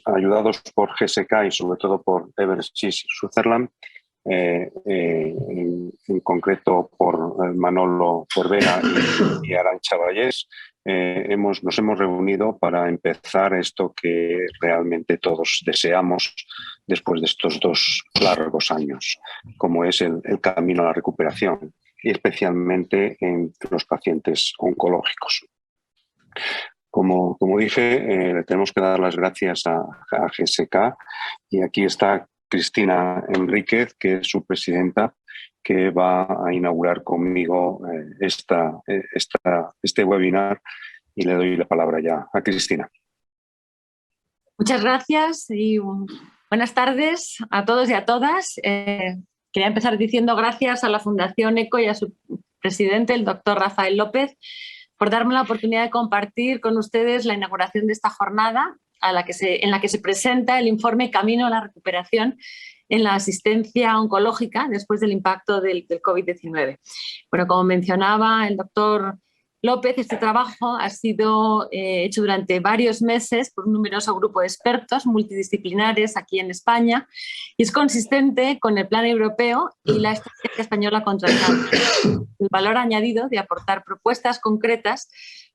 ayudados por GSK y sobre todo por Eversys Sutherland, en concreto por Manolo Cervera y Arantxa Vallés, nos hemos reunido para empezar esto que realmente todos deseamos después de estos 2 largos años, como es el camino a la recuperación, y especialmente en los pacientes oncológicos. Como dije, le tenemos que dar las gracias a GSK, y aquí está Cristina Enríquez, que es su presidenta, que va a inaugurar conmigo este webinar, y le doy la palabra ya a Cristina. Muchas gracias y buenas tardes a todos y a todas. Quería empezar diciendo gracias a la Fundación ECO y a su presidente, el doctor Rafael López, por darme la oportunidad de compartir con ustedes la inauguración de esta jornada en la que se presenta el informe Camino a la recuperación en la asistencia oncológica después del impacto del COVID-19. Bueno, como mencionaba el doctor López, este trabajo ha sido hecho durante varios meses por un numeroso grupo de expertos multidisciplinares aquí en España, y es consistente con el Plan Europeo y la Estrategia Española contra el Cáncer. El valor añadido de aportar propuestas concretas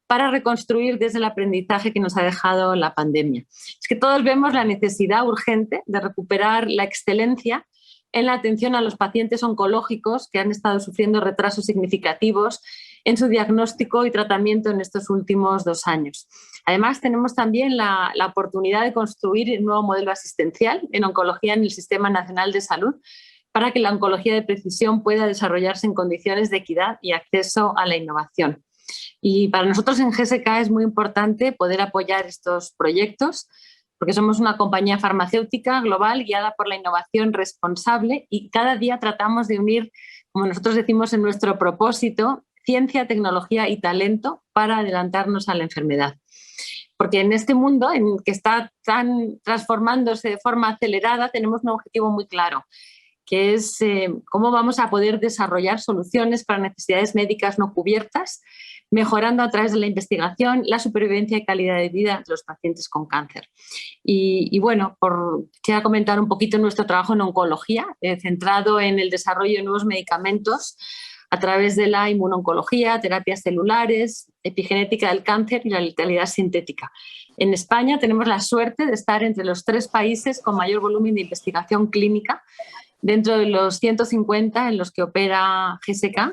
para reconstruir desde el aprendizaje que nos ha dejado la pandemia. Es que todos vemos la necesidad urgente de recuperar la excelencia en la atención a los pacientes oncológicos que han estado sufriendo retrasos significativos en su diagnóstico y tratamiento en estos últimos 2 años. Además, tenemos también la oportunidad de construir un nuevo modelo asistencial en oncología en el Sistema Nacional de Salud, para que la oncología de precisión pueda desarrollarse en condiciones de equidad y acceso a la innovación. Y para nosotros en GSK es muy importante poder apoyar estos proyectos, porque somos una compañía farmacéutica global guiada por la innovación responsable, y cada día tratamos de unir, como nosotros decimos en nuestro propósito, ciencia, tecnología y talento para adelantarnos a la enfermedad. Porque en este mundo en que está tan transformándose de forma acelerada, tenemos un objetivo muy claro, que es cómo vamos a poder desarrollar soluciones para necesidades médicas no cubiertas, mejorando a través de la investigación la supervivencia y calidad de vida de los pacientes con cáncer. Y bueno, quería comentar un poquito nuestro trabajo en oncología, centrado en el desarrollo de nuevos medicamentos a través de la inmunoncología, terapias celulares, epigenética del cáncer y la letalidad sintética. En España tenemos la suerte de estar entre los 3 países con mayor volumen de investigación clínica, dentro de los 150 en los que opera GSK,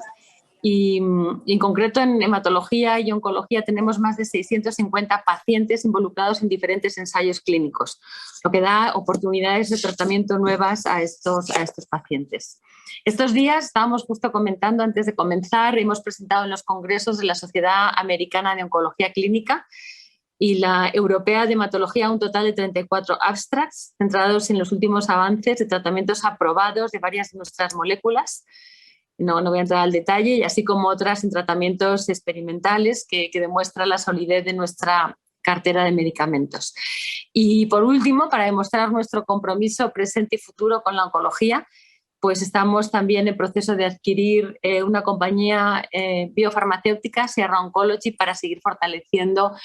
y en concreto en hematología y oncología tenemos más de 650 pacientes involucrados en diferentes ensayos clínicos, lo que da oportunidades de tratamiento nuevas a estos pacientes. Estos días, estábamos justo comentando antes de comenzar, hemos presentado en los congresos de la Sociedad Americana de Oncología Clínica y la Europea de Hematología un total de 34 abstracts centrados en los últimos avances de tratamientos aprobados de varias de nuestras moléculas. No voy a entrar al detalle, y así como otras en tratamientos experimentales que demuestran la solidez de nuestra cartera de medicamentos. Y por último, para demostrar nuestro compromiso presente y futuro con la oncología, pues estamos también en proceso de adquirir una compañía biofarmacéutica, Sierra Oncology, para seguir fortaleciendo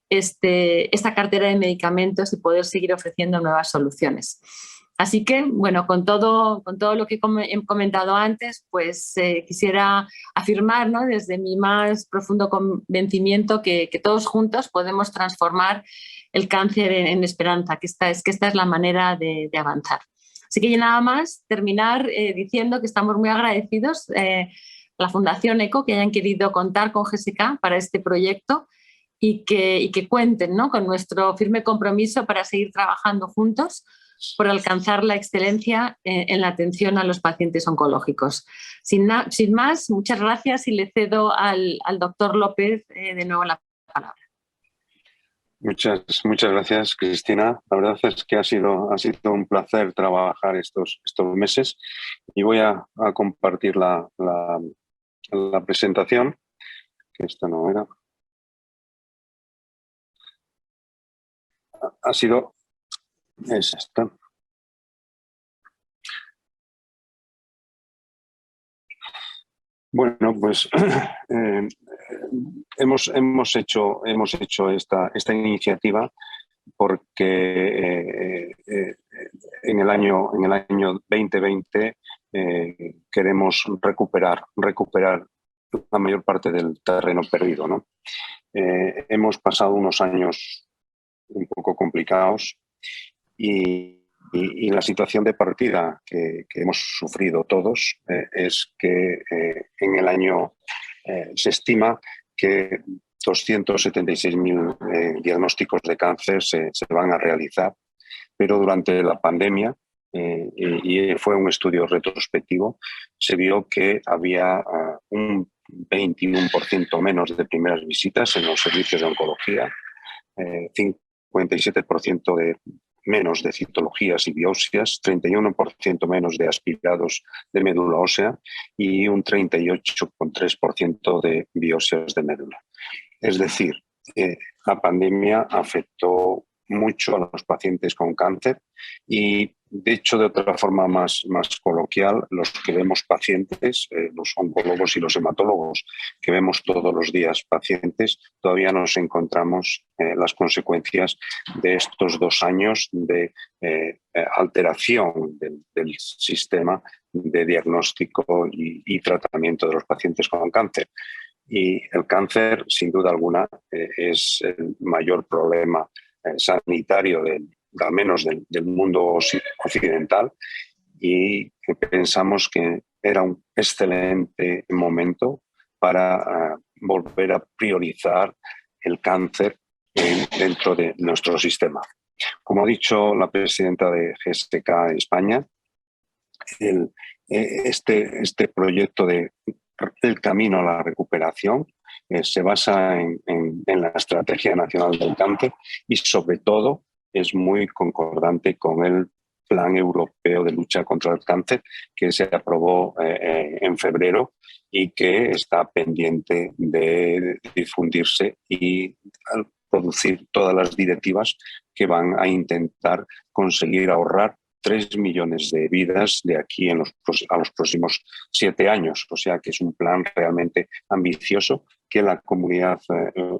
esta cartera de medicamentos y poder seguir ofreciendo nuevas soluciones. Así que, bueno, con todo lo que he comentado antes, pues quisiera afirmar, ¿no?, desde mi más profundo convencimiento que todos juntos podemos transformar el cáncer en esperanza, que esta es la manera de avanzar. Así que nada más terminar diciendo que estamos muy agradecidos a la Fundación ECO que hayan querido contar con GSK para este proyecto, y que cuenten, ¿no?, con nuestro firme compromiso para seguir trabajando juntos por alcanzar la excelencia en la atención a los pacientes oncológicos. Sin más, muchas gracias, y le cedo al doctor López de nuevo la palabra. Muchas gracias, Cristina. La verdad es que ha sido un placer trabajar estos meses, y voy a compartir la presentación, que esta no era. Es esta. Bueno, pues hemos hecho esta iniciativa porque en el año 2020 queremos recuperar la mayor parte del terreno perdido, ¿no? Hemos pasado unos años un poco complicados y la situación de partida que hemos sufrido todos es que en el año se estima que 276.000 diagnósticos de cáncer se van a realizar, pero durante la pandemia, y fue un estudio retrospectivo, se vio que había un 21% menos de primeras visitas en los servicios de oncología, 57% menos de citologías y biopsias, 31% menos de aspirados de médula ósea y un 38,3% de biopsias de médula. Es decir, la pandemia afectó mucho a los pacientes con cáncer y, de hecho, de otra forma más coloquial, los que vemos pacientes, los oncólogos y los hematólogos que vemos todos los días pacientes, todavía nos encontramos las consecuencias de estos 2 años de alteración del sistema de diagnóstico y tratamiento de los pacientes con cáncer. Y el cáncer, sin duda alguna, es el mayor problema sanitario al menos del mundo occidental, y pensamos que era un excelente momento para volver a priorizar el cáncer dentro de nuestro sistema. Como ha dicho la presidenta de GSK España, este proyecto del camino a la recuperación se basa en la Estrategia Nacional del Cáncer y, sobre todo, es muy concordante con el Plan Europeo de Lucha contra el Cáncer, que se aprobó en febrero y que está pendiente de difundirse y producir todas las directivas que van a intentar conseguir ahorrar 3 millones de vidas de aquí a los próximos 7 años. O sea que es un plan realmente ambicioso que la Comunidad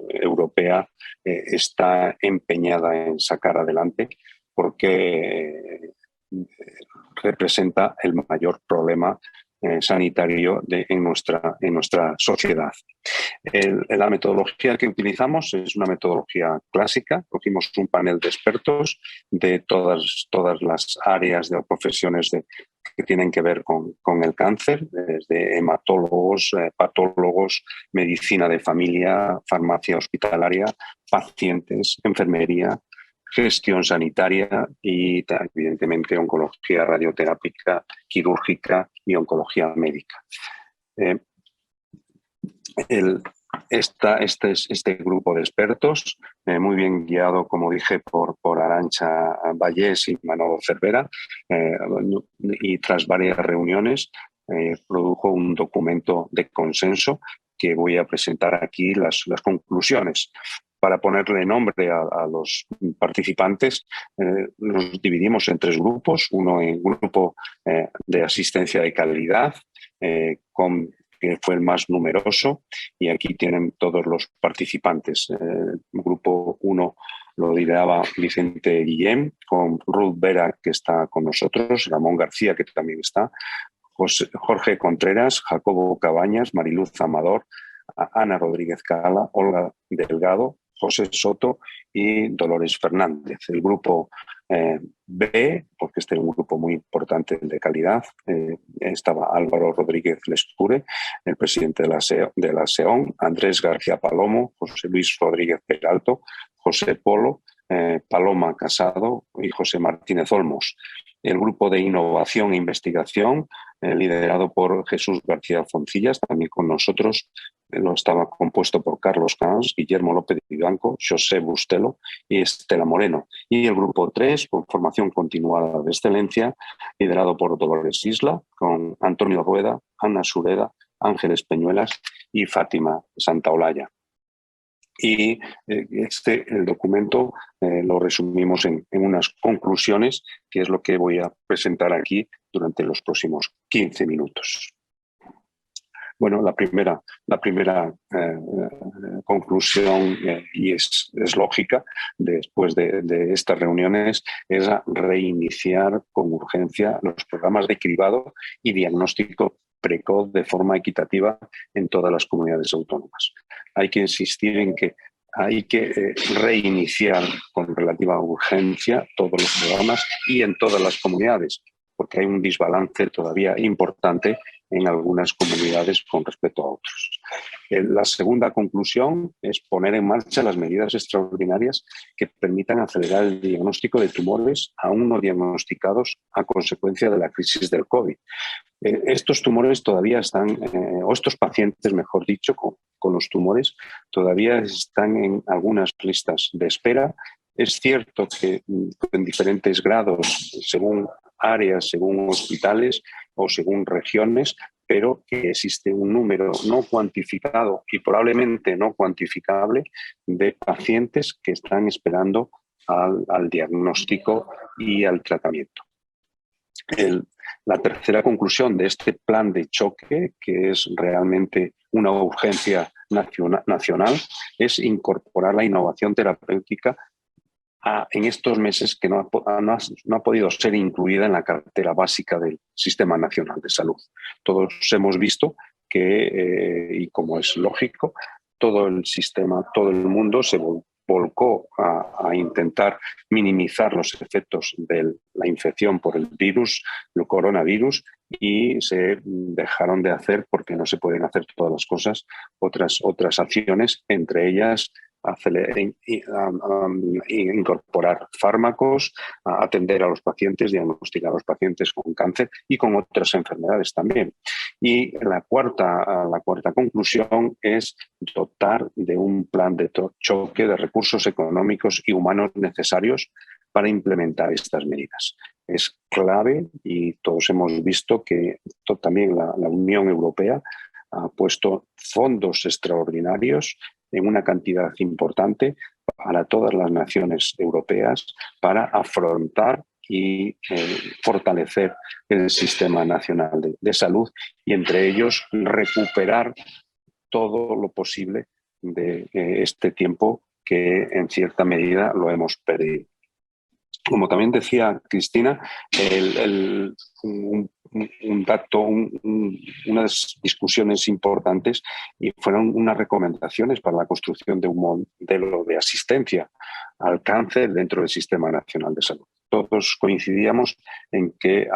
Europea está empeñada en sacar adelante, porque representa el mayor problema sanitario en nuestra sociedad. La metodología que utilizamos es una metodología clásica. Cogimos un panel de expertos de todas las áreas de profesiones que tienen que ver con el cáncer, desde hematólogos, patólogos, medicina de familia, farmacia hospitalaria, pacientes, enfermería, gestión sanitaria y, evidentemente, oncología radioterápica, quirúrgica y oncología médica. Este grupo de expertos, muy bien guiado, como dije, por Arantxa Vallés y Manolo Cervera, y tras varias reuniones produjo un documento de consenso que voy a presentar aquí las conclusiones. Para ponerle nombre a los participantes, los dividimos en 3 grupos. Uno en grupo de asistencia de calidad, que fue el más numeroso, y aquí tienen todos los participantes. Grupo 1 lo lideraba Vicente Guillén, con Ruth Vera, que está con nosotros, Ramón García, que también está, Jorge Contreras, Jacobo Cabañas, Mariluz Amador, Ana Rodríguez Cala, Olga Delgado, José Soto y Dolores Fernández. El grupo B, porque este es un grupo muy importante de calidad, estaba Álvaro Rodríguez Lescure, el presidente de la SEON, Andrés García Palomo, José Luis Rodríguez Peralto, José Polo, Paloma Casado y José Martínez Olmos. El grupo de innovación e investigación, liderado por Jesús García Foncillas, también con nosotros, lo estaba compuesto por Carlos Camps, Guillermo López Vivanco, José Bustelo y Estela Moreno. Y el grupo 3, con formación continuada de excelencia, liderado por Dolores Isla, con Antonio Rueda, Ana Sureda, Ángeles Peñuelas y Fátima Santaolalla. Y el documento lo resumimos en unas conclusiones, que es lo que voy a presentar aquí durante los próximos 15 minutos. Bueno, la primera conclusión, y es lógica después de estas reuniones, es reiniciar con urgencia los programas de cribado y diagnóstico precoz de forma equitativa en todas las comunidades autónomas. Hay que insistir en que hay que reiniciar con relativa urgencia todos los programas y en todas las comunidades, porque hay un desbalance todavía importante en algunas comunidades con respecto a otros. La segunda conclusión es poner en marcha las medidas extraordinarias que permitan acelerar el diagnóstico de tumores aún no diagnosticados a consecuencia de la crisis del COVID. Estos tumores todavía están, o estos pacientes, mejor dicho, con los tumores, todavía están en algunas listas de espera. Es cierto que en diferentes grados, según áreas, según hospitales o según regiones, pero que existe un número no cuantificado y probablemente no cuantificable de pacientes que están esperando al diagnóstico y al tratamiento. La tercera conclusión de este plan de choque, que es realmente una urgencia nacional, es incorporar la innovación terapéutica en estos meses que no ha podido ser incluida en la cartera básica del Sistema Nacional de Salud. Todos hemos visto que, y como es lógico, todo el sistema, todo el mundo se volcó a intentar minimizar los efectos de la infección por el virus, el coronavirus, y se dejaron de hacer, porque no se pueden hacer todas las cosas, otras acciones, entre ellas incorporar fármacos, atender a los pacientes, diagnosticar a los pacientes con cáncer y con otras enfermedades también. Y la cuarta conclusión es dotar de un plan de choque de recursos económicos y humanos necesarios para implementar estas medidas. Es clave, y todos hemos visto que también la Unión Europea ha puesto fondos extraordinarios en una cantidad importante para todas las naciones europeas para afrontar y fortalecer el Sistema Nacional de Salud, y entre ellos recuperar todo lo posible de este tiempo que en cierta medida lo hemos perdido. Como también decía Cristina, unas discusiones importantes y fueron unas recomendaciones para la construcción de un modelo de asistencia al cáncer dentro del Sistema Nacional de Salud. Todos coincidíamos en que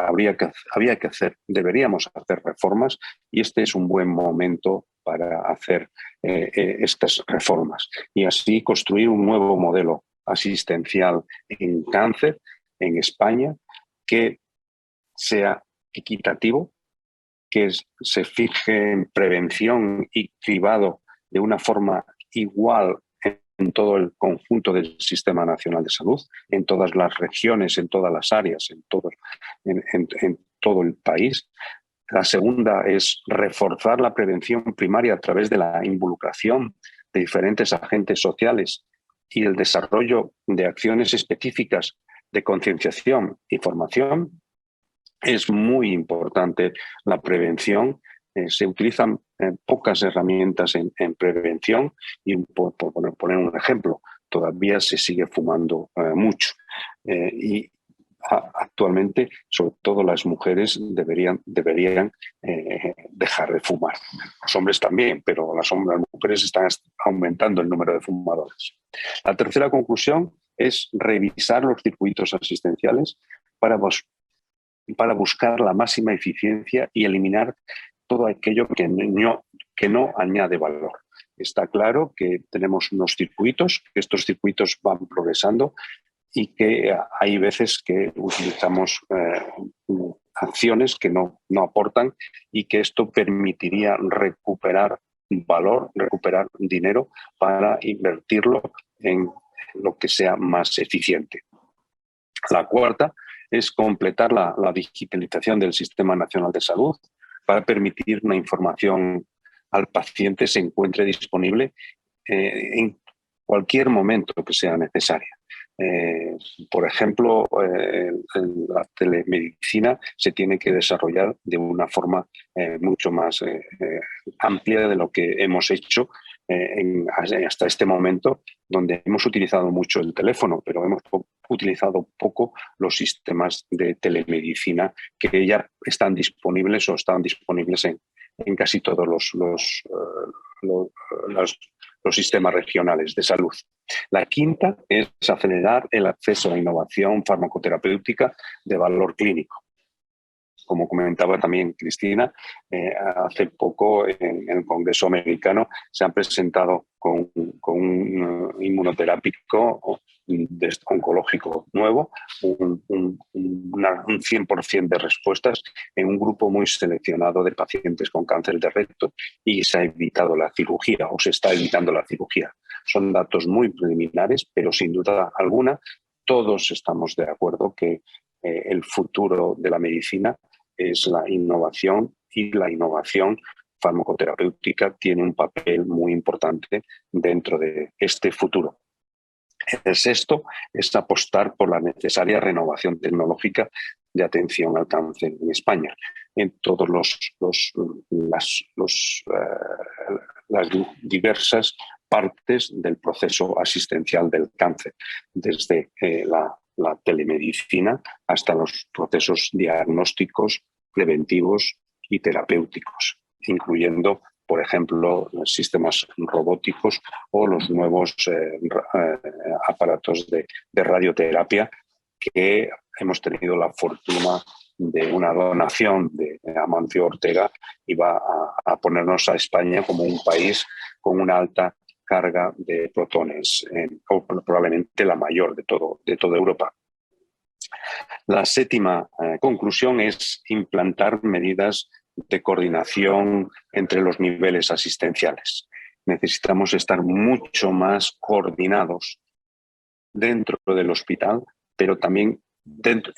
deberíamos hacer reformas, y este es un buen momento para hacer estas reformas y así construir un nuevo modelo asistencial en cáncer en España que sea equitativo, que se fije en prevención y cribado de una forma igual en todo el conjunto del Sistema Nacional de Salud, en todas las regiones, en todas las áreas, en todo el país. La segunda es reforzar la prevención primaria a través de la involucración de diferentes agentes sociales y el desarrollo de acciones específicas de concienciación y formación. Es muy importante la prevención. Se utilizan pocas herramientas en prevención y, por poner un ejemplo, todavía se sigue fumando mucho. Y actualmente, sobre todo las mujeres deberían dejar de fumar. Los hombres también, pero las mujeres están aumentando el número de fumadores. La tercera conclusión es revisar los circuitos asistenciales para buscar la máxima eficiencia y eliminar todo aquello que no añade valor. Está claro que tenemos unos circuitos, que estos circuitos van progresando y que hay veces que utilizamos acciones que no aportan, y que esto permitiría recuperar valor, recuperar dinero para invertirlo en lo que sea más eficiente. La cuarta es completar la digitalización del Sistema Nacional de Salud para permitir una información al paciente se encuentre disponible en cualquier momento que sea necesaria. Por ejemplo, la telemedicina se tiene que desarrollar de una forma mucho más amplia de lo que hemos hecho hasta este momento, donde hemos utilizado mucho el teléfono, pero hemos utilizado poco los sistemas de telemedicina que ya están disponibles o están disponibles en casi todos los sistemas regionales de salud. La quinta es acelerar el acceso a la innovación farmacoterapéutica de valor clínico. Como comentaba también Cristina, hace poco en el Congreso americano se han presentado con un inmunoterápico oncológico nuevo, un 100% de respuestas en un grupo muy seleccionado de pacientes con cáncer de recto, y se ha evitado la cirugía o se está evitando la cirugía. Son datos muy preliminares, pero sin duda alguna todos estamos de acuerdo que el futuro de la medicina es la innovación, y la innovación farmacoterapéutica tiene un papel muy importante dentro de este futuro. El sexto es apostar por la necesaria renovación tecnológica de atención al cáncer en España, en todas las diversas partes del proceso asistencial del cáncer, desde la telemedicina hasta los procesos diagnósticos, preventivos y terapéuticos, incluyendo, por ejemplo, los sistemas robóticos o los nuevos aparatos de radioterapia, que hemos tenido la fortuna de una donación de Amancio Ortega, y va a ponernos a España como un país con una alta carga de protones, o probablemente la mayor de toda Europa. La séptima conclusión es implantar medidas de coordinación entre los niveles asistenciales. Necesitamos estar mucho más coordinados dentro del hospital, pero también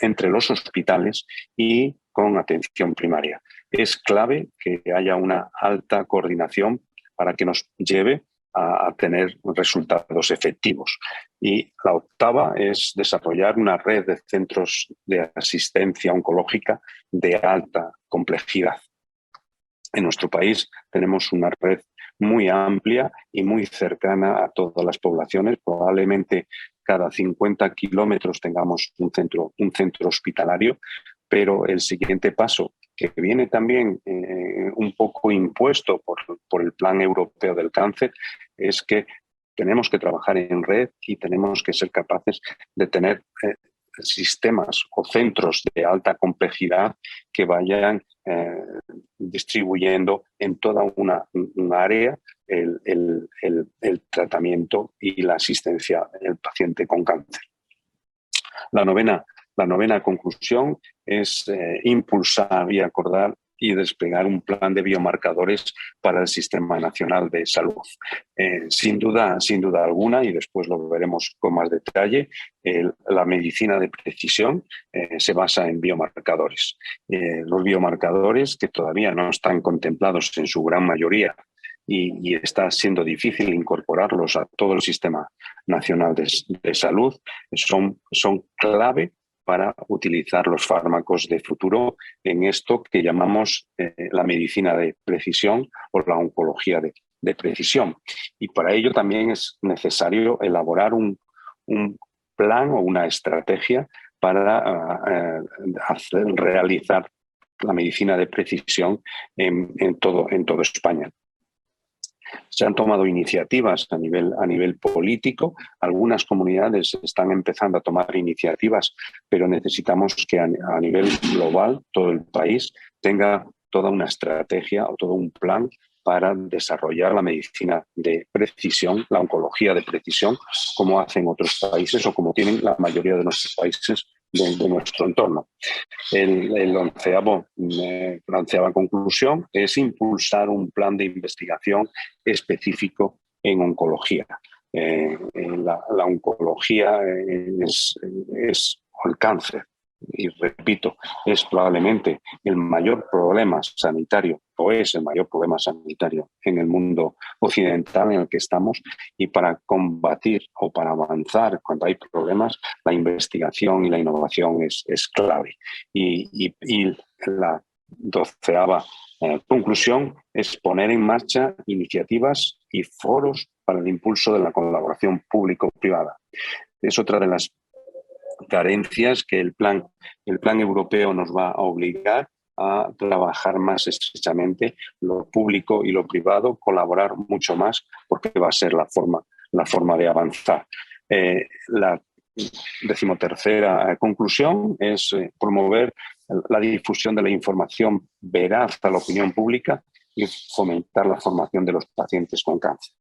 entre los hospitales y con atención primaria. Es clave que haya una alta coordinación para que nos lleve a tener resultados efectivos. Y la octava es desarrollar una red de centros de asistencia oncológica de alta complejidad. En nuestro país tenemos una red muy amplia y muy cercana a todas las poblaciones. Probablemente cada 50 kilómetros tengamos un centro hospitalario, pero el siguiente paso, que viene también un poco impuesto por el Plan Europeo del Cáncer, es que tenemos que trabajar en red y tenemos que ser capaces de tener sistemas o centros de alta complejidad que vayan distribuyendo en toda una área el tratamiento y la asistencia del paciente con cáncer. La novena conclusión es impulsar y acordar y desplegar un plan de biomarcadores para el Sistema Nacional de Salud. Sin duda alguna, y después lo veremos con más detalle, la medicina de precisión se basa en biomarcadores. Los biomarcadores, que todavía no están contemplados en su gran mayoría, y está siendo difícil incorporarlos a todo el Sistema Nacional de Salud, son clave para utilizar los fármacos de futuro en esto que llamamos la medicina de precisión o la oncología de precisión. Y para ello también es necesario elaborar un plan o una estrategia para realizar la medicina de precisión en todo España. Se han tomado iniciativas a nivel político. Algunas comunidades están empezando a tomar iniciativas, pero necesitamos que a nivel global todo el país tenga toda una estrategia o todo un plan para desarrollar la medicina de precisión, la oncología de precisión, como hacen otros países o como tienen la mayoría de nuestros países de nuestro entorno. La onceava conclusión es impulsar un plan de investigación específico en oncología. La oncología o el cáncer y repito, es probablemente el mayor problema sanitario, o es el mayor problema sanitario en el mundo occidental en el que estamos, y para combatir o para avanzar cuando hay problemas, la investigación y la innovación es clave. Y la 12ª conclusión es poner en marcha iniciativas y foros para el impulso de la colaboración público-privada. Es otra de las carencias que el plan europeo nos va a obligar a trabajar más estrechamente lo público y lo privado, colaborar mucho más, porque va a ser la forma de avanzar. La 13ª conclusión es promover la difusión de la información veraz a la opinión pública y fomentar la formación de los pacientes con cáncer.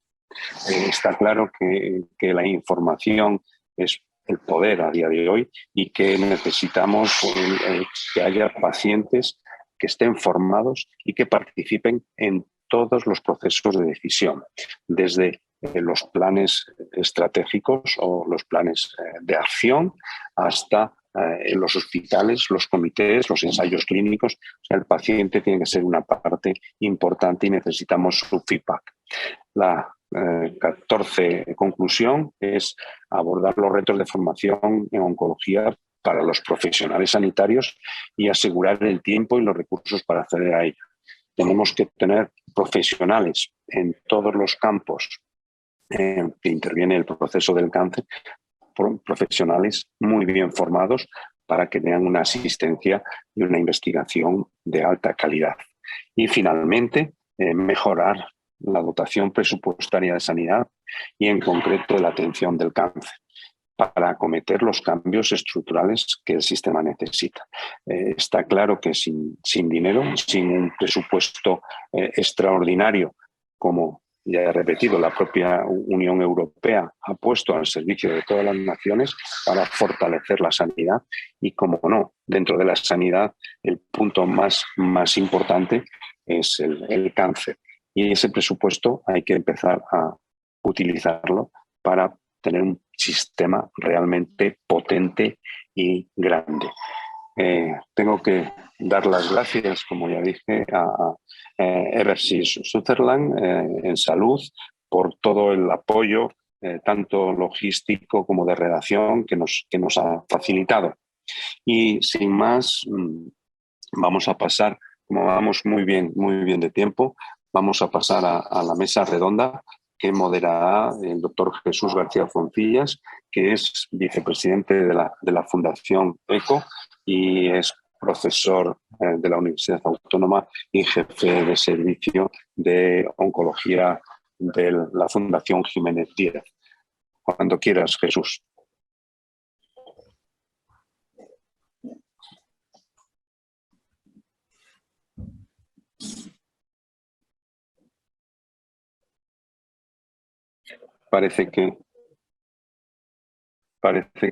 Está claro que la información es el poder a día de hoy y que necesitamos que haya pacientes que estén formados y que participen en todos los procesos de decisión, desde los planes estratégicos o los planes de acción hasta en los hospitales, los comités, los ensayos clínicos. O sea, el paciente tiene que ser una parte importante y necesitamos su feedback. La 14ª conclusión es abordar los retos de formación en oncología para los profesionales sanitarios y asegurar el tiempo y los recursos para acceder a ello. Tenemos que tener profesionales en todos los campos que interviene el proceso del cáncer, profesionales muy bien formados para que tengan una asistencia y una investigación de alta calidad. Y finalmente, mejorar la dotación presupuestaria de sanidad y en concreto de la atención del cáncer para acometer los cambios estructurales que el sistema necesita. Está claro que sin dinero, sin un presupuesto extraordinario, como ya he repetido, la propia Unión Europea ha puesto al servicio de todas las naciones para fortalecer la sanidad y, como no, dentro de la sanidad el punto más importante es el cáncer. Y ese presupuesto hay que empezar a utilizarlo para tener un sistema realmente potente y grande. Tengo que dar las gracias, como ya dije, a RC Sutherland en salud por todo el apoyo, tanto logístico como de redacción, que nos ha facilitado. Y sin más, vamos a pasar, como vamos muy bien de tiempo, vamos a pasar a la mesa redonda que moderará el doctor Jesús García Foncillas, que es vicepresidente de la Fundación ECO y es profesor de la Universidad Autónoma y jefe de servicio de oncología de la Fundación Jiménez Díaz. Cuando quieras, Jesús. Parece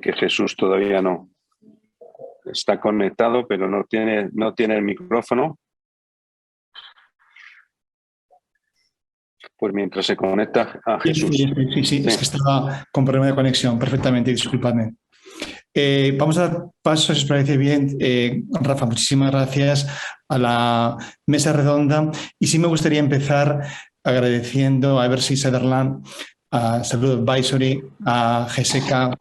que Jesús todavía no está conectado, pero no tiene el micrófono. Pues mientras se conecta a Jesús. Sí, es que estaba con problema de conexión. Perfectamente, disculpadme. Vamos a dar paso, si os parece bien. Rafa, muchísimas gracias a la mesa redonda. Y sí me gustaría empezar agradeciendo a Eversys Sutherland, a Salud Advisory, a GSK, a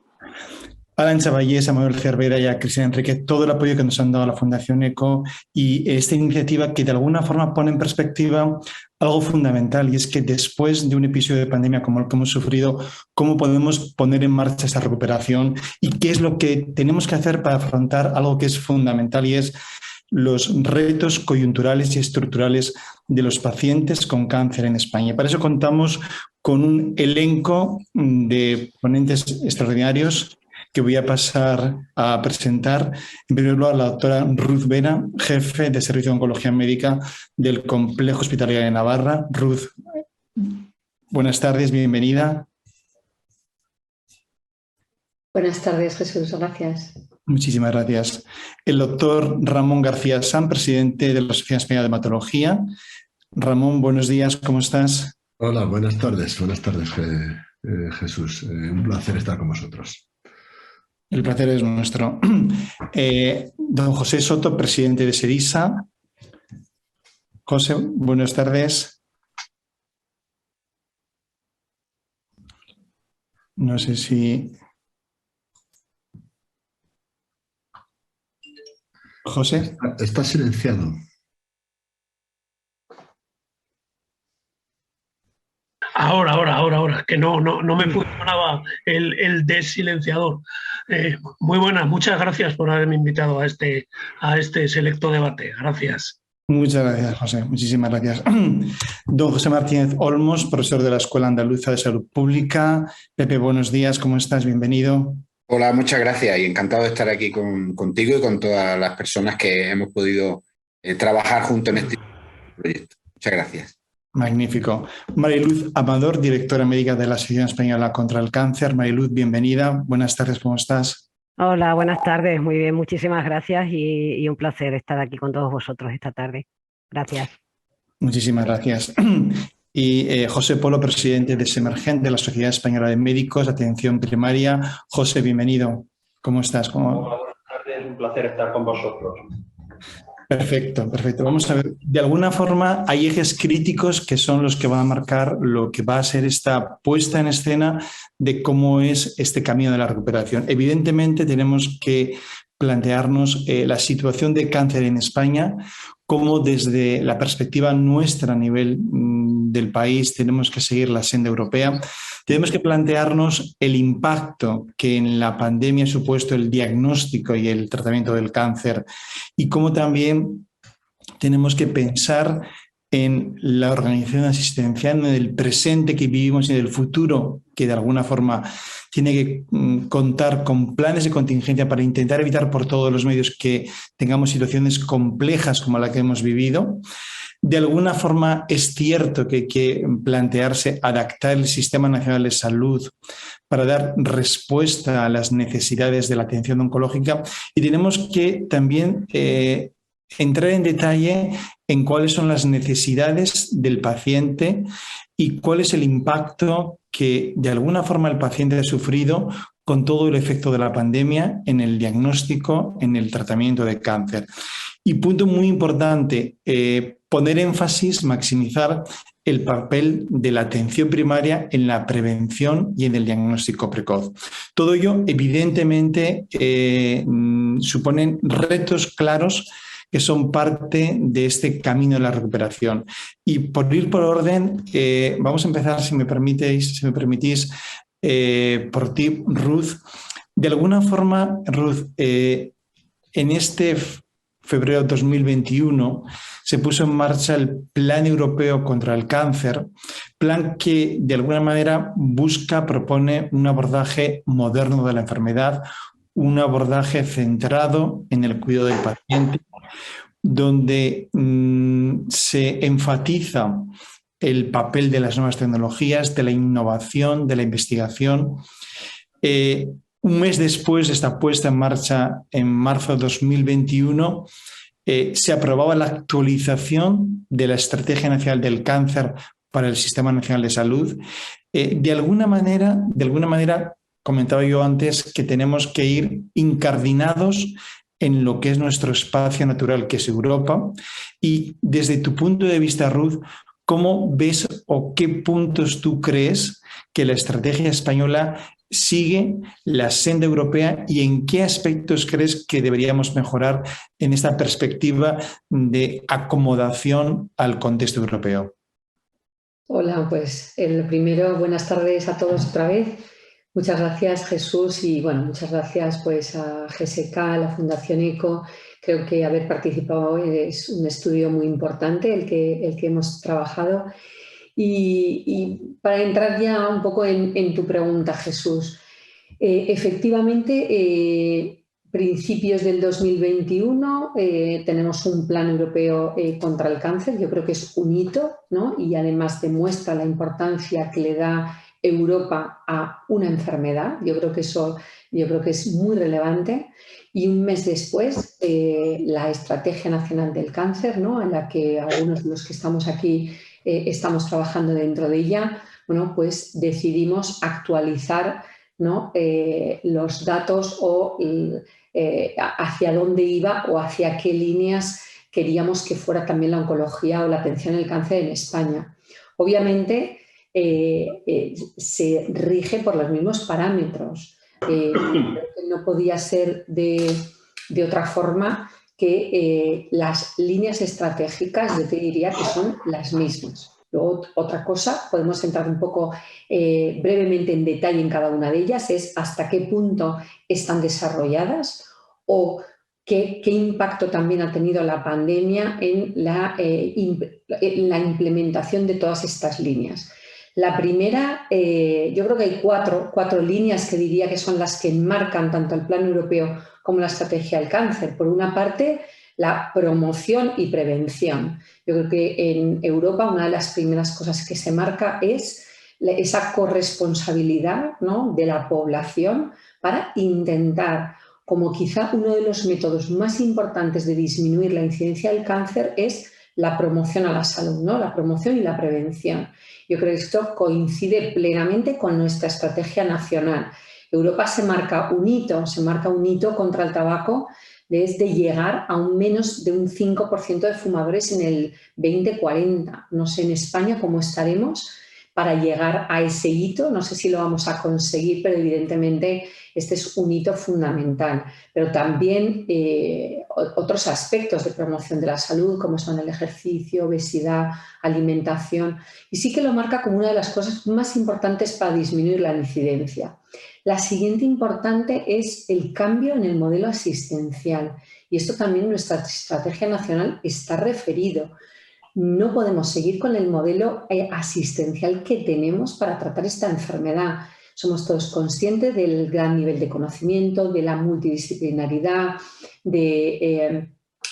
Arantxa Vallès, a Manuel Cervera y a Cristina Enrique, todo el apoyo que nos han dado a la Fundación ECO y esta iniciativa que de alguna forma pone en perspectiva algo fundamental, y es que después de un episodio de pandemia como el que hemos sufrido, ¿cómo podemos poner en marcha esta recuperación y qué es lo que tenemos que hacer para afrontar algo que es fundamental, y es los retos coyunturales y estructurales de los pacientes con cáncer en España? Para eso contamos con un elenco de ponentes extraordinarios que voy a pasar a presentar. En primer lugar, la doctora Ruth Vera, jefe de Servicio de Oncología Médica del Complejo Hospitalario de Navarra. Ruth, buenas tardes, bienvenida. Buenas tardes, Jesús, gracias. Muchísimas gracias. El doctor Ramón García San, presidente de la Sociedad Española de Hematología. Ramón, buenos días, ¿cómo estás? Hola, buenas tardes, Jesús. Un placer estar con vosotros. El placer es nuestro. Don José Soto, presidente de SEDISA. José, buenas tardes. No sé si... José. Está silenciado. Ahora, que no me funcionaba el desilenciador. Muy buenas, muchas gracias por haberme invitado a este selecto debate. Gracias. Muchas gracias, José. Muchísimas gracias. Don José Martínez Olmos, profesor de la Escuela Andaluza de Salud Pública. Pepe, buenos días, ¿cómo estás? Bienvenido. Hola, muchas gracias y encantado de estar aquí contigo y con todas las personas que hemos podido trabajar juntos en este proyecto. Muchas gracias. Magnífico. Mariluz Amador, directora médica de la Asociación Española contra el Cáncer. Mariluz, bienvenida. Buenas tardes, ¿cómo estás? Hola, buenas tardes. Muy bien, muchísimas gracias y un placer estar aquí con todos vosotros esta tarde. Gracias. Muchísimas gracias. Y José Polo, presidente de SEMERGENT, de la Sociedad Española de Médicos de Atención Primaria. José, bienvenido. ¿Cómo estás? Hola, buenas tardes. Un placer estar con vosotros. Perfecto, perfecto. Vamos a ver, de alguna forma hay ejes críticos que son los que van a marcar lo que va a ser esta puesta en escena de cómo es este camino de la recuperación. Evidentemente tenemos que plantearnos la situación de cáncer en España, cómo desde la perspectiva nuestra a nivel del país tenemos que seguir la senda europea. Tenemos que plantearnos el impacto que en la pandemia ha supuesto el diagnóstico y el tratamiento del cáncer y cómo también tenemos que pensar en la organización asistencial, en el presente que vivimos y en el futuro que de alguna forma tiene que contar con planes de contingencia para intentar evitar por todos los medios que tengamos situaciones complejas como la que hemos vivido. De alguna forma es cierto que hay que plantearse adaptar el Sistema Nacional de Salud para dar respuesta a las necesidades de la atención oncológica y tenemos que también entrar en detalle en cuáles son las necesidades del paciente y cuál es el impacto que de alguna forma el paciente ha sufrido con todo el efecto de la pandemia en el diagnóstico, en el tratamiento de cáncer. Y punto muy importante, poner énfasis, maximizar el papel de la atención primaria en la prevención y en el diagnóstico precoz. Todo ello, evidentemente, suponen retos claros que son parte de este camino de la recuperación. Y por ir por orden, vamos a empezar, si me permitís, por ti, Ruth. De alguna forma, Ruth, en este febrero de 2021 se puso en marcha el Plan Europeo contra el Cáncer, plan que de alguna manera propone un abordaje moderno de la enfermedad, un abordaje centrado en el cuidado del paciente, donde se enfatiza el papel de las nuevas tecnologías, de la innovación, de la investigación. Un mes después de esta puesta en marcha, en marzo de 2021, se aprobaba la actualización de la Estrategia Nacional del Cáncer para el Sistema Nacional de Salud. De alguna manera, comentaba yo antes que tenemos que ir incardinados en lo que es nuestro espacio natural, que es Europa. Y desde tu punto de vista, Ruth, ¿cómo ves o qué puntos tú crees que la estrategia española sigue la senda europea y en qué aspectos crees que deberíamos mejorar en esta perspectiva de acomodación al contexto europeo? Hola, pues el primero, buenas tardes a todos otra vez. Muchas gracias, Jesús, y bueno, muchas gracias pues a GSK, a la Fundación ECO. Creo que haber participado hoy es un estudio muy importante el que hemos trabajado. Y para entrar ya un poco en tu pregunta, Jesús, efectivamente, principios del 2021 tenemos un plan europeo contra el cáncer. Yo creo que es un hito, ¿no? Y además demuestra la importancia que le da Europa a una enfermedad. Yo creo que es muy relevante. Y un mes después, la Estrategia Nacional del Cáncer, ¿no? En la que algunos de los que estamos aquí estamos trabajando dentro de ella, bueno, pues decidimos actualizar ¿no? Los datos o hacia dónde iba o hacia qué líneas queríamos que fuera también la oncología o la atención al cáncer en España. Obviamente se rige por los mismos parámetros. No podía ser de otra forma que las líneas estratégicas, yo te diría que son las mismas. Luego, otra cosa, podemos entrar un poco brevemente en detalle en cada una de ellas, es hasta qué punto están desarrolladas o qué impacto también ha tenido la pandemia en la implementación de todas estas líneas. La primera, yo creo que hay cuatro líneas que diría que son las que enmarcan tanto el Plan Europeo como la Estrategia del Cáncer. Por una parte, la promoción y prevención. Yo creo que en Europa una de las primeras cosas que se marca es esa corresponsabilidad, ¿no?, de la población para intentar, como quizá uno de los métodos más importantes de disminuir la incidencia del cáncer es la promoción a la salud, ¿no?, la promoción y la prevención. Yo creo que esto coincide plenamente con nuestra estrategia nacional. Europa se marca un hito contra el tabaco desde llegar a un menos de un 5% de fumadores en el 2040. No sé en España cómo estaremos para llegar a ese hito. No sé si lo vamos a conseguir, pero evidentemente este es un hito fundamental. Pero también otros aspectos de promoción de la salud, como son el ejercicio, obesidad, alimentación. Y sí que lo marca como una de las cosas más importantes para disminuir la incidencia. La siguiente importante es el cambio en el modelo asistencial. Y esto también en nuestra estrategia nacional está referido. No podemos seguir con el modelo asistencial que tenemos para tratar esta enfermedad. Somos todos conscientes del gran nivel de conocimiento, de la multidisciplinaridad, de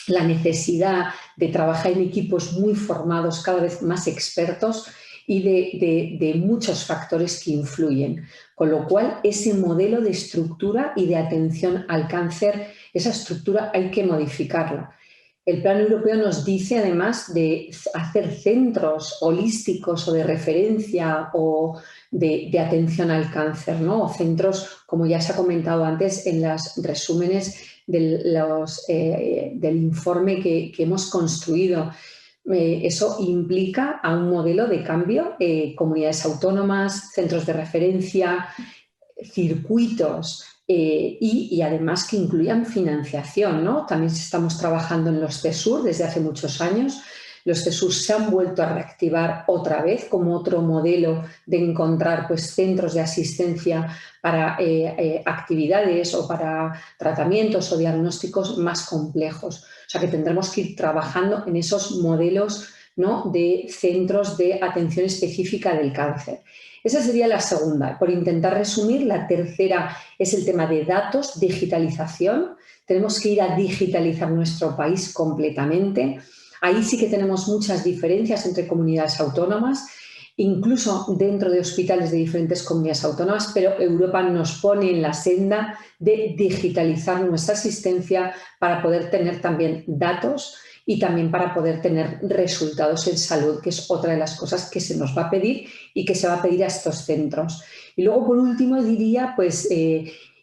la necesidad de trabajar en equipos muy formados, cada vez más expertos y de muchos factores que influyen. Con lo cual, ese modelo de estructura y de atención al cáncer, esa estructura hay que modificarla. El Plan Europeo nos dice, además, de hacer centros holísticos o de referencia o de atención al cáncer, ¿no? O centros, como ya se ha comentado antes en los resúmenes del informe que hemos construido. Eso implica a un modelo de cambio, comunidades autónomas, centros de referencia, circuitos, y además que incluyan financiación, ¿no? También estamos trabajando en los CESUR desde hace muchos años. Los CESUR se han vuelto a reactivar otra vez como otro modelo de encontrar, pues, centros de asistencia para actividades o para tratamientos o diagnósticos más complejos. O sea que tendremos que ir trabajando en esos modelos, ¿no?, de centros de atención específica del cáncer. Esa sería la segunda. Por intentar resumir, la tercera es el tema de datos, digitalización. Tenemos que ir a digitalizar nuestro país completamente. Ahí sí que tenemos muchas diferencias entre comunidades autónomas, incluso dentro de hospitales de diferentes comunidades autónomas, pero Europa nos pone en la senda de digitalizar nuestra asistencia para poder tener también datos y también para poder tener resultados en salud, que es otra de las cosas que se nos va a pedir y que se va a pedir a estos centros. Y luego, por último, diría, pues,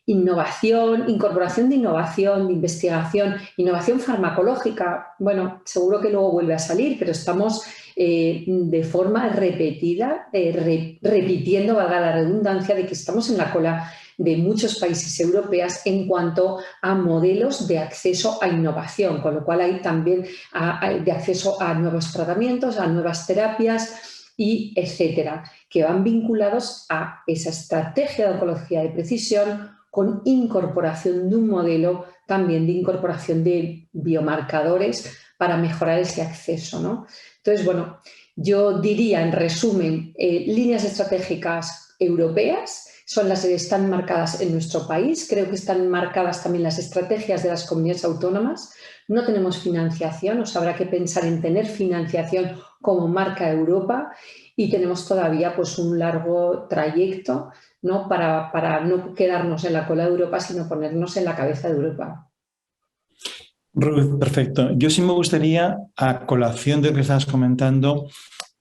innovación, incorporación de innovación, de investigación, innovación farmacológica. Bueno, seguro que luego vuelve a salir, pero estamos de forma repetida, repitiendo, valga la redundancia, de que estamos en la cola de muchos países europeos en cuanto a modelos de acceso a innovación, con lo cual hay también de acceso a nuevos tratamientos, a nuevas terapias y etcétera, que van vinculados a esa estrategia de oncología de precisión con incorporación de un modelo también de incorporación de biomarcadores para mejorar ese acceso, ¿no? Entonces, bueno, yo diría en resumen, líneas estratégicas europeas son las que están marcadas en nuestro país. Creo que están marcadas también las estrategias de las comunidades autónomas. No tenemos financiación, o sea, habrá que pensar en tener financiación como marca Europa y tenemos todavía, pues, un largo trayecto, ¿no?, para no quedarnos en la cola de Europa, sino ponernos en la cabeza de Europa. Ruth, perfecto. Yo sí me gustaría, a colación de lo que estabas comentando,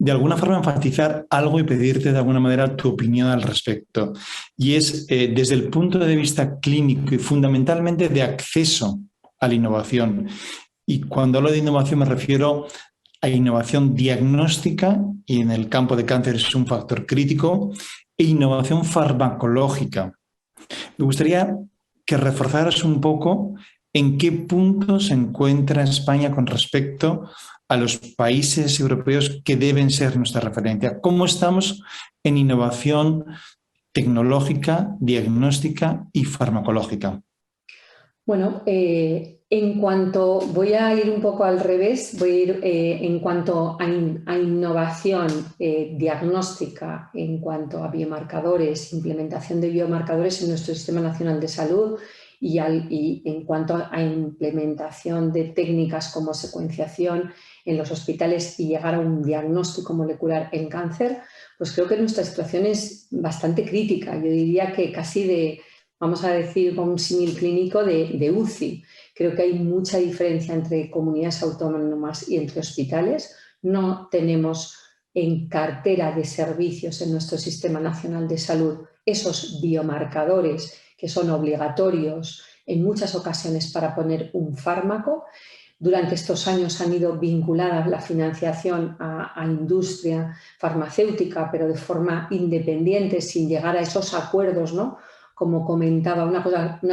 de alguna forma enfatizar algo y pedirte de alguna manera tu opinión al respecto. Y es desde el punto de vista clínico y fundamentalmente de acceso a la innovación. Y cuando hablo de innovación me refiero a innovación diagnóstica, y en el campo de cáncer es un factor crítico, e innovación farmacológica. Me gustaría que reforzaras un poco en qué punto se encuentra España con respecto a los países europeos que deben ser nuestra referencia. ¿Cómo estamos en innovación tecnológica, diagnóstica y farmacológica? Bueno, voy a ir un poco al revés, voy a ir en cuanto a innovación diagnóstica, en cuanto a biomarcadores, implementación de biomarcadores en nuestro Sistema Nacional de Salud y en cuanto a implementación de técnicas como secuenciación en los hospitales y llegar a un diagnóstico molecular en cáncer, pues creo que nuestra situación es bastante crítica. Yo diría que casi vamos a decir, con un símil clínico de UCI. Creo que hay mucha diferencia entre comunidades autónomas y entre hospitales. No tenemos en cartera de servicios en nuestro Sistema Nacional de Salud esos biomarcadores que son obligatorios en muchas ocasiones para poner un fármaco. Durante estos años han ido vinculadas la financiación a industria farmacéutica, pero de forma independiente, sin llegar a esos acuerdos, ¿no? Como comentaba, una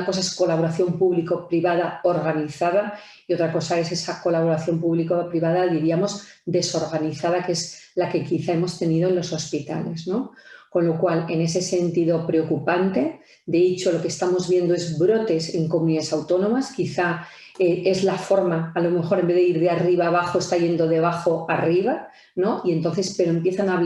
cosa es colaboración público-privada organizada y otra cosa es esa colaboración público-privada, diríamos, desorganizada, que es la que quizá hemos tenido en los hospitales, ¿no? Con lo cual, en ese sentido, preocupante. De hecho, lo que estamos viendo es brotes en comunidades autónomas. Quizá es la forma, a lo mejor en vez de ir de arriba a abajo, está yendo de abajo arriba, ¿no? Y entonces, pero empiezan a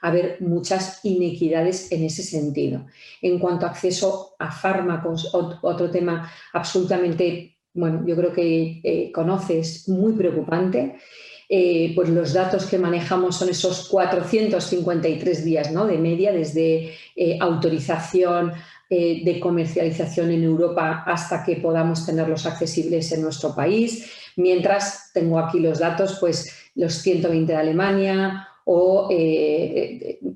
haber muchas inequidades en ese sentido. En cuanto a acceso a fármacos, otro tema absolutamente, bueno, yo creo que conoces, muy preocupante. Pues los datos que manejamos son esos 453 días, ¿no? De media, desde autorización de comercialización en Europa hasta que podamos tenerlos accesibles en nuestro país. Mientras, tengo aquí los datos, pues los 120 de Alemania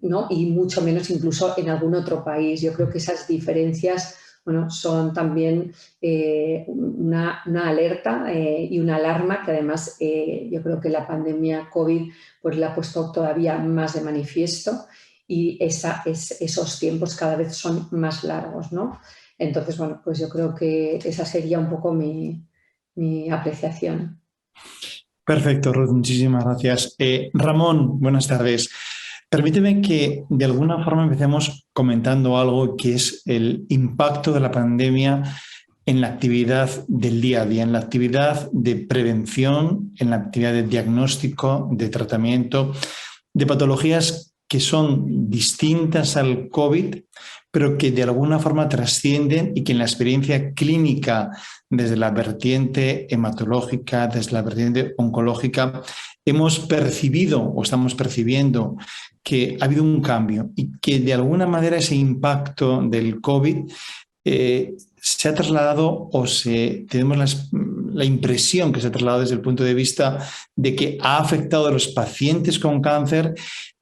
¿no? Y mucho menos incluso en algún otro país. Yo creo que esas diferencias, bueno, son también una alerta y una alarma que además yo creo que la pandemia COVID pues la ha puesto todavía más de manifiesto y esos tiempos cada vez son más largos, ¿no? Entonces, bueno, pues yo creo que esa sería un poco mi apreciación. Perfecto, Ruth, muchísimas gracias. Ramón, buenas tardes. Permíteme que de alguna forma empecemos comentando algo que es el impacto de la pandemia en la actividad del día a día, en la actividad de prevención, en la actividad de diagnóstico, de tratamiento, de patologías que son distintas al COVID, pero que de alguna forma trascienden y que en la experiencia clínica, desde la vertiente hematológica, desde la vertiente oncológica, hemos percibido o estamos percibiendo que ha habido un cambio y que de alguna manera ese impacto del COVID se ha trasladado tenemos la impresión que se ha trasladado desde el punto de vista de que ha afectado a los pacientes con cáncer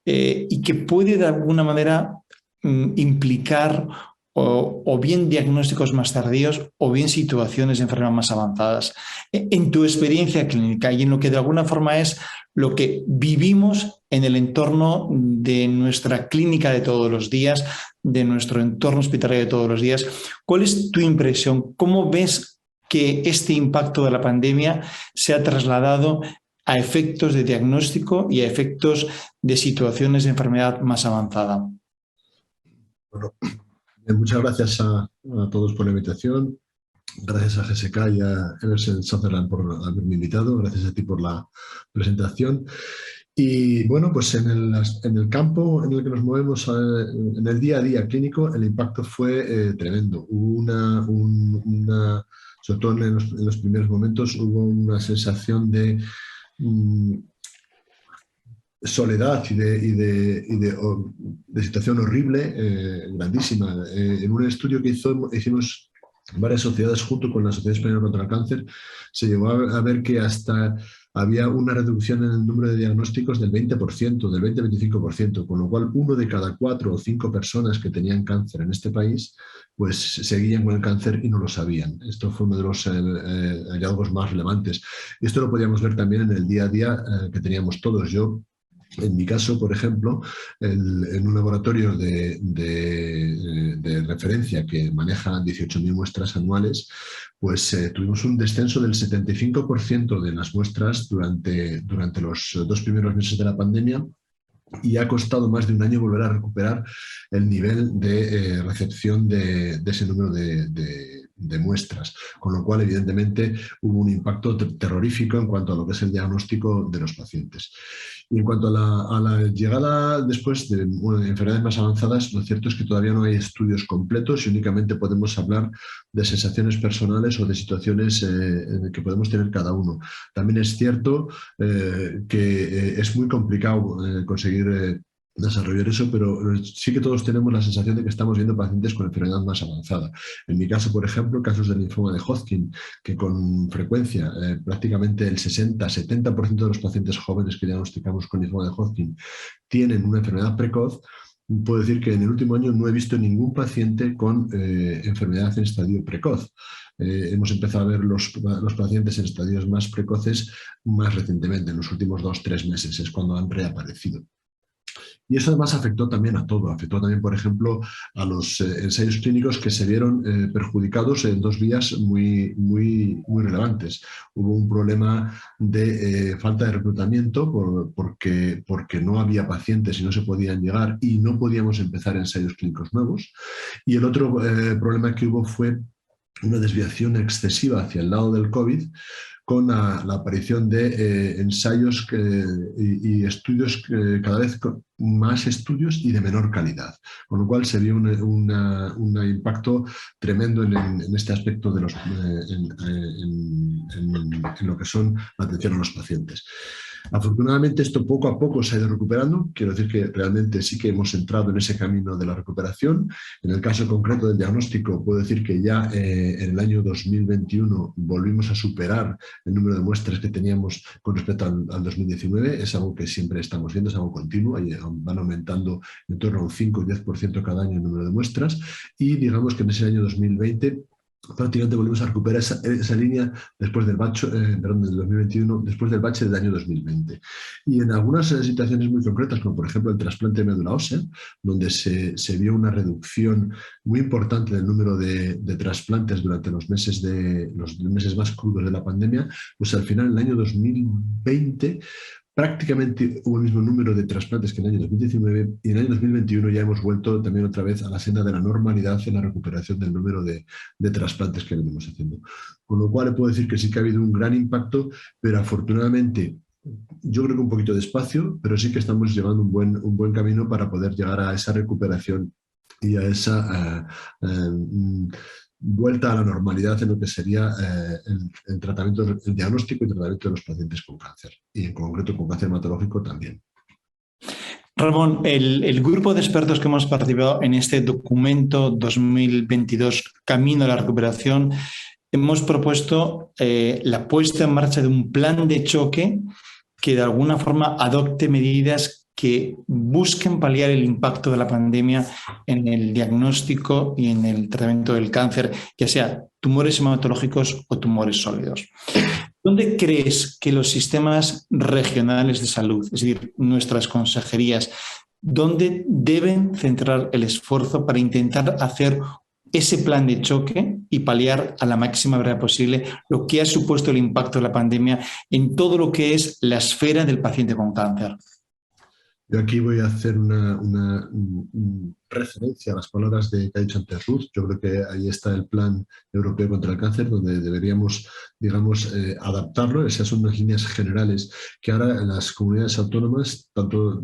y que puede de alguna manera implicar o bien diagnósticos más tardíos o bien situaciones de enfermedad más avanzadas. En tu experiencia clínica y en lo que de alguna forma es lo que vivimos en el entorno de nuestra clínica de todos los días, de nuestro entorno hospitalario de todos los días, ¿cuál es tu impresión? ¿Cómo ves que este impacto de la pandemia se ha trasladado a efectos de diagnóstico y a efectos de situaciones de enfermedad más avanzada? Bueno, muchas gracias a todos por la invitación. Gracias a GSK y a Eversen Sutherland por haberme invitado. Gracias a ti por la presentación. Y bueno, pues en el campo en el que nos movemos, en el día a día clínico, el impacto fue tremendo. Sobre todo en los primeros momentos, hubo una sensación de soledad y de situación horrible, grandísima. En un estudio que hicimos varias sociedades, junto con la Sociedad Española contra el Cáncer, se llegó a ver que hasta había una reducción en el número de diagnósticos del 20%, del 20-25%, con lo cual 1 de cada 4 o 5 personas que tenían cáncer en este país, pues seguían con el cáncer y no lo sabían. Esto fue uno de los hallazgos más relevantes. Y esto lo podíamos ver también en el día a día que teníamos todos. Yo, en mi caso, por ejemplo, en un laboratorio de referencia que maneja 18.000 muestras anuales, pues tuvimos un descenso del 75% de las muestras durante los 2 primeros meses de la pandemia, y ha costado más de un año volver a recuperar el nivel de recepción de ese número de muestras, con lo cual evidentemente hubo un impacto terrorífico en cuanto a lo que es el diagnóstico de los pacientes. Y en cuanto a la llegada después de enfermedades más avanzadas, lo cierto es que todavía no hay estudios completos y únicamente podemos hablar de sensaciones personales o de situaciones que podemos tener cada uno. También es cierto que es muy complicado conseguir desarrollar eso, pero sí que todos tenemos la sensación de que estamos viendo pacientes con enfermedad más avanzada. En mi caso, por ejemplo, casos de linfoma de Hodgkin, que con frecuencia prácticamente el 60-70% de los pacientes jóvenes que diagnosticamos con linfoma de Hodgkin tienen una enfermedad precoz. Puedo decir que en el último año no he visto ningún paciente con enfermedad en estadio precoz. Hemos empezado a ver los pacientes en estadios más precoces más recientemente, en los últimos 2-3 meses, es cuando han reaparecido. Y eso además afectó también a todo. Afectó también, por ejemplo, a los ensayos clínicos, que se vieron perjudicados en 2 vías muy relevantes. Hubo un problema de falta de reclutamiento porque no había pacientes y no se podían llegar y no podíamos empezar ensayos clínicos nuevos. Y el otro problema que hubo fue una desviación excesiva hacia el lado del COVID, con la aparición de ensayos y estudios, cada vez más estudios y de menor calidad, con lo cual se vio un impacto tremendo en este aspecto de en lo que son la atención a los pacientes. Afortunadamente esto poco a poco se ha ido recuperando. Quiero decir que realmente sí que hemos entrado en ese camino de la recuperación. En el caso concreto del diagnóstico, puedo decir que ya en el año 2021 volvimos a superar el número de muestras que teníamos con respecto al 2019. Es algo que siempre estamos viendo, es algo continuo, y van aumentando en torno a un 5 o 10% cada año el número de muestras, y digamos que en ese año 2020 prácticamente volvemos a recuperar esa línea después del del 2021, después del bache del año 2020. Y en algunas situaciones muy concretas, como por ejemplo el trasplante de médula ósea, donde se vio una reducción muy importante del número de trasplantes durante los meses más crudos de la pandemia, pues al final, en el año 2020, prácticamente hubo el mismo número de trasplantes que en el año 2019, y en el año 2021 ya hemos vuelto también otra vez a la senda de la normalidad en la recuperación del número de trasplantes que venimos haciendo. Con lo cual puedo decir que sí que ha habido un gran impacto, pero afortunadamente yo creo que un poquito despacio, pero sí que estamos llevando un buen camino para poder llegar a esa recuperación y a esa vuelta a la normalidad en lo que sería el tratamiento, el diagnóstico y tratamiento de los pacientes con cáncer, y en concreto con cáncer hematológico también. Ramón, el grupo de expertos que hemos participado en este documento 2022 Camino a la Recuperación, hemos propuesto la puesta en marcha de un plan de choque que de alguna forma adopte medidas que busquen paliar el impacto de la pandemia en el diagnóstico y en el tratamiento del cáncer, ya sea tumores hematológicos o tumores sólidos. ¿Dónde crees que los sistemas regionales de salud, es decir, nuestras consejerías, dónde deben centrar el esfuerzo para intentar hacer ese plan de choque y paliar a la máxima brevedad posible lo que ha supuesto el impacto de la pandemia en todo lo que es la esfera del paciente con cáncer? Yo aquí voy a hacer una referencia a las palabras que ha dicho antes Ruth. Yo creo que ahí está el Plan Europeo contra el Cáncer, donde deberíamos, digamos, adaptarlo. Esas son unas líneas generales que ahora las comunidades autónomas, tanto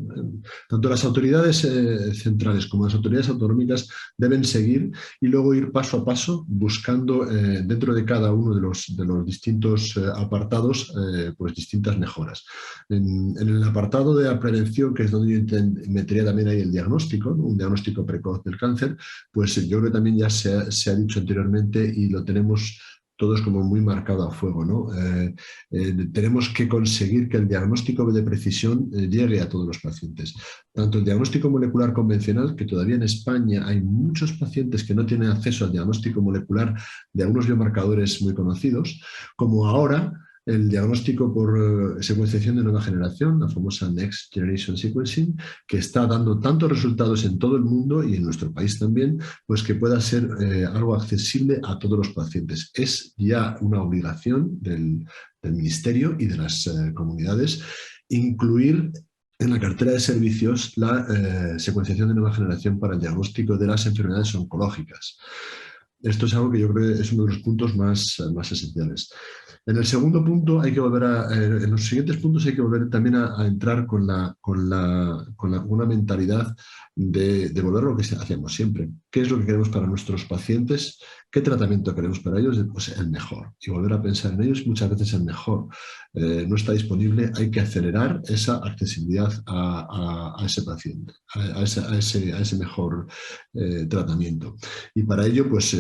las autoridades centrales como las autoridades autonómicas, deben seguir, y luego ir paso a paso buscando dentro de cada uno de los distintos apartados pues distintas mejoras. En el apartado de la prevención, que es donde yo metería también ahí el diagnóstico, ¿no? Un diagnóstico diagnóstico precoz del cáncer, pues yo creo que también ya se ha dicho anteriormente y lo tenemos todos como muy marcado a fuego, ¿no? Tenemos que conseguir que el diagnóstico de precisión llegue a todos los pacientes. Tanto el diagnóstico molecular convencional, que todavía en España hay muchos pacientes que no tienen acceso al diagnóstico molecular de algunos biomarcadores muy conocidos, como ahora el diagnóstico por secuenciación de nueva generación, la famosa Next Generation Sequencing, que está dando tantos resultados en todo el mundo y en nuestro país también, pues que pueda ser algo accesible a todos los pacientes. Es ya una obligación del Ministerio y de las comunidades incluir en la cartera de servicios la secuenciación de nueva generación para el diagnóstico de las enfermedades oncológicas. Esto es algo que yo creo que es uno de los puntos más esenciales. En el segundo punto hay que volver en los siguientes puntos hay que volver también a entrar con una mentalidad de volver a lo que hacíamos siempre. ¿Qué es lo que queremos para nuestros pacientes? ¿Qué tratamiento queremos para ellos? Pues el mejor. Y volver a pensar en ellos muchas veces el mejor. No está disponible, hay que acelerar esa accesibilidad a ese paciente, a ese mejor tratamiento. Y para ello, pues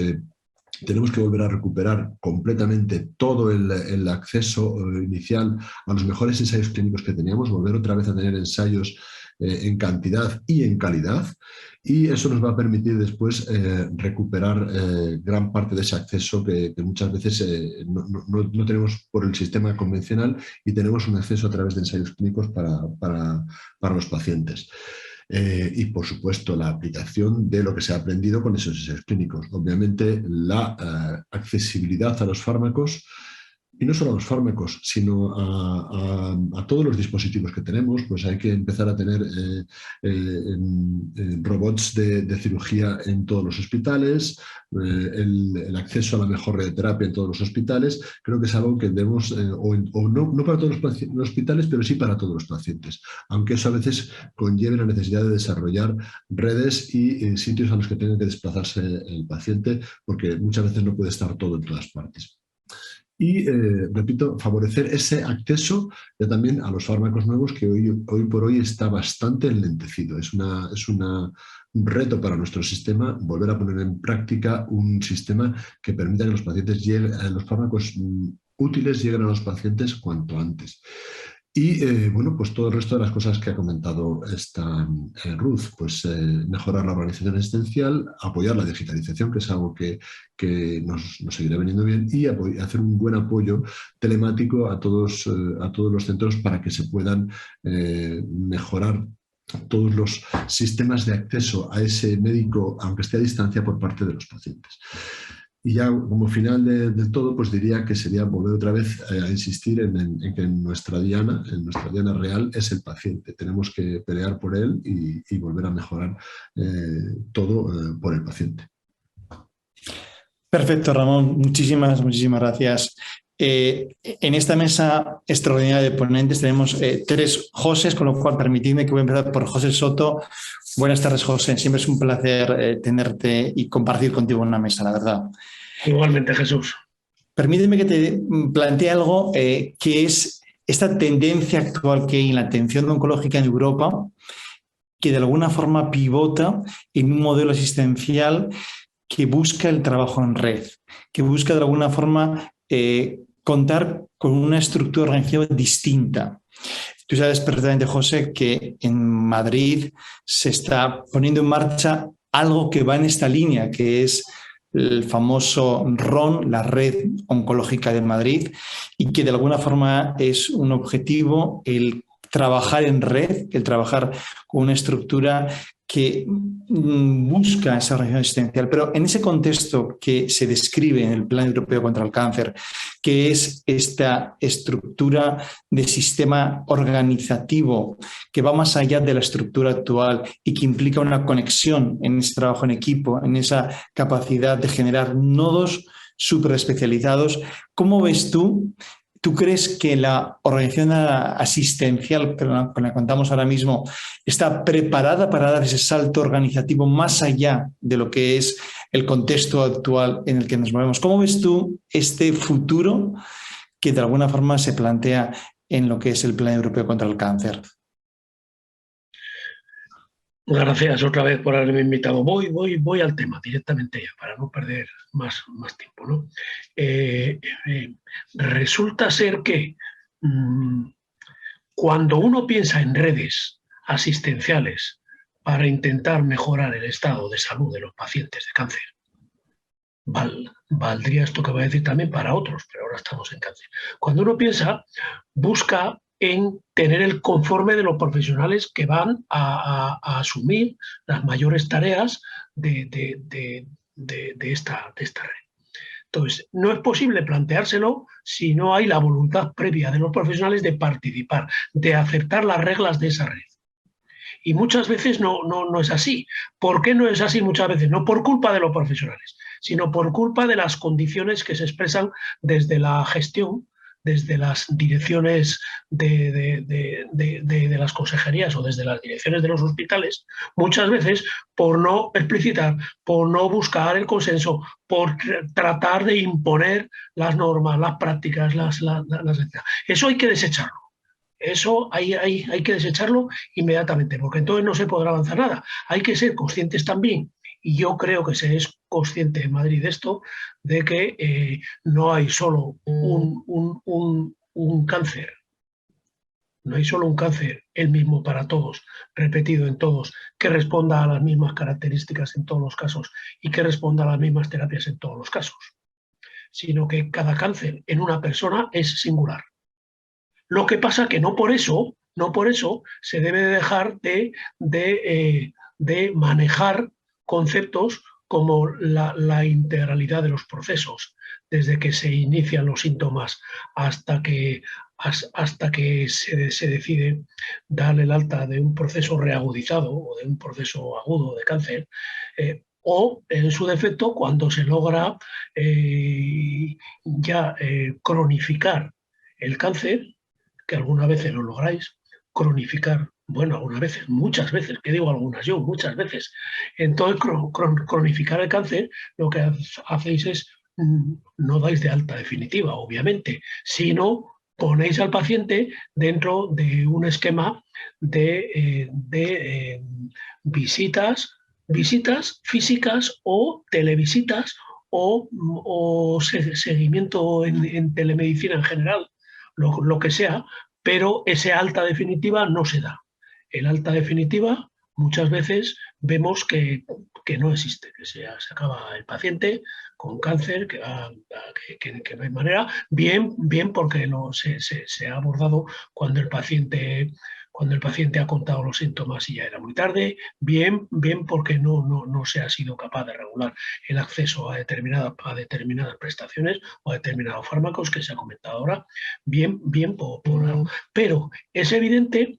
tenemos que volver a recuperar completamente todo el acceso inicial a los mejores ensayos clínicos que teníamos, volver otra vez a tener ensayos en cantidad y en calidad, y eso nos va a permitir después recuperar gran parte de ese acceso que muchas veces no tenemos por el sistema convencional y tenemos un acceso a través de ensayos clínicos para los pacientes. Y por supuesto la aplicación de lo que se ha aprendido con esos ensayos clínicos. Obviamente la accesibilidad a los fármacos, y no solo a los fármacos, sino a todos los dispositivos que tenemos, pues hay que empezar a tener robots de cirugía en todos los hospitales, el acceso a la mejor radioterapia en todos los hospitales. Creo que es algo que debemos, no para todos los hospitales, pero sí para todos los pacientes, aunque eso a veces conlleve la necesidad de desarrollar redes y sitios a los que tenga que desplazarse el paciente, porque muchas veces no puede estar todo en todas partes. Y, repito, favorecer ese acceso ya también a los fármacos nuevos que hoy por hoy está bastante enlentecido. Es un reto para nuestro sistema volver a poner en práctica un sistema que permita que los pacientes los fármacos útiles lleguen a los pacientes cuanto antes. Y bueno, pues todo el resto de las cosas que ha comentado Ruth, pues mejorar la organización asistencial, apoyar la digitalización, que es algo que nos seguirá veniendo bien, y hacer un buen apoyo telemático a todos los centros para que se puedan mejorar todos los sistemas de acceso a ese médico, aunque esté a distancia, por parte de los pacientes. Y ya como final del todo, pues diría que sería volver otra vez a insistir en que nuestra diana real es el paciente. Tenemos que pelear por él y volver a mejorar todo por el paciente. Perfecto, Ramón. Muchísimas gracias. En esta mesa extraordinaria de ponentes tenemos 3 Josés, con lo cual permitidme que voy a empezar por José Soto. Buenas tardes, José. Siempre es un placer tenerte y compartir contigo una mesa, la verdad. Igualmente, Jesús. Permíteme que te plantee algo que es esta tendencia actual que hay en la atención oncológica en Europa, que de alguna forma pivota en un modelo asistencial que busca el trabajo en red, que busca de alguna forma contar con una estructura organizativa distinta. Tú sabes perfectamente, José, que en Madrid se está poniendo en marcha algo que va en esta línea, que es el famoso RON, la Red Oncológica de Madrid, y que de alguna forma es un objetivo el trabajar en red, el trabajar con una estructura que busca esa organización asistencial. Pero en ese contexto que se describe en el Plan Europeo contra el Cáncer, que es esta estructura de sistema organizativo que va más allá de la estructura actual y que implica una conexión en ese trabajo en equipo, en esa capacidad de generar nodos súper especializados, ¿cómo ves tú? ¿Tú crees que la organización asistencial con la que contamos ahora mismo está preparada para dar ese salto organizativo más allá de lo que es el contexto actual en el que nos movemos? ¿Cómo ves tú este futuro que de alguna forma se plantea en lo que es el Plan Europeo contra el Cáncer? Gracias otra vez por haberme invitado. Voy al tema directamente ya, para no perder más tiempo, ¿no? Resulta ser que cuando uno piensa en redes asistenciales para intentar mejorar el estado de salud de los pacientes de cáncer, valdría esto que voy a decir también para otros, pero ahora estamos en cáncer. Cuando uno piensa, busca en tener el conforme de los profesionales que van a asumir las mayores tareas de esta red. Entonces, no es posible planteárselo si no hay la voluntad previa de los profesionales de participar, de aceptar las reglas de esa red. Y muchas veces no es así. ¿Por qué no es así muchas veces? No por culpa de los profesionales, sino por culpa de las condiciones que se expresan desde la gestión, desde las direcciones de las consejerías o desde las direcciones de los hospitales, muchas veces por no explicitar, por no buscar el consenso, por tratar de imponer las normas, las prácticas, eso hay que desecharlo. Eso hay que desecharlo inmediatamente, porque entonces no se podrá avanzar nada. Hay que ser conscientes también, y yo creo que se es consciente en Madrid de esto, de que no hay solo un cáncer. No hay solo un cáncer, el mismo para todos, repetido en todos, que responda a las mismas características en todos los casos y que responda a las mismas terapias en todos los casos, sino que cada cáncer en una persona es singular. Lo que pasa que no por eso se debe dejar de manejar conceptos como la integralidad de los procesos, desde que se inician los síntomas hasta que se decide darle el alta de un proceso reagudizado o de un proceso agudo de cáncer, o en su defecto cuando se logra cronificar el cáncer, que algunas veces lo lográis, cronificar, bueno, algunas veces, muchas veces, que digo algunas yo, muchas veces. Entonces, cronificar el cáncer, lo que hacéis es, no dais de alta definitiva, obviamente, sino ponéis al paciente dentro de un esquema de visitas físicas o televisitas o seguimiento en telemedicina en general, lo que sea, pero ese alta definitiva no se da. El alta definitiva muchas veces vemos que no existe, que se acaba el paciente con cáncer, que no hay manera, bien porque se ha abordado cuando el paciente ha contado los síntomas y ya era muy tarde, bien porque no se ha sido capaz de regular el acceso a determinadas prestaciones o a determinados fármacos que se ha comentado ahora, bien pero es evidente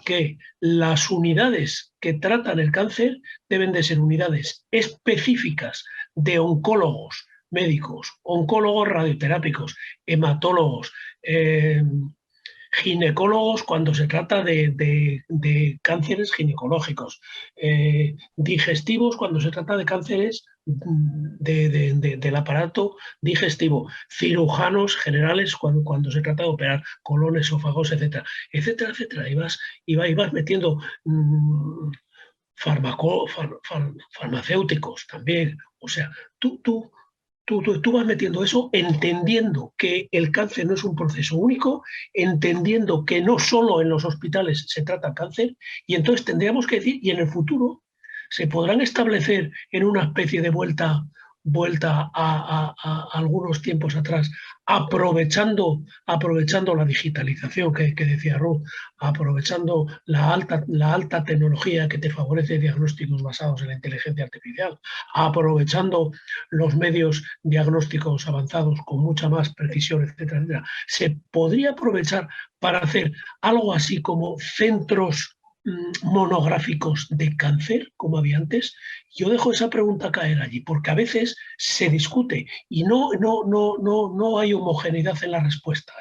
que las unidades que tratan el cáncer deben de ser unidades específicas de oncólogos médicos, oncólogos radioterápicos, hematólogos, ginecólogos cuando se trata de cánceres ginecológicos, digestivos cuando se trata de cánceres del aparato digestivo, cirujanos generales cuando se trata de operar colon, esófagos, etcétera. Y vas metiendo farmacéuticos también. O sea, tú vas metiendo eso entendiendo que el cáncer no es un proceso único, entendiendo que no solo en los hospitales se trata cáncer, y entonces tendríamos que decir, y en el futuro se podrán establecer en una especie de vuelta a algunos tiempos atrás, aprovechando la digitalización que decía Ruth, aprovechando la alta tecnología que te favorece diagnósticos basados en la inteligencia artificial, aprovechando los medios diagnósticos avanzados con mucha más precisión, etcétera, se podría aprovechar para hacer algo así como centros monográficos de cáncer, como había antes. Yo dejo esa pregunta caer allí, porque a veces se discute y no hay homogeneidad en la respuesta,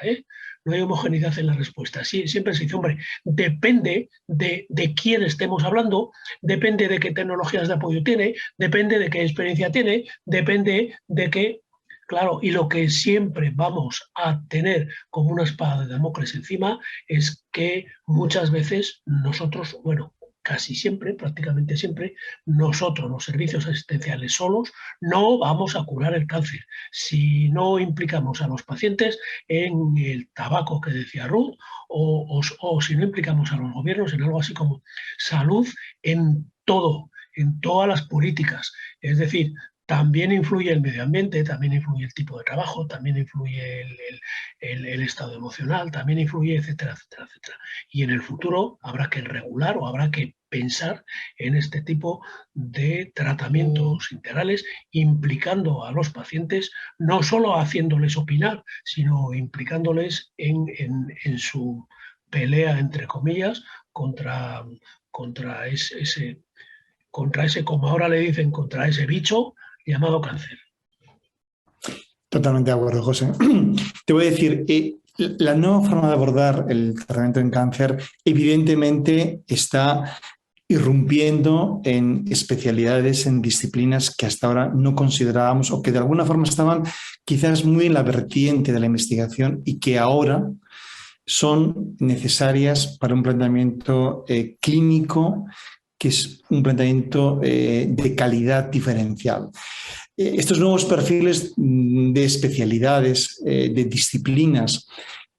No hay homogeneidad en la respuesta. Sí, siempre se dice, hombre, depende de quién estemos hablando, depende de qué tecnologías de apoyo tiene, depende de qué experiencia tiene, depende de qué. Claro, y lo que siempre vamos a tener como una espada de Damocles encima es que muchas veces nosotros, bueno, casi siempre, prácticamente siempre, nosotros, los servicios asistenciales solos, no vamos a curar el cáncer. Si no implicamos a los pacientes en el tabaco que decía Ruth, o si no implicamos a los gobiernos en algo así como salud en todo, en todas las políticas. Es decir, también influye el medio ambiente, también influye el tipo de trabajo, también influye el estado emocional, también influye, etcétera, etcétera, etcétera. Y en el futuro habrá que regular o habrá que pensar en este tipo de tratamientos integrales, implicando a los pacientes, no solo haciéndoles opinar, sino implicándoles en su pelea, entre comillas, contra ese, como ahora le dicen, contra ese bicho llamado cáncer. Totalmente de acuerdo, José. Te voy a decir, la nueva forma de abordar el tratamiento en cáncer evidentemente está irrumpiendo en especialidades, en disciplinas que hasta ahora no considerábamos o que de alguna forma estaban quizás muy en la vertiente de la investigación y que ahora son necesarias para un planteamiento clínico que es un planteamiento de calidad diferencial. Estos nuevos perfiles de especialidades, de disciplinas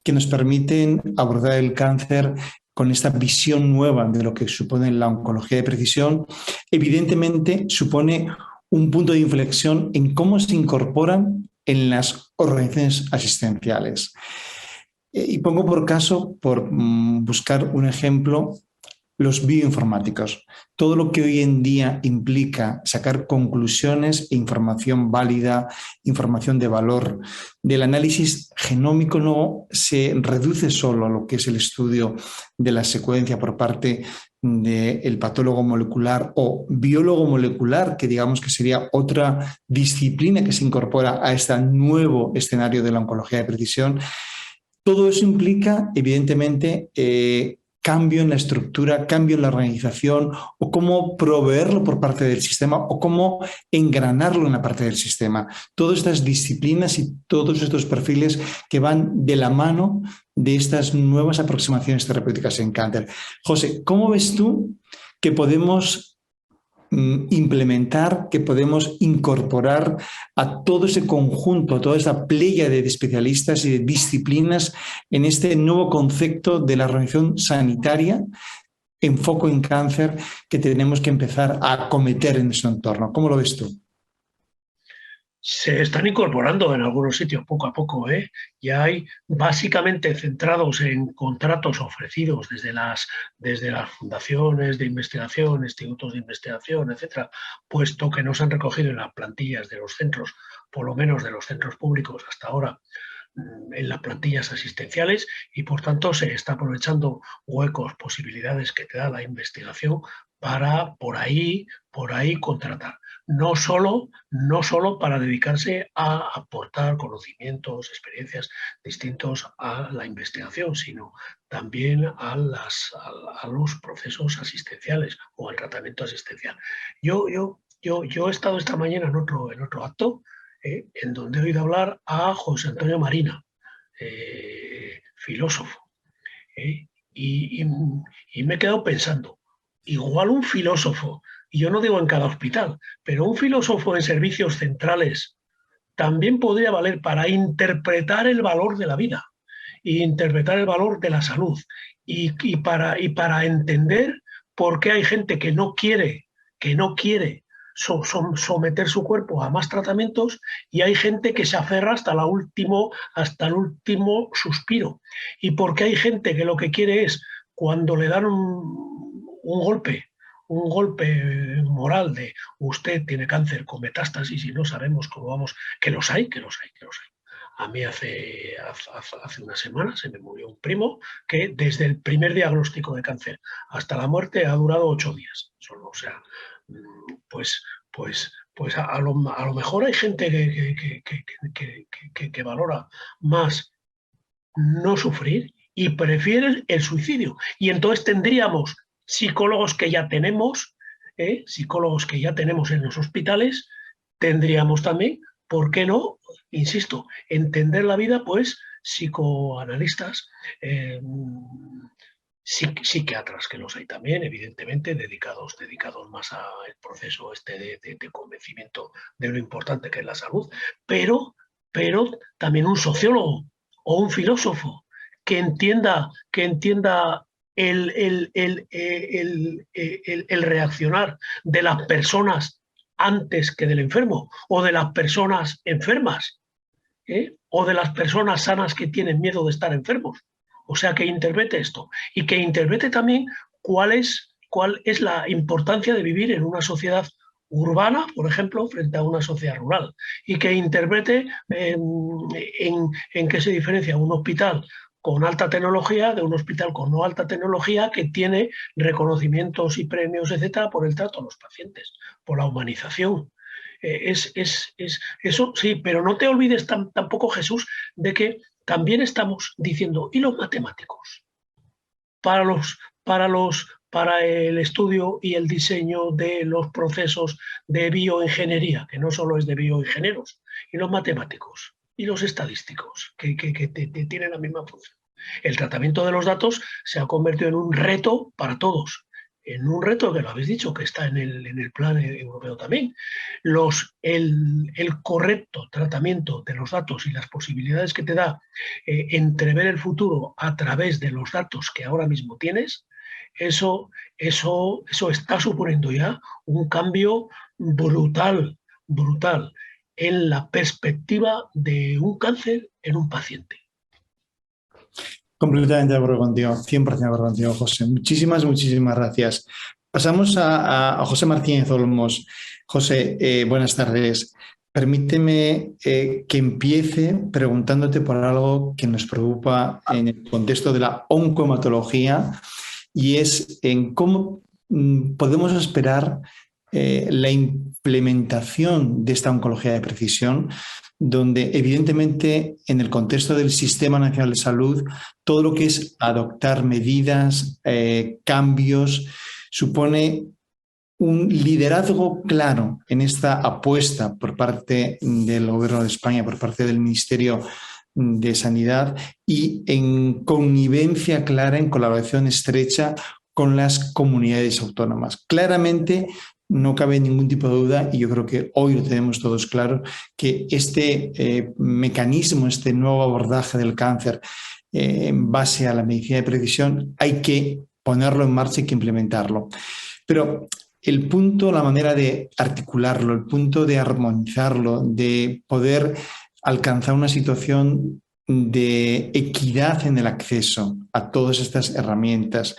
que nos permiten abordar el cáncer con esta visión nueva de lo que supone la oncología de precisión, evidentemente supone un punto de inflexión en cómo se incorporan en las organizaciones asistenciales. Y pongo por caso, por buscar un ejemplo, los bioinformáticos. Todo lo que hoy en día implica sacar conclusiones e información válida, información de valor del análisis genómico, no se reduce solo a lo que es el estudio de la secuencia por parte del patólogo molecular o biólogo molecular, que digamos que sería otra disciplina que se incorpora a este nuevo escenario de la oncología de precisión. Todo eso implica, evidentemente, cambio en la estructura, cambio en la organización, o cómo proveerlo por parte del sistema, o cómo engranarlo en la parte del sistema. Todas estas disciplinas y todos estos perfiles que van de la mano de estas nuevas aproximaciones terapéuticas en cáncer. José, ¿cómo ves tú que podemos implementar, que podemos incorporar a todo ese conjunto, a toda esa playa de especialistas y de disciplinas en este nuevo concepto de la organización sanitaria en foco en cáncer que tenemos que empezar a acometer en nuestro entorno? ¿Cómo lo ves tú? Se están incorporando en algunos sitios poco a poco, ¿eh? Ya hay básicamente centrados en contratos ofrecidos desde las fundaciones de investigación, institutos de investigación, etcétera, puesto que no se han recogido en las plantillas de los centros, por lo menos de los centros públicos hasta ahora, en las plantillas asistenciales, y por tanto se está aprovechando huecos, posibilidades que te da la investigación para por ahí contratar. No solo para dedicarse a aportar conocimientos, experiencias distintos a la investigación, sino también a los procesos asistenciales o al tratamiento asistencial. Yo he estado esta mañana en otro acto en donde he oído hablar a José Antonio Marina, filósofo, y me he quedado pensando, igual un filósofo, y yo no digo en cada hospital, pero un filósofo en servicios centrales también podría valer para interpretar el valor de la vida, e interpretar el valor de la salud, y para entender por qué hay gente que no quiere someter su cuerpo a más tratamientos, y hay gente que se aferra hasta el último suspiro, y por qué hay gente que lo que quiere es, cuando le dan un golpe moral de usted tiene cáncer con metástasis y no sabemos cómo vamos, que los hay. A mí hace una semana se me murió un primo que desde el primer diagnóstico de cáncer hasta la muerte ha durado 8 días. Solo, o sea, pues a lo mejor hay gente que valora más no sufrir y prefiere el suicidio. Y entonces tendríamos psicólogos que ya tenemos en los hospitales, tendríamos también, ¿por qué no? Insisto, entender la vida, pues psicoanalistas, psiquiatras, que los hay también, evidentemente, dedicados más al proceso de convencimiento de lo importante que es la salud, pero también un sociólogo o un filósofo que entienda el reaccionar de las personas antes que del enfermo, o de las personas enfermas, o de las personas sanas que tienen miedo de estar enfermos. O sea, que interprete esto y que interprete también cuál es la importancia de vivir en una sociedad urbana, por ejemplo, frente a una sociedad rural, y que interprete en qué se diferencia un hospital con alta tecnología de un hospital con no alta tecnología, que tiene reconocimientos y premios, etcétera, por el trato a los pacientes, por la humanización. Eso sí, pero no te olvides tampoco, Jesús, de que también estamos diciendo, ¿y los matemáticos? Para el estudio y el diseño de los procesos de bioingeniería, que no solo es de bioingenieros, y los matemáticos, y los estadísticos, que tienen la misma función. El tratamiento de los datos se ha convertido en un reto para todos, en un reto que lo habéis dicho, que está en el plan europeo también. El correcto tratamiento de los datos y las posibilidades que te da entrever el futuro a través de los datos que ahora mismo tienes, eso está suponiendo ya un cambio brutal en la perspectiva de un cáncer en un paciente. Completamente de acuerdo contigo, 100% de acuerdo contigo, José. Muchísimas gracias. Pasamos a José Martínez Olmos. José, buenas tardes. Permíteme que empiece preguntándote por algo que nos preocupa en el contexto de la oncohematología, y es en cómo podemos esperar la implementación de esta oncología de precisión, donde evidentemente en el contexto del Sistema Nacional de Salud, todo lo que es adoptar medidas, cambios, supone un liderazgo claro en esta apuesta por parte del Gobierno de España, por parte del Ministerio de Sanidad, y en connivencia clara, en colaboración estrecha con las comunidades autónomas. Claramente no cabe ningún tipo de duda, y yo creo que hoy lo tenemos todos claro, que este mecanismo, este nuevo abordaje del cáncer en base a la medicina de precisión, hay que ponerlo en marcha y que implementarlo. Pero el punto, la manera de articularlo, el punto de armonizarlo, de poder alcanzar una situación de equidad en el acceso a todas estas herramientas,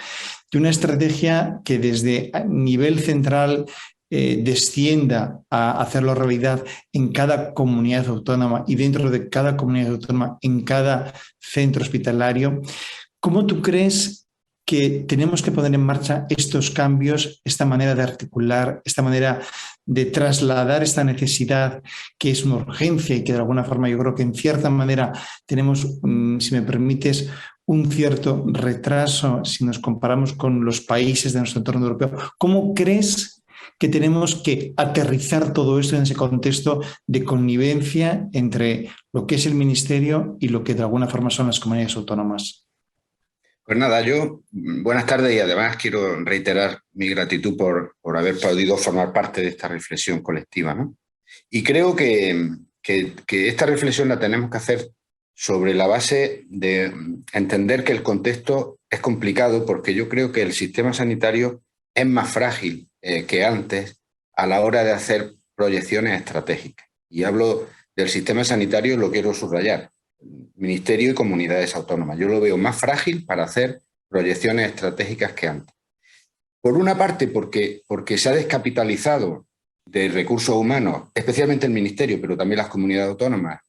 de una estrategia que desde nivel central descienda a hacerlo realidad en cada comunidad autónoma y dentro de cada comunidad autónoma, en cada centro hospitalario. ¿Cómo tú crees que tenemos que poner en marcha estos cambios, esta manera de articular, esta manera de trasladar esta necesidad que es una urgencia y que de alguna forma yo creo que en cierta manera tenemos, si me permites, un cierto retraso si nos comparamos con los países de nuestro entorno europeo? ¿Cómo crees que tenemos que aterrizar todo esto en ese contexto de connivencia entre lo que es el Ministerio y lo que de alguna forma son las comunidades autónomas? Pues nada, buenas tardes, y además quiero reiterar mi gratitud por haber podido formar parte de esta reflexión colectiva, ¿no? Y creo que esta reflexión la tenemos que hacer sobre la base de entender que el contexto es complicado, porque yo creo que el sistema sanitario es más frágil que antes a la hora de hacer proyecciones estratégicas. Y hablo del sistema sanitario, lo quiero subrayar, Ministerio y comunidades autónomas. Yo lo veo más frágil para hacer proyecciones estratégicas que antes. Por una parte, porque se ha descapitalizado de recursos humanos, especialmente el Ministerio, pero también las comunidades autónomas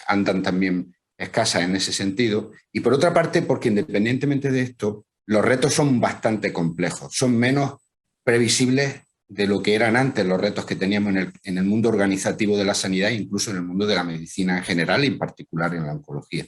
andan también escasas en ese sentido. Y por otra parte, porque independientemente de esto, los retos son bastante complejos, son menos previsibles de lo que eran antes los retos que teníamos en el mundo organizativo de la sanidad e incluso en el mundo de la medicina en general y en particular en la oncología.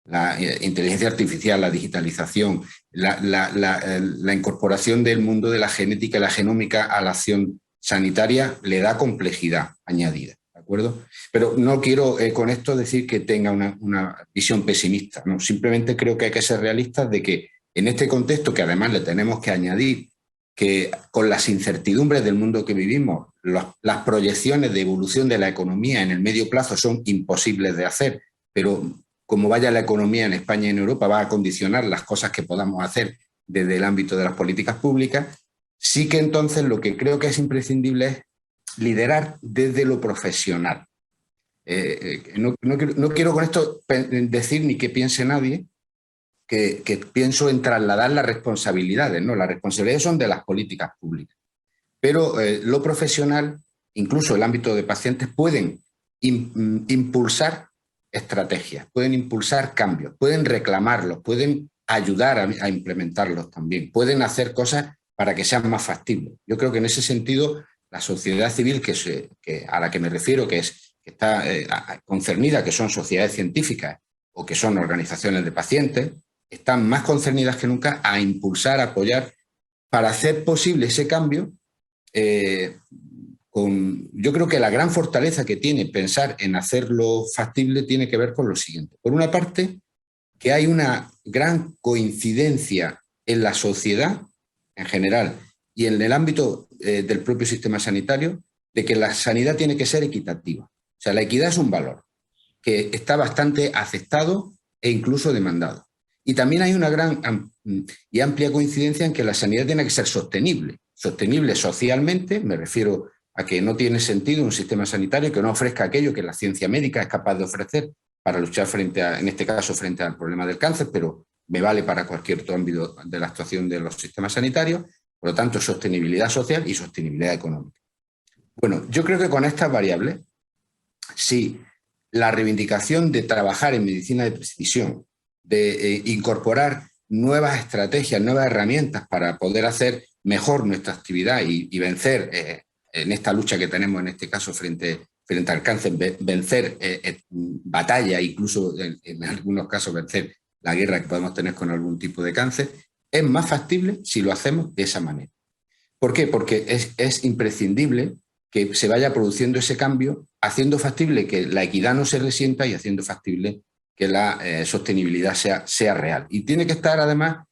La inteligencia artificial, la digitalización, la incorporación del mundo de la genética y la genómica a la acción sanitaria le da complejidad añadida, ¿de acuerdo? Pero no quiero con esto decir que tenga una visión pesimista, ¿no? Simplemente creo que hay que ser realistas de que En este contexto, que además le tenemos que añadir que con las incertidumbres del mundo que vivimos, las proyecciones de evolución de la economía en el medio plazo son imposibles de hacer, pero como vaya la economía en España y en Europa va a condicionar las cosas que podamos hacer desde el ámbito de las políticas públicas, sí que entonces lo que creo que es imprescindible es liderar desde lo profesional. No quiero con esto decir ni que piense nadie, que pienso en trasladar las responsabilidades, ¿no? Las responsabilidades son de las políticas públicas. Pero lo profesional, incluso el ámbito de pacientes, pueden impulsar estrategias, pueden impulsar cambios, pueden reclamarlos, pueden ayudar a implementarlos también, pueden hacer cosas para que sean más factibles. Yo creo que en ese sentido la sociedad civil a la que me refiero, que está concernida, que son sociedades científicas o que son organizaciones de pacientes, están más concernidas que nunca a impulsar, a apoyar, para hacer posible ese cambio. Yo creo que la gran fortaleza que tiene pensar en hacerlo factible tiene que ver con lo siguiente. Por una parte, que hay una gran coincidencia en la sociedad en general y en el ámbito del propio sistema sanitario de que la sanidad tiene que ser equitativa. O sea, la equidad es un valor que está bastante aceptado e incluso demandado. Y también hay una gran y amplia coincidencia en que la sanidad tiene que ser sostenible. Sostenible socialmente, me refiero a que no tiene sentido un sistema sanitario que no ofrezca aquello que la ciencia médica es capaz de ofrecer para luchar en este caso, frente al problema del cáncer, pero me vale para cualquier otro ámbito de la actuación de los sistemas sanitarios. Por lo tanto, sostenibilidad social y sostenibilidad económica. Bueno, yo creo que con estas variables, si la reivindicación de trabajar en medicina de precisión, de incorporar nuevas estrategias, nuevas herramientas para poder hacer mejor nuestra actividad y vencer en esta lucha que tenemos en este caso frente al cáncer, vencer batalla, incluso en algunos casos vencer la guerra que podemos tener con algún tipo de cáncer, es más factible si lo hacemos de esa manera. ¿Por qué? Porque es imprescindible que se vaya produciendo ese cambio, haciendo factible que la equidad no se resienta y haciendo factible que la sostenibilidad sea real. Y tiene que estar además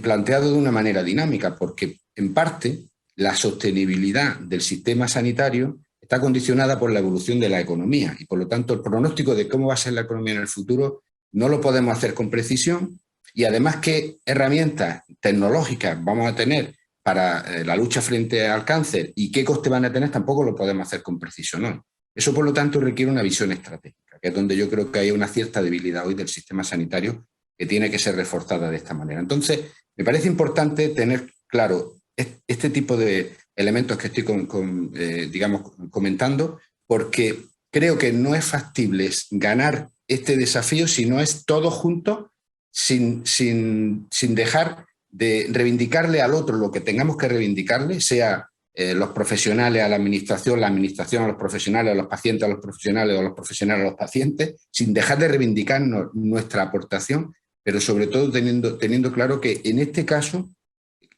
planteado de una manera dinámica, porque en parte la sostenibilidad del sistema sanitario está condicionada por la evolución de la economía y por lo tanto el pronóstico de cómo va a ser la economía en el futuro no lo podemos hacer con precisión y además qué herramientas tecnológicas vamos a tener para la lucha frente al cáncer y qué coste van a tener tampoco lo podemos hacer con precisión hoy. Eso por lo tanto requiere una visión estratégica, que es donde yo creo que hay una cierta debilidad hoy del sistema sanitario que tiene que ser reforzada de esta manera. Entonces me parece importante tener claro este tipo de elementos que estoy comentando, porque creo que no es factible ganar este desafío si no es todo junto, sin dejar de reivindicarle al otro lo que tengamos que reivindicarle, sea los profesionales a la administración a los profesionales, a los pacientes a los profesionales, o a los profesionales a los pacientes, sin dejar de reivindicar nuestra aportación, pero sobre todo teniendo claro que en este caso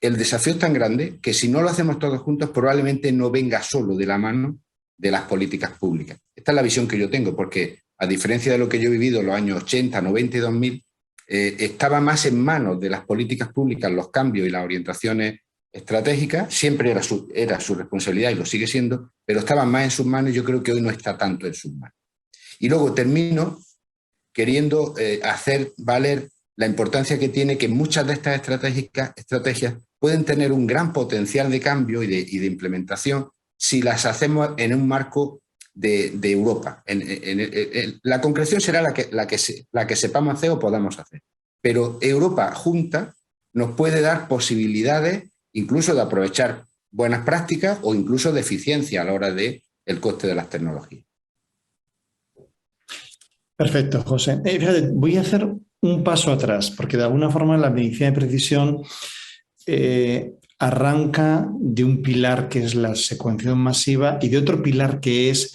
el desafío es tan grande que si no lo hacemos todos juntos probablemente no venga solo de la mano de las políticas públicas. Esta es la visión que yo tengo, porque a diferencia de lo que yo he vivido en los años 80, 90 y 2000, estaba más en manos de las políticas públicas los cambios y las orientaciones estratégicas, siempre era su responsabilidad y lo sigue siendo, pero estaba más en sus manos y yo creo que hoy no está tanto en sus manos. Y luego termino queriendo hacer valer la importancia que tiene que muchas de estas estrategias pueden tener un gran potencial de cambio y de implementación si las hacemos en un marco de Europa. La concreción será la que sepamos hacer o podamos hacer. Pero Europa junta nos puede dar posibilidades incluso de aprovechar buenas prácticas o incluso de eficiencia a la hora del coste de las tecnologías. Perfecto, José. Fíjate, voy a hacer un paso atrás, porque de alguna forma la medicina de precisión arranca de un pilar que es la secuenciación masiva y de otro pilar que es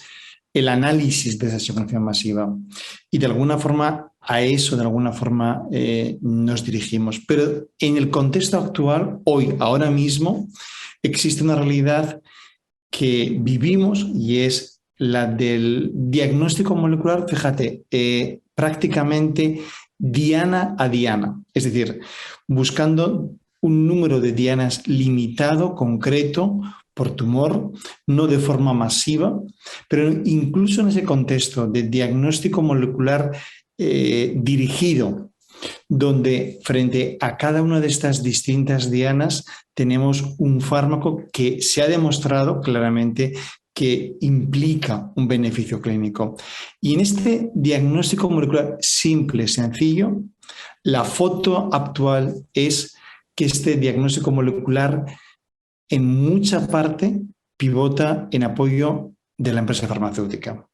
el análisis de esa secuenciación masiva. Y de alguna forma a eso, nos dirigimos. Pero en el contexto actual, hoy, ahora mismo, existe una realidad que vivimos y es la del diagnóstico molecular. Fíjate, prácticamente diana a diana, es decir, buscando un número de dianas limitado, concreto, por tumor, no de forma masiva, pero incluso en ese contexto de diagnóstico molecular dirigido, donde frente a cada una de estas distintas dianas tenemos un fármaco que se ha demostrado claramente que implica un beneficio clínico. Y en este diagnóstico molecular simple, sencillo, la foto actual es que este diagnóstico molecular en mucha parte pivota en apoyo de la empresa farmacéutica.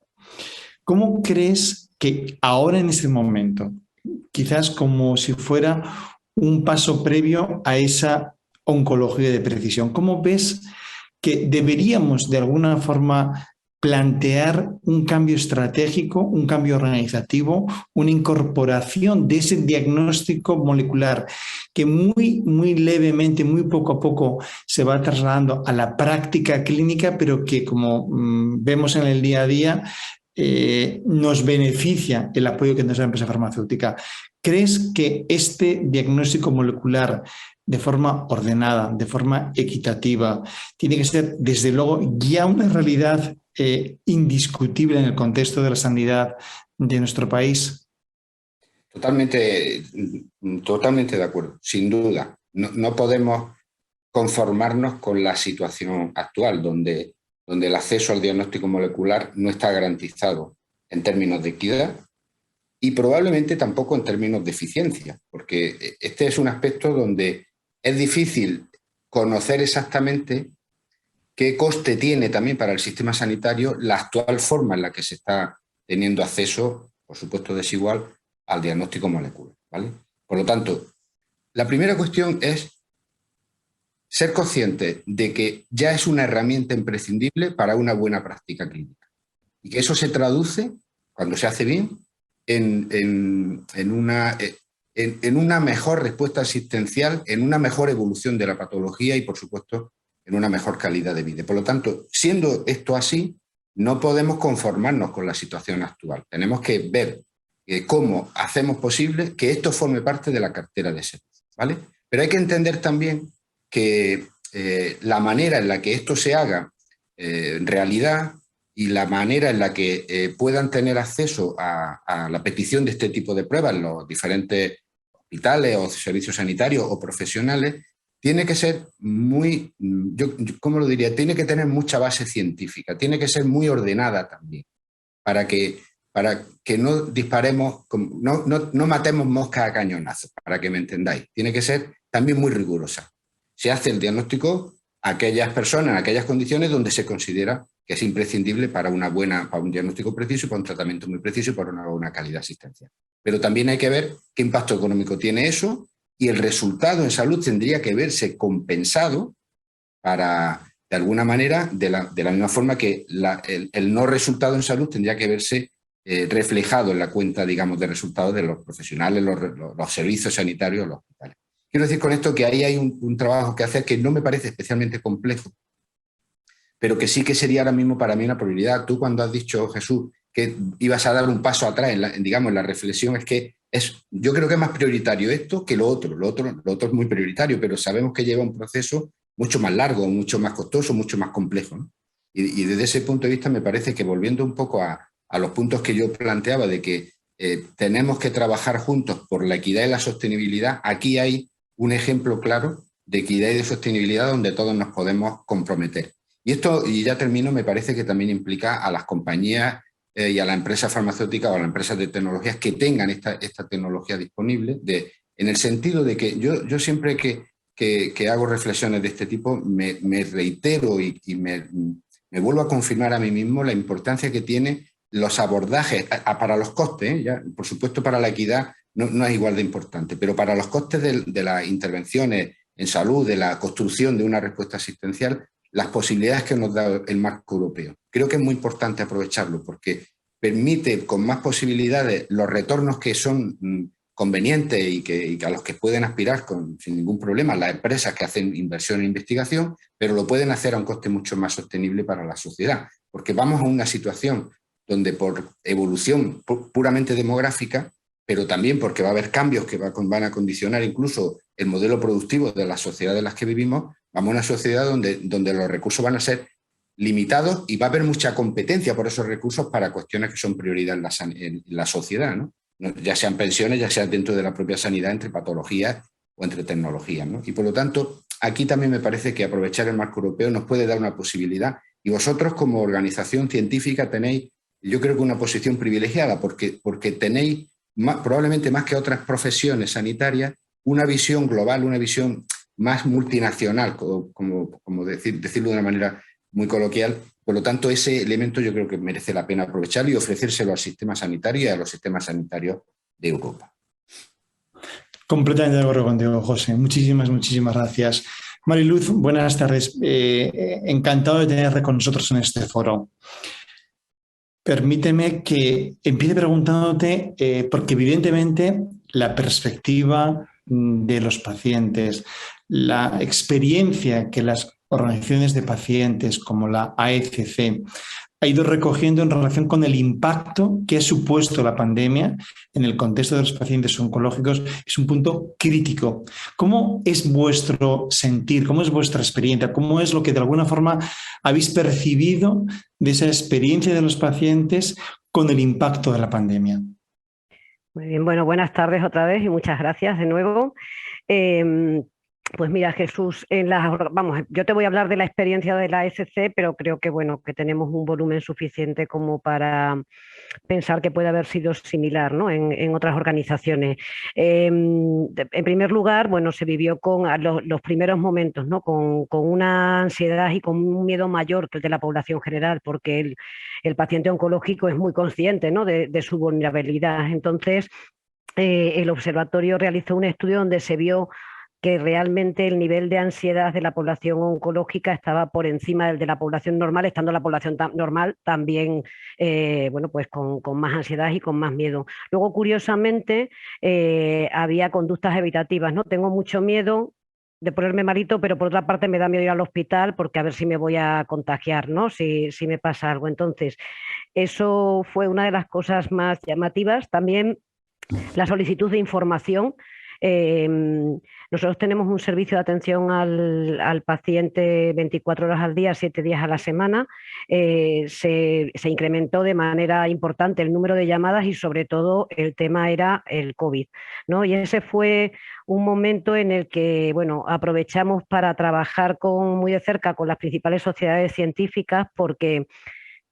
¿Cómo crees que ahora en este momento, quizás como si fuera un paso previo a esa oncología de precisión, cómo ves que deberíamos de alguna forma plantear un cambio estratégico, un cambio organizativo, una incorporación de ese diagnóstico molecular que muy levemente, muy poco a poco se va trasladando a la práctica clínica, pero que como vemos en el día a día nos beneficia el apoyo que nos da la empresa farmacéutica? ¿Crees que este diagnóstico molecular de forma ordenada, de forma equitativa, tiene que ser desde luego ya una realidad indiscutible en el contexto de la sanidad de nuestro país? Totalmente de acuerdo, sin duda. No podemos conformarnos con la situación actual, donde el acceso al diagnóstico molecular no está garantizado en términos de equidad y probablemente tampoco en términos de eficiencia, porque este es un aspecto donde es difícil conocer exactamente qué coste tiene también para el sistema sanitario la actual forma en la que se está teniendo acceso, por supuesto desigual, al diagnóstico molecular, ¿vale? Por lo tanto, la primera cuestión es ser consciente de que ya es una herramienta imprescindible para una buena práctica clínica y que eso se traduce, cuando se hace bien, en una mejor respuesta asistencial, en una mejor evolución de la patología y, por supuesto, en una mejor calidad de vida. Por lo tanto, siendo esto así, no podemos conformarnos con la situación actual. Tenemos que ver cómo hacemos posible que esto forme parte de la cartera de servicios, ¿vale? Pero hay que entender también que la manera en la que esto se haga en realidad y la manera en la que puedan tener acceso a la petición de este tipo de pruebas en los diferentes hospitales o servicios sanitarios o profesionales, tiene que ser muy, ¿cómo lo diría? Tiene que tener mucha base científica, tiene que ser muy ordenada también, para que no disparemos, no matemos moscas a cañonazos, para que me entendáis. Tiene que ser también muy rigurosa. Se hace el diagnóstico a aquellas personas, en aquellas condiciones donde se considera que es imprescindible para un diagnóstico preciso y para un tratamiento muy preciso y para una buena calidad asistencial. Pero también hay que ver qué impacto económico tiene eso y el resultado en salud tendría que verse compensado para, de alguna manera, de la misma forma que el no resultado en salud tendría que verse reflejado en la cuenta, digamos, de resultados de los profesionales, los servicios sanitarios, los hospitales. Quiero decir con esto que ahí hay un trabajo que hacer que no me parece especialmente complejo, pero que sí que sería ahora mismo para mí una prioridad. Tú cuando has dicho, Jesús, que ibas a dar un paso atrás en la reflexión, es que yo creo que es más prioritario esto que lo otro. Lo otro es muy prioritario, pero sabemos que lleva un proceso mucho más largo, mucho más costoso, mucho más complejo, ¿no? Y desde ese punto de vista me parece que, volviendo un poco a los puntos que yo planteaba de que tenemos que trabajar juntos por la equidad y la sostenibilidad, aquí hay un ejemplo claro de equidad y de sostenibilidad donde todos nos podemos comprometer. Y esto, y ya termino, me parece que también implica a las compañías y a las empresas farmacéuticas o a las empresas de tecnologías que tengan esta tecnología disponible, en el sentido de que yo siempre que hago reflexiones de este tipo me reitero y me vuelvo a confirmar a mí mismo la importancia que tiene los abordajes para los costes, ya, por supuesto para la equidad no es igual de importante, pero para los costes de las intervenciones en salud, de la construcción de una respuesta asistencial, las posibilidades que nos da el marco europeo. Creo que es muy importante aprovecharlo porque permite con más posibilidades los retornos que son convenientes y a los que pueden aspirar sin ningún problema las empresas que hacen inversión en investigación, pero lo pueden hacer a un coste mucho más sostenible para la sociedad, porque vamos a una situación donde por evolución puramente demográfica pero también porque va a haber cambios que van a condicionar incluso el modelo productivo de las sociedades en las que vivimos, vamos a una sociedad donde los recursos van a ser limitados y va a haber mucha competencia por esos recursos para cuestiones que son prioridad en la sociedad, ¿no? Ya sean pensiones, ya sea dentro de la propia sanidad, entre patologías o entre tecnologías, ¿no? Y por lo tanto, aquí también me parece que aprovechar el marco europeo nos puede dar una posibilidad, y vosotros como organización científica tenéis, yo creo que una posición privilegiada, porque tenéis probablemente más que otras profesiones sanitarias, una visión global, una visión más multinacional, como decirlo de una manera muy coloquial. Por lo tanto, ese elemento yo creo que merece la pena aprovecharlo y ofrecérselo al sistema sanitario y a los sistemas sanitarios de Europa. Completamente de acuerdo contigo, José. Muchísimas gracias. Mariluz, buenas tardes. Encantado de tenerte con nosotros en este foro. Permíteme que empiece preguntándote, porque evidentemente la perspectiva de los pacientes, la experiencia que las organizaciones de pacientes como la AECC ha ido recogiendo en relación con el impacto que ha supuesto la pandemia en el contexto de los pacientes oncológicos es un punto crítico. ¿Cómo es vuestro sentir? ¿Cómo es vuestra experiencia? ¿Cómo es lo que de alguna forma habéis percibido de esa experiencia de los pacientes con el impacto de la pandemia? Muy bien, bueno, buenas tardes otra vez y muchas gracias de nuevo. Pues mira, Jesús, yo te voy a hablar de la experiencia de la AECC, pero creo que bueno, que tenemos un volumen suficiente como para pensar que puede haber sido similar, ¿no? en otras organizaciones. En primer lugar, bueno, se vivió con los primeros momentos, ¿no? con una ansiedad y con un miedo mayor que el de la población general, porque el paciente oncológico es muy consciente, ¿no? de su vulnerabilidad. Entonces, el observatorio realizó un estudio donde se vio que realmente el nivel de ansiedad de la población oncológica estaba por encima del de la población normal, estando la población normal también bueno, pues con más ansiedad y con más miedo. Luego, curiosamente, había conductas evitativas, ¿no? Tengo mucho miedo de ponerme malito, pero por otra parte me da miedo ir al hospital porque a ver si me voy a contagiar, ¿no? Si me pasa algo. Entonces, eso fue una de las cosas más llamativas. También la solicitud de información. Nosotros tenemos un servicio de atención al paciente 24 horas al día, 7 días a la semana. Se incrementó de manera importante el número de llamadas y sobre todo el tema era el COVID, ¿no? Y ese fue un momento en el que bueno, aprovechamos para trabajar muy de cerca con las principales sociedades científicas, porque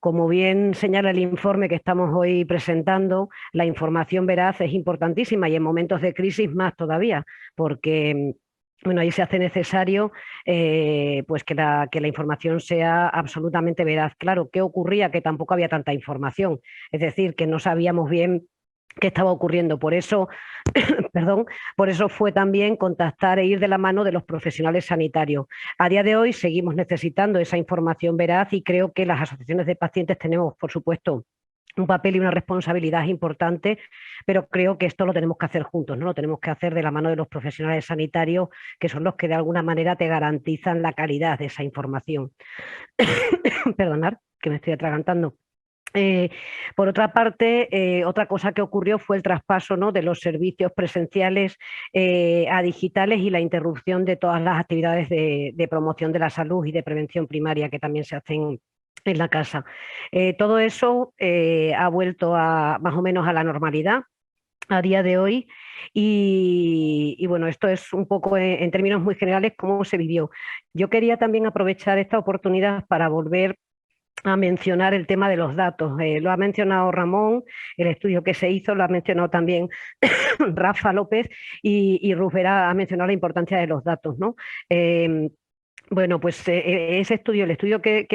como bien señala el informe que estamos hoy presentando, la información veraz es importantísima y en momentos de crisis más todavía, porque bueno, ahí se hace necesario pues que la información sea absolutamente veraz. Claro, ¿qué ocurría? Que tampoco había tanta información, es decir, que no sabíamos bien qué estaba ocurriendo. Por eso, perdón, por eso fue también contactar e ir de la mano de los profesionales sanitarios. A día de hoy seguimos necesitando esa información veraz y creo que las asociaciones de pacientes tenemos, por supuesto, un papel y una responsabilidad importante, pero creo que esto lo tenemos que hacer juntos, ¿no? Lo tenemos que hacer de la mano de los profesionales sanitarios, que son los que de alguna manera te garantizan la calidad de esa información. Perdonad, que me estoy atragantando. Por otra parte, otra cosa que ocurrió fue el traspaso, ¿no? de los servicios presenciales a digitales y la interrupción de todas las actividades de promoción de la salud y de prevención primaria que también se hacen en la casa. Todo eso ha vuelto más o menos a la normalidad a día de hoy y bueno, esto es un poco en términos muy generales cómo se vivió. Yo quería también aprovechar esta oportunidad para volver a mencionar el tema de los datos. Lo ha mencionado Ramón, el estudio que se hizo, lo ha mencionado también Rafa López y Rufera ha mencionado la importancia de los datos, ¿no? Bueno, pues ese estudio, el estudio que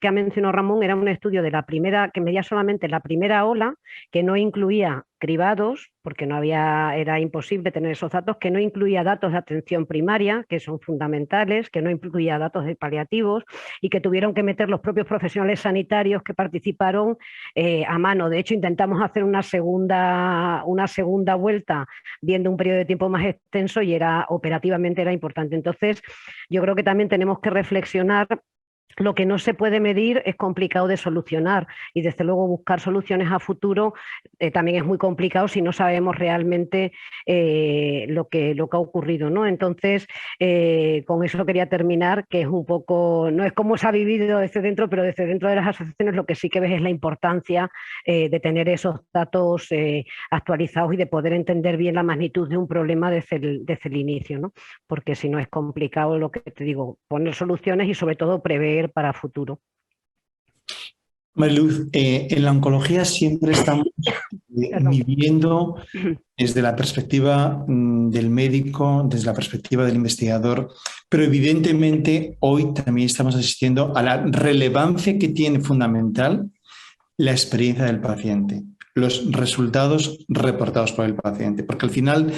ha mencionado Ramón, era un estudio de la primera, que medía solamente la primera ola, que no incluía cribados, porque era imposible tener esos datos, que no incluía datos de atención primaria, que son fundamentales, que no incluía datos de paliativos y que tuvieron que meter los propios profesionales sanitarios que participaron a mano. De hecho, intentamos hacer una segunda vuelta viendo un periodo de tiempo más extenso y operativamente era importante. Entonces, yo creo que también tenemos que reflexionar Lo que no se puede medir es complicado de solucionar y desde luego buscar soluciones a futuro también es muy complicado si no sabemos realmente lo que ha ocurrido, ¿no? Entonces, con eso quería terminar, que es un poco, no es cómo se ha vivido desde dentro, pero desde dentro de las asociaciones lo que sí que ves es la importancia de tener esos datos actualizados y de poder entender bien la magnitud de un problema desde el inicio, ¿no? Porque si no es complicado, lo que te digo, poner soluciones y sobre todo prever para futuro. Mariluz, en la oncología siempre estamos viviendo desde la perspectiva del médico, desde la perspectiva del investigador, pero evidentemente hoy también estamos asistiendo a la relevancia que tiene fundamental la experiencia del paciente, los resultados reportados por el paciente, porque al final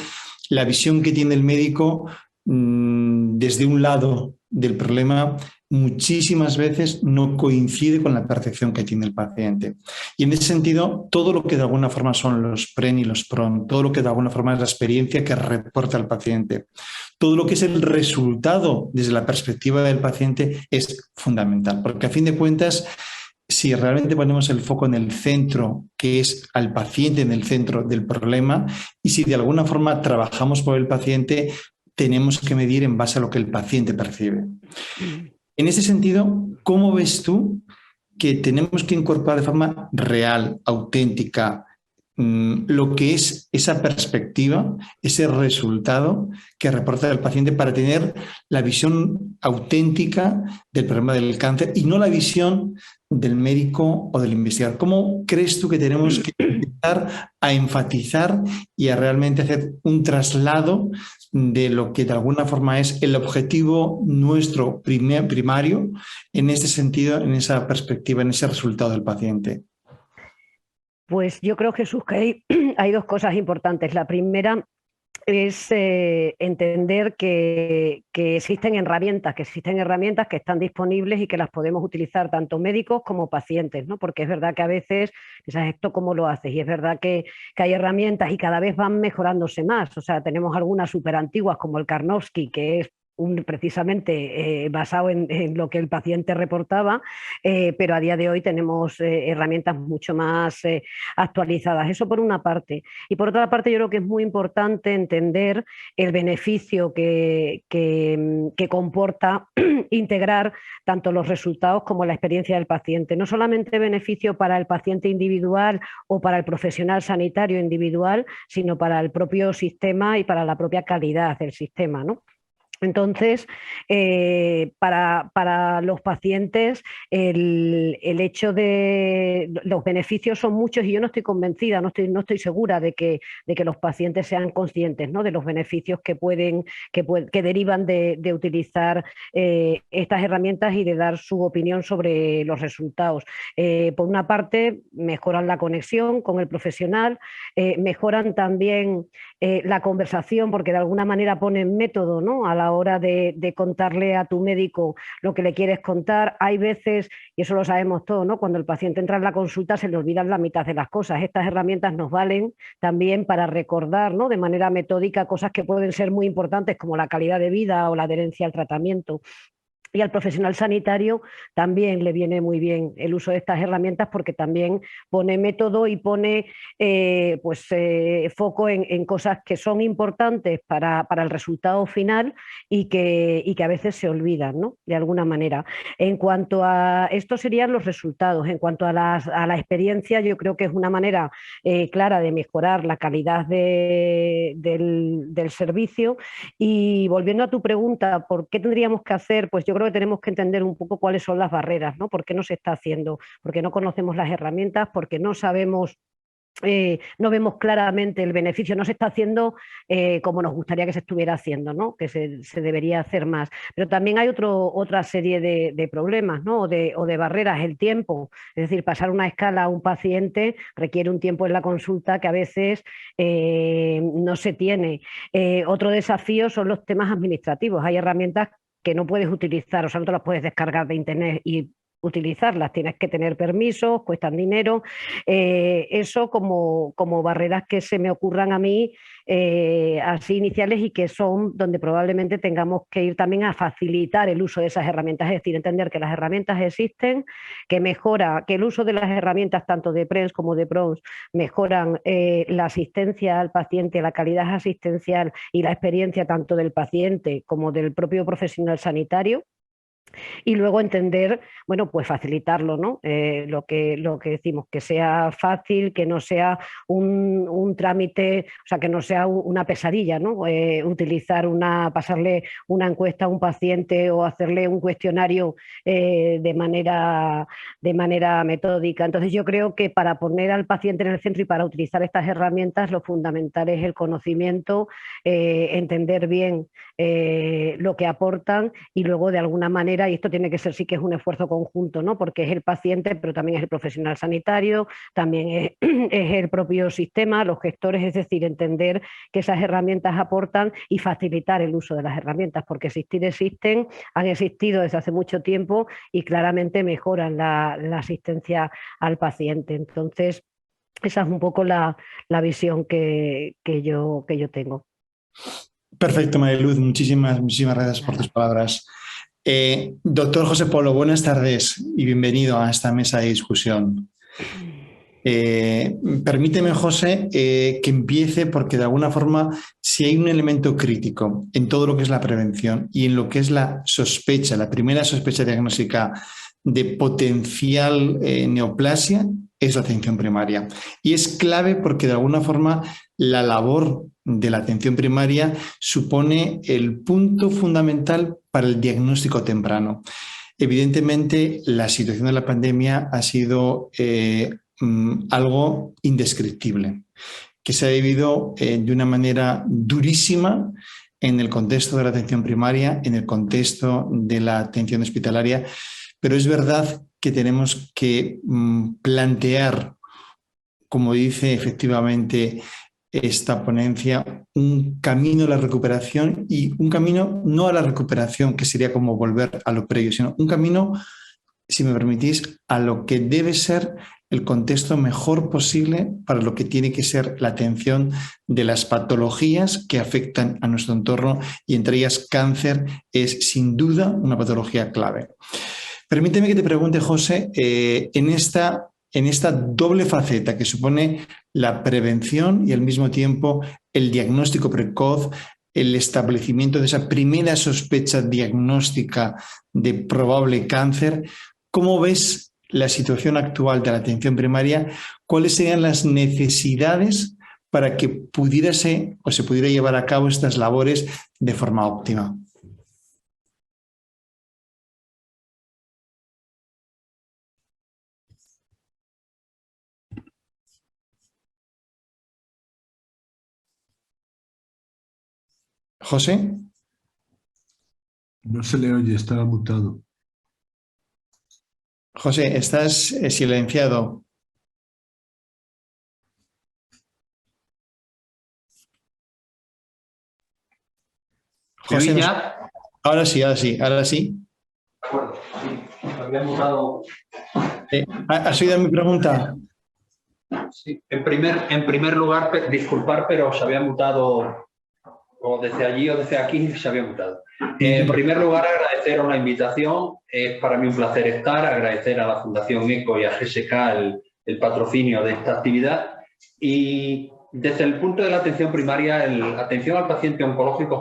la visión que tiene el médico desde un lado del problema muchísimas veces no coincide con la percepción que tiene el paciente. Y en ese sentido, todo lo que de alguna forma son los PREN y los PRON, todo lo que de alguna forma es la experiencia que reporta el paciente, todo lo que es el resultado desde la perspectiva del paciente es fundamental, porque a fin de cuentas, si realmente ponemos el foco en el centro, que es al paciente en el centro del problema, y si de alguna forma trabajamos por el paciente, tenemos que medir en base a lo que el paciente percibe. En ese sentido, ¿cómo ves tú que tenemos que incorporar de forma real, auténtica, lo que es esa perspectiva, ese resultado que reporta el paciente para tener la visión auténtica del problema del cáncer y no la visión del médico o del investigador? ¿Cómo crees tú que tenemos que empezar a enfatizar y a realmente hacer un traslado de lo que de alguna forma es el objetivo nuestro primario en ese sentido, en esa perspectiva, en ese resultado del paciente? Pues yo creo, Jesús, que hay dos cosas importantes. La primera es entender que existen herramientas, que están disponibles y que las podemos utilizar tanto médicos como pacientes, ¿no? Porque es verdad que a veces piensas, ¿esto cómo lo haces? Y es verdad que hay herramientas y cada vez van mejorándose más. O sea, tenemos algunas súper antiguas como el Karnofsky, que es precisamente basado en lo que el paciente reportaba, pero a día de hoy tenemos herramientas mucho más actualizadas. Eso por una parte. Y por otra parte yo creo que es muy importante entender el beneficio que comporta integrar tanto los resultados como la experiencia del paciente. No solamente beneficio para el paciente individual o para el profesional sanitario individual, sino para el propio sistema y para la propia calidad del sistema, ¿no? Entonces, para los pacientes el hecho de los beneficios son muchos y yo no estoy convencida, no estoy segura de que los pacientes sean conscientes, ¿no?, de los beneficios que derivan de utilizar estas herramientas y de dar su opinión sobre los resultados. Por una parte, mejoran la conexión con el profesional, mejoran también la conversación porque de alguna manera ponen método, ¿no?, a la hora de contarle a tu médico lo que le quieres contar. Hay veces, y eso lo sabemos todos, ¿no?, cuando el paciente entra en la consulta se le olvidan la mitad de las cosas. Estas herramientas nos valen también para recordar, ¿no?, de manera metódica cosas que pueden ser muy importantes como la calidad de vida o la adherencia al tratamiento. Y al profesional sanitario también le viene muy bien el uso de estas herramientas porque también pone método y pone foco en cosas que son importantes para el resultado final y que a veces se olvidan, ¿no?, de alguna manera. En cuanto a esto serían los resultados. En cuanto a la experiencia, yo creo que es una manera clara de mejorar la calidad del servicio. Y volviendo a tu pregunta, ¿por qué tendríamos que hacer? Pues yo creo que tenemos que entender un poco cuáles son las barreras, ¿no? ¿Por qué no se está haciendo? Porque no conocemos las herramientas, porque no sabemos, no vemos claramente el beneficio, no se está haciendo como nos gustaría que se estuviera haciendo, ¿no?, que se debería hacer más. Pero también hay otra serie de problemas, ¿no?, o de barreras. El tiempo, es decir, pasar una escala a un paciente requiere un tiempo en la consulta que a veces no se tiene. Otro desafío son los temas administrativos. Hay herramientas que no puedes utilizar, o sea, no te las puedes descargar de internet y utilizarlas, tienes que tener permisos, cuestan dinero, eso como barreras que se me ocurran a mí así iniciales y que son donde probablemente tengamos que ir también a facilitar el uso de esas herramientas, es decir, entender que las herramientas existen, que el uso de las herramientas tanto de PRENS como de PRONS mejoran la asistencia al paciente, la calidad asistencial y la experiencia tanto del paciente como del propio profesional sanitario. Y luego entender, bueno, pues facilitarlo, ¿no? Lo que decimos, que sea fácil, que no sea un trámite, o sea, que no sea una pesadilla, ¿no? Pasarle una encuesta a un paciente o hacerle un cuestionario de manera metódica. Entonces yo creo que para poner al paciente en el centro y para utilizar estas herramientas, lo fundamental es el conocimiento, entender bien lo que aportan y luego de alguna manera, y esto tiene que ser sí que es un esfuerzo conjunto, ¿no? Porque es el paciente, pero también es el profesional sanitario, también es el propio sistema, los gestores, es decir, entender que esas herramientas aportan y facilitar el uso de las herramientas, porque existen, han existido desde hace mucho tiempo y claramente mejoran la asistencia al paciente. Entonces, esa es un poco la visión que yo tengo. Perfecto, Mariluz, muchísimas gracias por tus palabras. Doctor José Polo, buenas tardes y bienvenido a esta mesa de discusión. Permíteme, José, que empiece porque de alguna forma, si hay un elemento crítico en todo lo que es la prevención y en lo que es la sospecha, la primera sospecha diagnóstica de potencial neoplasia, es la atención primaria. Y es clave porque de alguna forma la labor de la atención primaria supone el punto fundamental para el diagnóstico temprano. Evidentemente, la situación de la pandemia ha sido algo indescriptible, que se ha vivido de una manera durísima en el contexto de la atención primaria, en el contexto de la atención hospitalaria, pero es verdad que tenemos que plantear, como dice efectivamente esta ponencia, un camino a la recuperación y un camino no a la recuperación, que sería como volver a lo previo, sino un camino, si me permitís, a lo que debe ser el contexto mejor posible para lo que tiene que ser la atención de las patologías que afectan a nuestro entorno y entre ellas cáncer es sin duda una patología clave. Permíteme que te pregunte, José, en esta doble faceta que supone la prevención y al mismo tiempo el diagnóstico precoz, el establecimiento de esa primera sospecha diagnóstica de probable cáncer, ¿cómo ves la situación actual de la atención primaria? ¿Cuáles serían las necesidades para que se pudiera llevar a cabo estas labores de forma óptima? ¿José? No se le oye, estaba mutado. José, estás silenciado. José, ¿Ya? Ahora sí. De acuerdo, sí. Había mutado. ¿Has oído mi pregunta? Sí. En primer lugar, disculpar, pero se había mutado, o desde allí o desde aquí se había mutado. En primer lugar, agradecer la invitación. Es para mí un placer estar, agradecer a la Fundación ECO y a GSK el patrocinio de esta actividad. Y desde el punto de la atención primaria, la atención al paciente oncológico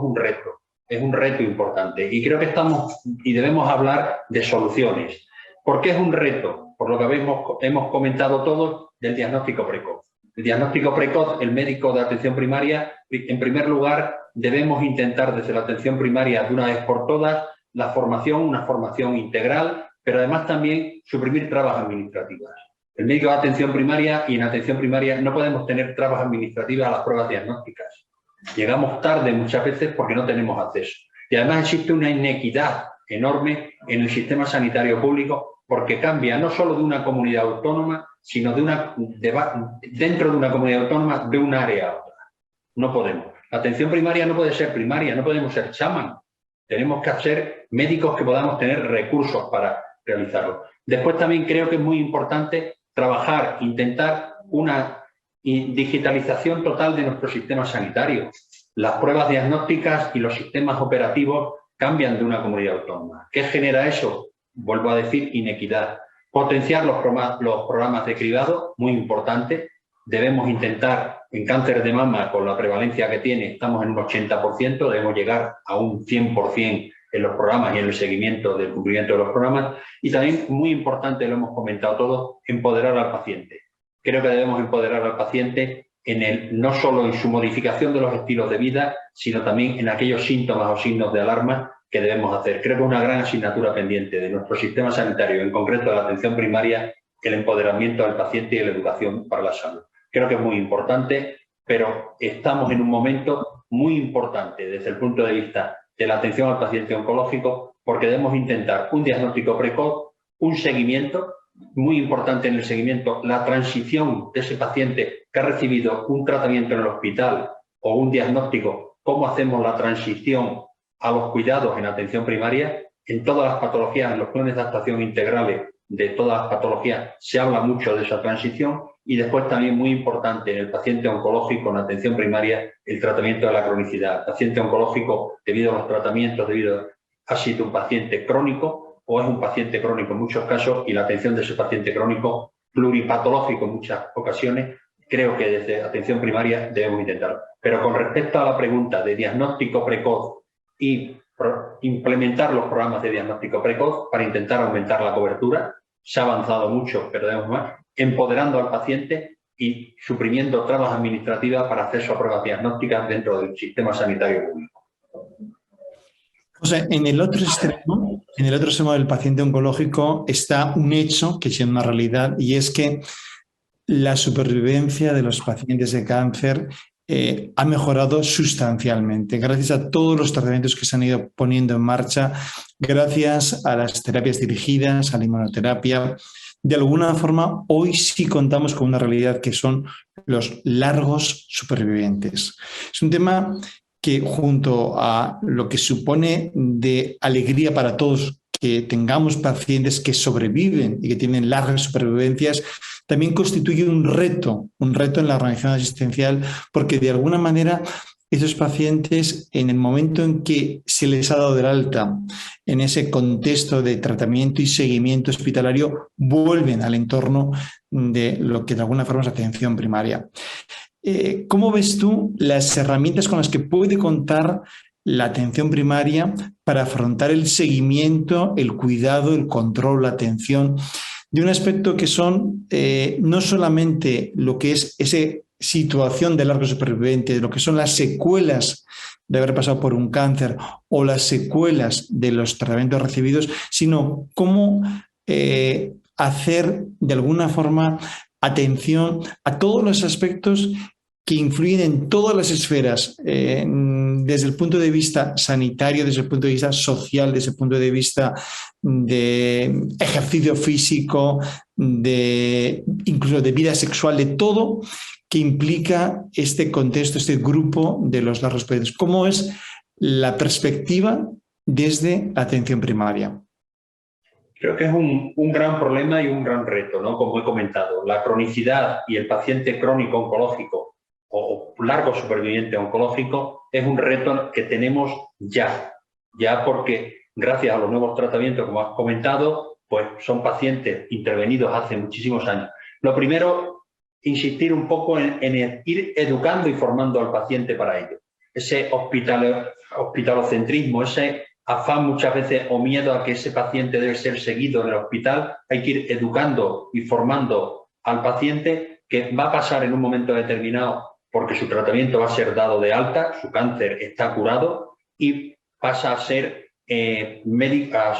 es un reto importante. Y creo que estamos y debemos hablar de soluciones. ¿Por qué es un reto? Por lo que hemos comentado todos del diagnóstico precoz. El diagnóstico precoz, el médico de atención primaria, en primer lugar, debemos intentar desde la atención primaria de una vez por todas una formación integral, pero además también suprimir trabas administrativas. El médico de atención primaria y en atención primaria no podemos tener trabas administrativas a las pruebas diagnósticas. Llegamos tarde muchas veces porque no tenemos acceso. Y además existe una inequidad enorme en el sistema sanitario público porque cambia no solo de una comunidad autónoma, sino dentro de una comunidad autónoma de un área a otra. No podemos. La atención primaria no puede ser primaria, no podemos ser chamán. Tenemos que ser médicos que podamos tener recursos para realizarlo. Después también creo que es muy importante trabajar, intentar una digitalización total de nuestro sistema sanitario. Las pruebas diagnósticas y los sistemas operativos cambian de una comunidad autónoma. ¿Qué genera eso? Vuelvo a decir, inequidad. Potenciar los programas de cribado, muy importante. Debemos intentar, en cáncer de mama, con la prevalencia que tiene, estamos en un 80%, debemos llegar a un 100% en los programas y en el seguimiento del cumplimiento de los programas. Y también, muy importante, lo hemos comentado todos, empoderar al paciente. Creo que debemos empoderar al paciente no solo en su modificación de los estilos de vida, sino también en aquellos síntomas o signos de alarma que debemos hacer. Creo que es una gran asignatura pendiente de nuestro sistema sanitario, en concreto de la atención primaria, el empoderamiento del paciente y la educación para la salud. Creo que es muy importante, pero estamos en un momento muy importante desde el punto de vista de la atención al paciente oncológico, porque debemos intentar un diagnóstico precoz, un seguimiento, muy importante en el seguimiento, la transición de ese paciente que ha recibido un tratamiento en el hospital o un diagnóstico, cómo hacemos la transición a los cuidados en atención primaria. En todas las patologías, en los planes de actuación integrales de todas las patologías, se habla mucho de esa transición. Y después también muy importante en el paciente oncológico en atención primaria, el tratamiento de la cronicidad. El paciente oncológico, debido a los tratamientos, ha sido un paciente crónico o es un paciente crónico en muchos casos, y la atención de ese paciente crónico pluripatológico en muchas ocasiones, creo que desde atención primaria debemos intentarlo. Pero con respecto a la pregunta de diagnóstico precoz y implementar los programas de diagnóstico precoz para intentar aumentar la cobertura, se ha avanzado mucho, pero debemos más, empoderando al paciente y suprimiendo trabas administrativas para acceso a pruebas diagnósticas dentro del sistema sanitario público. O sea, en el otro extremo del paciente oncológico está un hecho que es una realidad, y es que la supervivencia de los pacientes de cáncer ha mejorado sustancialmente gracias a todos los tratamientos que se han ido poniendo en marcha, gracias a las terapias dirigidas, a la inmunoterapia. De alguna forma, hoy sí contamos con una realidad que son los largos supervivientes. Es un tema que, junto a lo que supone de alegría para todos que tengamos pacientes que sobreviven y que tienen largas supervivencias, también constituye un reto en la organización asistencial, porque de alguna manera esos pacientes, en el momento en que se les ha dado del alta, en ese contexto de tratamiento y seguimiento hospitalario, vuelven al entorno de lo que de alguna forma es atención primaria. ¿Cómo ves tú las herramientas con las que puede contar la atención primaria para afrontar el seguimiento, el cuidado, el control, la atención de un aspecto que son no solamente lo que es esa situación de largo superviviente, de lo que son las secuelas de haber pasado por un cáncer o las secuelas de los tratamientos recibidos, sino cómo hacer de alguna forma atención a todos los aspectos que influyen en todas las esferas, desde el punto de vista sanitario, desde el punto de vista social, desde el punto de vista de ejercicio físico, incluso de vida sexual, de todo que implica este contexto, este grupo de los largos periodos. ¿Cómo es la perspectiva desde atención primaria? Creo que es un gran problema y un gran reto, ¿no? Como he comentado, la cronicidad y el paciente crónico oncológico o largo superviviente oncológico es un reto que tenemos ya porque gracias a los nuevos tratamientos, como has comentado, pues son pacientes intervenidos hace muchísimos años. Lo primero, insistir un poco en ir educando y formando al paciente para ello. Ese hospitalocentrismo, ese afán muchas veces o miedo a que ese paciente debe ser seguido en el hospital, hay que ir educando y formando al paciente que va a pasar en un momento determinado porque su tratamiento va a ser dado de alta, su cáncer está curado y pasa a ser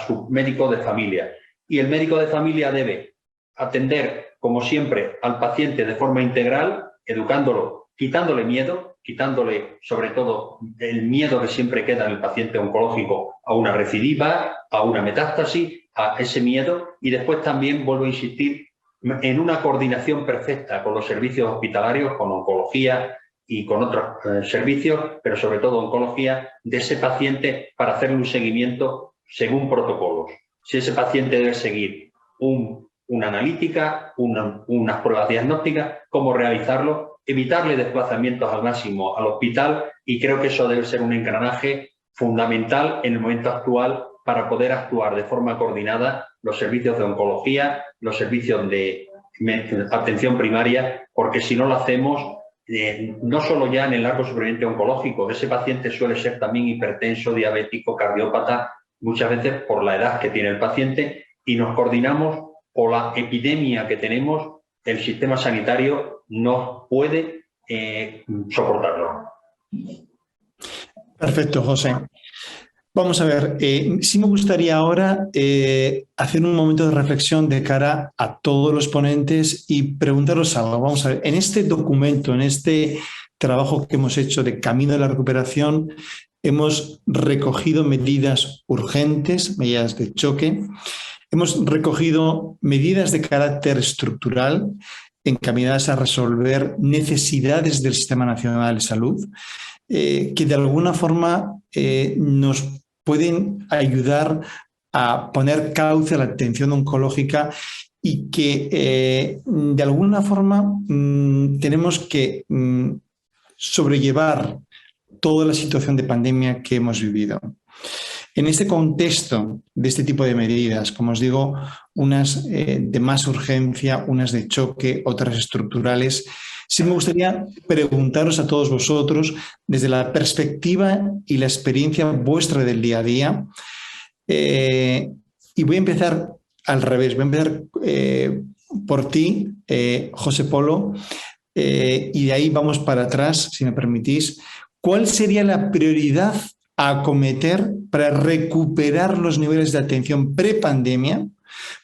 su médico de familia. Y el médico de familia debe atender, como siempre, al paciente de forma integral, educándolo, quitándole miedo, quitándole sobre todo el miedo que siempre queda en el paciente oncológico a una recidiva, a una metástasis, a ese miedo, y después también vuelvo a insistir en una coordinación perfecta con los servicios hospitalarios, con oncología y con otros servicios, pero sobre todo oncología, de ese paciente para hacerle un seguimiento según protocolos. Si ese paciente debe seguir una analítica, unas pruebas diagnósticas, cómo realizarlo, evitarle desplazamientos al máximo al hospital, y creo que eso debe ser un engranaje fundamental en el momento actual para poder actuar de forma coordinada los servicios de oncología, los servicios de atención primaria, porque si no lo hacemos, no solo ya en el largo superviviente oncológico, ese paciente suele ser también hipertenso, diabético, cardiópata, muchas veces por la edad que tiene el paciente, y nos coordinamos por la epidemia que tenemos, el sistema sanitario no puede soportarlo. Perfecto, José. Vamos a ver, sí me gustaría ahora hacer un momento de reflexión de cara a todos los ponentes y preguntaros algo. Vamos a ver, en este documento, en este trabajo que hemos hecho de Camino de la Recuperación, hemos recogido medidas urgentes, medidas de choque, hemos recogido medidas de carácter estructural encaminadas a resolver necesidades del Sistema Nacional de Salud, que de alguna forma nos pueden ayudar a poner cauce a la atención oncológica y que de alguna forma tenemos que sobrellevar toda la situación de pandemia que hemos vivido. En este contexto de este tipo de medidas, como os digo, unas de más urgencia, unas de choque, otras estructurales, sí me gustaría preguntaros a todos vosotros, desde la perspectiva y la experiencia vuestra del día a día, y voy a empezar al revés, voy a empezar por ti, José Polo, y de ahí vamos para atrás, si me permitís. ¿Cuál sería la prioridad a acometer para recuperar los niveles de atención prepandemia,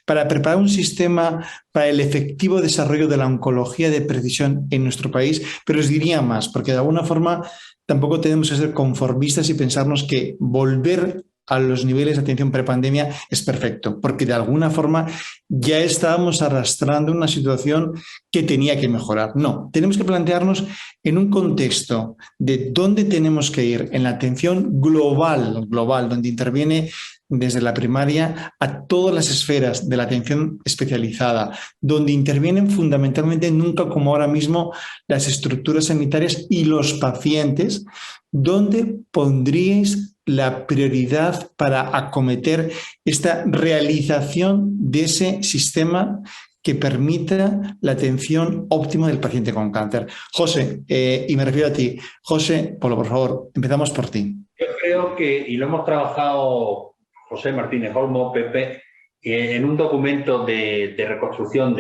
para preparar un sistema para el efectivo desarrollo de la oncología de precisión en nuestro país? Pero os diría más, porque de alguna forma tampoco tenemos que ser conformistas y pensarnos que volver a los niveles de atención prepandemia es perfecto, porque de alguna forma ya estábamos arrastrando una situación que tenía que mejorar. No, tenemos que plantearnos en un contexto de dónde tenemos que ir en la atención global, donde interviene desde la primaria a todas las esferas de la atención especializada, donde intervienen fundamentalmente, nunca como ahora mismo, las estructuras sanitarias y los pacientes. ¿Dónde pondríais la prioridad para acometer esta realización de ese sistema que permita la atención óptima del paciente con cáncer? José, y me refiero a ti. José Polo, por favor, empezamos por ti. Yo creo que, y lo hemos trabajado José Martínez Olmo, Pepe, en un documento de reconstrucción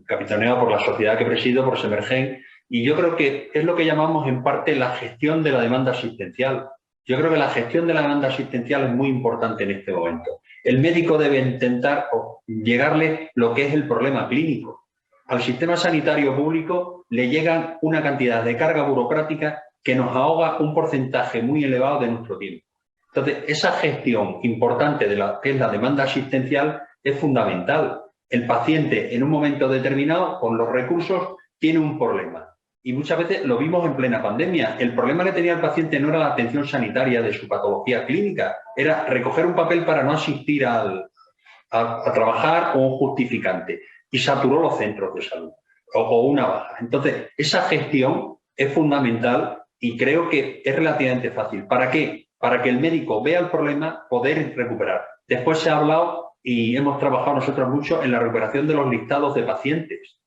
capitaneado por la sociedad que presido, por Semergen, y yo creo que es lo que llamamos en parte la gestión de la demanda asistencial. Yo creo que la gestión de la demanda asistencial es muy importante en este momento. El médico debe intentar llegarle lo que es el problema clínico. Al sistema sanitario público le llegan una cantidad de carga burocrática que nos ahoga un porcentaje muy elevado de nuestro tiempo. Entonces, esa gestión importante de la que es la demanda asistencial es fundamental. El paciente en un momento determinado, con los recursos, tiene un problema. Y muchas veces lo vimos en plena pandemia. El problema que tenía el paciente no era la atención sanitaria de su patología clínica, era recoger un papel para no asistir a trabajar o un justificante. Y saturó los centros de salud, o una baja. Entonces, esa gestión es fundamental y creo que es relativamente fácil. ¿Para qué? Para que el médico vea el problema, poder recuperar. Después se ha hablado y hemos trabajado nosotros mucho en la recuperación de los listados de pacientes.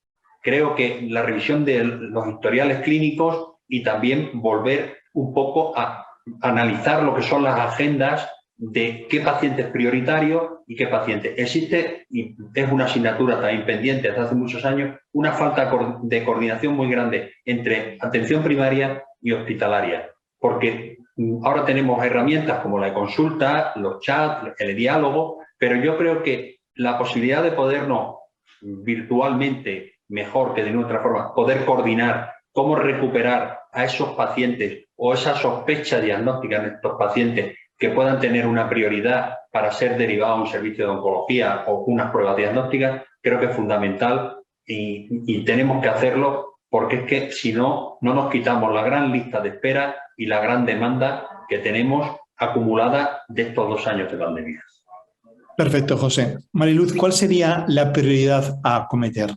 Creo que la revisión de los historiales clínicos y también volver un poco a analizar lo que son las agendas de qué paciente es prioritario y qué paciente. Existe, y es una asignatura también pendiente desde hace muchos años, una falta de coordinación muy grande entre atención primaria y hospitalaria, porque ahora tenemos herramientas como la consulta, los chats, el diálogo, pero yo creo que la posibilidad de podernos virtualmente, mejor que de otra forma, poder coordinar cómo recuperar a esos pacientes o esa sospecha diagnóstica en estos pacientes que puedan tener una prioridad para ser derivados a un servicio de oncología o unas pruebas diagnósticas, creo que es fundamental y tenemos que hacerlo, porque es que si no, no nos quitamos la gran lista de espera y la gran demanda que tenemos acumulada de estos 2 años de pandemia. Perfecto, José. Mariluz, ¿cuál sería la prioridad a acometer?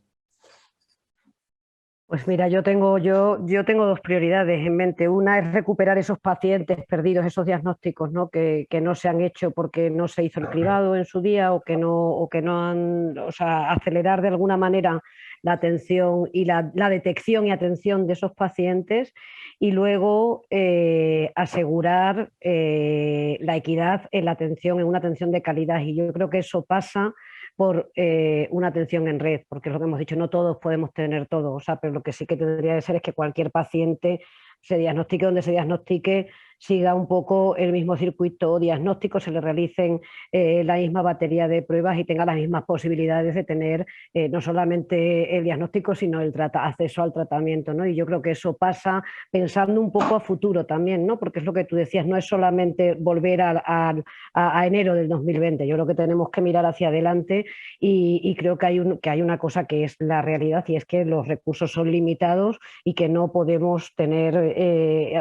Pues mira, yo tengo dos prioridades en mente. Una es recuperar esos pacientes perdidos, esos diagnósticos, ¿no? Que no se han hecho porque no se hizo el cribado en su día o que no han, o sea, acelerar de alguna manera la atención y la detección y atención de esos pacientes, y luego asegurar la equidad en la atención, en una atención de calidad. Y yo creo que eso pasa por una atención en red, porque es lo que hemos dicho, no todos podemos tener todo, o sea, pero lo que sí que tendría que ser es que cualquier paciente se diagnostique donde se diagnostique, siga un poco el mismo circuito diagnóstico, se le realicen la misma batería de pruebas y tenga las mismas posibilidades de tener no solamente el diagnóstico, sino el acceso al tratamiento, ¿no? Y yo creo que eso pasa pensando un poco a futuro también, ¿no? Porque es lo que tú decías, no es solamente volver a enero del 2020, yo creo que tenemos que mirar hacia adelante y creo que hay una cosa que es la realidad, y es que los recursos son limitados y que no podemos tener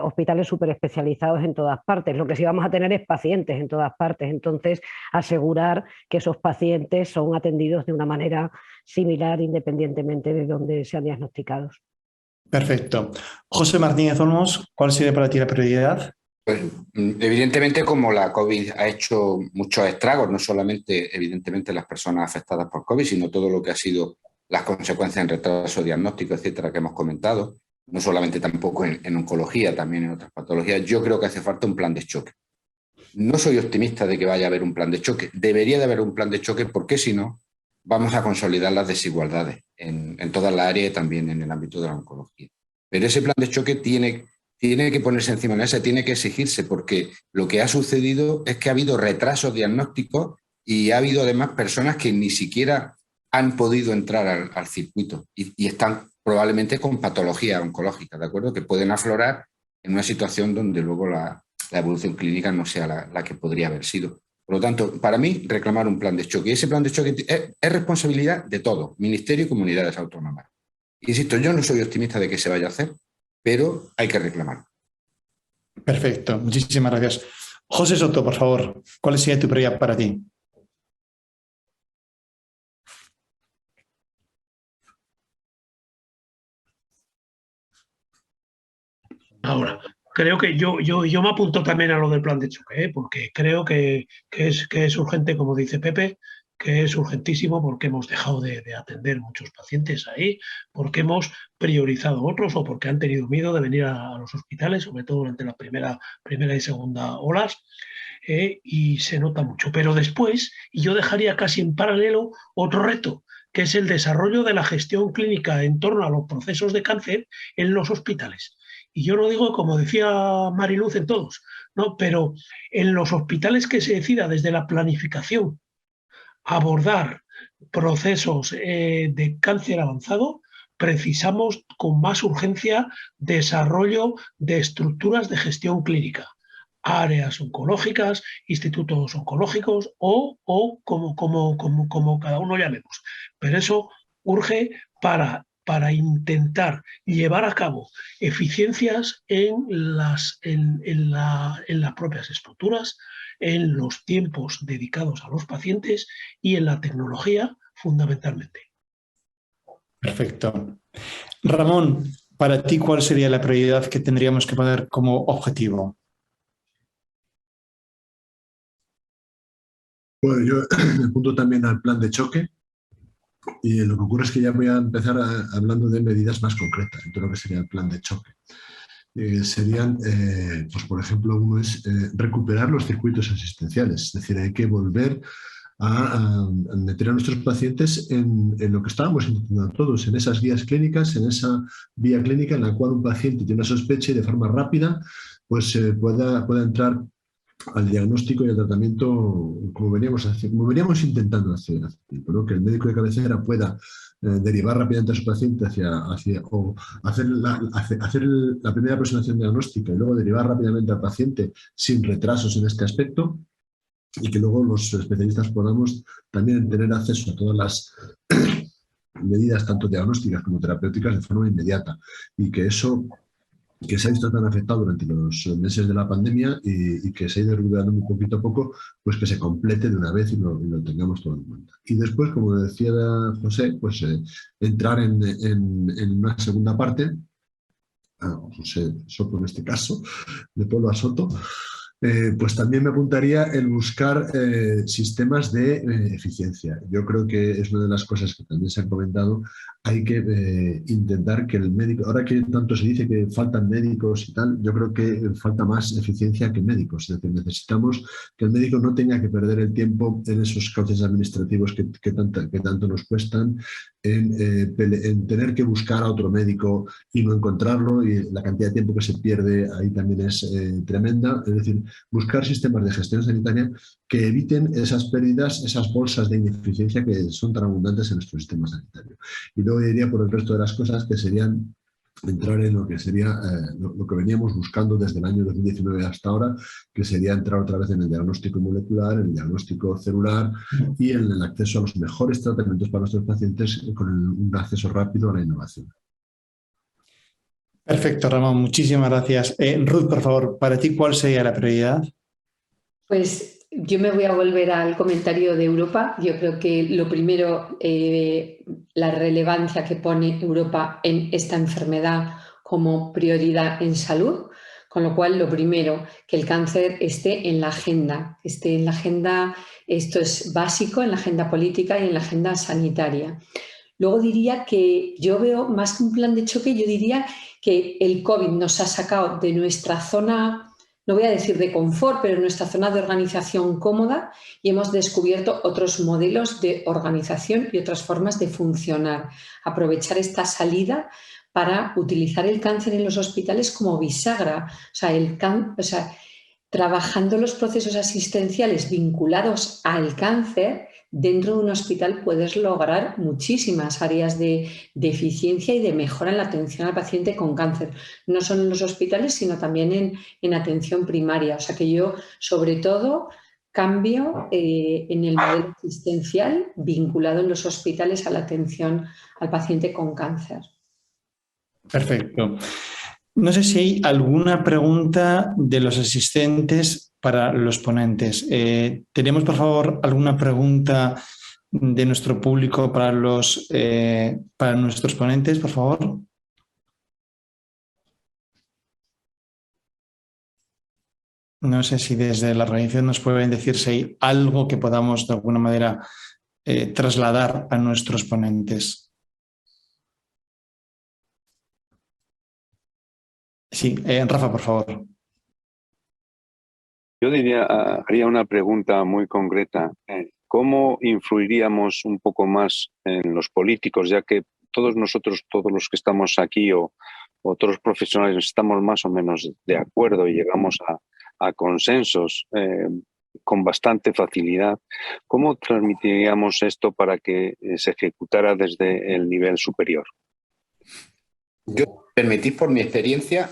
hospitales súper especializados en todas partes. Lo que sí vamos a tener es pacientes en todas partes. Entonces, asegurar que esos pacientes son atendidos de una manera similar independientemente de dónde sean diagnosticados. Perfecto. José Martínez Olmos, ¿cuál sería para ti la prioridad? Pues, evidentemente, como la COVID ha hecho muchos estragos, no solamente evidentemente las personas afectadas por COVID, sino todo lo que ha sido las consecuencias en retraso diagnóstico, etcétera, que hemos comentado, no solamente tampoco en oncología, también en otras patologías, yo creo que hace falta un plan de choque. No soy optimista de que vaya a haber un plan de choque. Debería de haber un plan de choque porque si no, vamos a consolidar las desigualdades en todas las áreas y también en el ámbito de la oncología. Pero ese plan de choque tiene que ponerse encima de la mesa, tiene que exigirse, porque lo que ha sucedido es que ha habido retrasos diagnósticos y ha habido además personas que ni siquiera han podido entrar al circuito y están probablemente con patología oncológica, ¿de acuerdo? Que pueden aflorar en una situación donde luego la evolución clínica no sea la que podría haber sido. Por lo tanto, para mí, reclamar un plan de choque. Y ese plan de choque es responsabilidad de todos, Ministerio y comunidades autónomas. Insisto, yo no soy optimista de que se vaya a hacer, pero hay que reclamarlo. Perfecto, muchísimas gracias. José Soto, por favor, ¿cuál sería tu prioridad para ti? Ahora, creo que yo me apunto también a lo del plan de choque, porque creo que es urgente, como dice Pepe, que es urgentísimo porque hemos dejado de atender muchos pacientes ahí, porque hemos priorizado otros o porque han tenido miedo de venir a los hospitales, sobre todo durante la primera y segunda olas, y se nota mucho. Pero después, y yo dejaría casi en paralelo otro reto, que es el desarrollo de la gestión clínica en torno a los procesos de cáncer en los hospitales. Y yo no digo, como decía Mariluz, en todos, ¿no? Pero en los hospitales que se decida desde la planificación abordar procesos de cáncer avanzado, precisamos con más urgencia desarrollo de estructuras de gestión clínica, áreas oncológicas, institutos oncológicos o como cada uno llamemos. Pero eso urge para intentar llevar a cabo eficiencias en las propias estructuras, en los tiempos dedicados a los pacientes y en la tecnología fundamentalmente. Perfecto. Ramón, para ti, ¿cuál sería la prioridad que tendríamos que poner como objetivo? Bueno, yo me apunto también al plan de choque. Y lo que ocurre es que ya voy a empezar hablando de medidas más concretas, en todo lo que sería el plan de choque. Serían, pues por ejemplo, uno es recuperar los circuitos asistenciales, es decir, hay que volver a meter a nuestros pacientes en lo que estábamos intentando todos, en esas guías clínicas, en esa vía clínica en la cual un paciente tiene una sospecha y de forma rápida pues pueda entrar al diagnóstico y al tratamiento como veníamos intentando hacer, ¿no? Que el médico de cabecera pueda derivar rápidamente a su paciente o hacer la primera aproximación diagnóstica y luego derivar rápidamente al paciente sin retrasos en este aspecto, y que luego los especialistas podamos también tener acceso a todas las medidas tanto diagnósticas como terapéuticas de forma inmediata, y que eso que se ha visto tan afectado durante los meses de la pandemia y que se ha ido recuperando muy poquito a poco, pues que se complete de una vez y lo tengamos todo en cuenta. Y después, como decía José, pues entrar en una segunda parte, José Soto en este caso, de Polo a Soto, pues también me apuntaría el buscar sistemas de eficiencia. Yo creo que es una de las cosas que también se han comentado. Hay que intentar que el médico, ahora que tanto se dice que faltan médicos y tal, yo creo que falta más eficiencia que médicos. Es decir, necesitamos que el médico no tenga que perder el tiempo en esos cauces administrativos que tanto nos cuestan, en tener que buscar a otro médico y no encontrarlo, y la cantidad de tiempo que se pierde ahí también es tremenda. Es decir, buscar sistemas de gestión sanitaria que eviten esas pérdidas, esas bolsas de ineficiencia que son tan abundantes en nuestro sistema sanitario. Y luego diría por el resto de las cosas que serían entrar en lo que sería lo que veníamos buscando desde el año 2019 hasta ahora, que sería entrar otra vez en el diagnóstico molecular, en el diagnóstico celular y en el acceso a los mejores tratamientos para nuestros pacientes con un acceso rápido a la innovación. Perfecto, Ramón, muchísimas gracias. Ruth, por favor, para ti, ¿cuál sería la prioridad? Pues yo me voy a volver al comentario de Europa. Yo creo que lo primero, la relevancia que pone Europa en esta enfermedad como prioridad en salud, con lo cual lo primero, que el cáncer esté en la agenda, esto es básico en la agenda política y en la agenda sanitaria. Luego diría que yo veo más que un plan de choque, yo diría que el COVID nos ha sacado de nuestra zona, no voy a decir de confort, pero nuestra zona de organización cómoda, y hemos descubierto otros modelos de organización y otras formas de funcionar. Aprovechar esta salida para utilizar el cáncer en los hospitales como bisagra, trabajando los procesos asistenciales vinculados al cáncer. Dentro de un hospital puedes lograr muchísimas áreas de eficiencia y de mejora en la atención al paciente con cáncer. No solo en los hospitales, sino también en atención primaria. O sea que yo, sobre todo, cambio en el modelo asistencial vinculado en los hospitales a la atención al paciente con cáncer. Perfecto. No sé si hay alguna pregunta de los asistentes para los ponentes. ¿Tenemos, por favor, alguna pregunta de nuestro público para nuestros ponentes, por favor? No sé si desde la organización nos pueden decir si hay algo que podamos de alguna manera trasladar a nuestros ponentes. Sí, Rafa, por favor. Yo haría una pregunta muy concreta. ¿Cómo influiríamos un poco más en los políticos, ya que todos nosotros, todos los que estamos aquí o otros profesionales estamos más o menos de acuerdo y llegamos a consensos con bastante facilidad? ¿Cómo transmitiríamos esto para que se ejecutara desde el nivel superior? Yo, permitís por mi experiencia,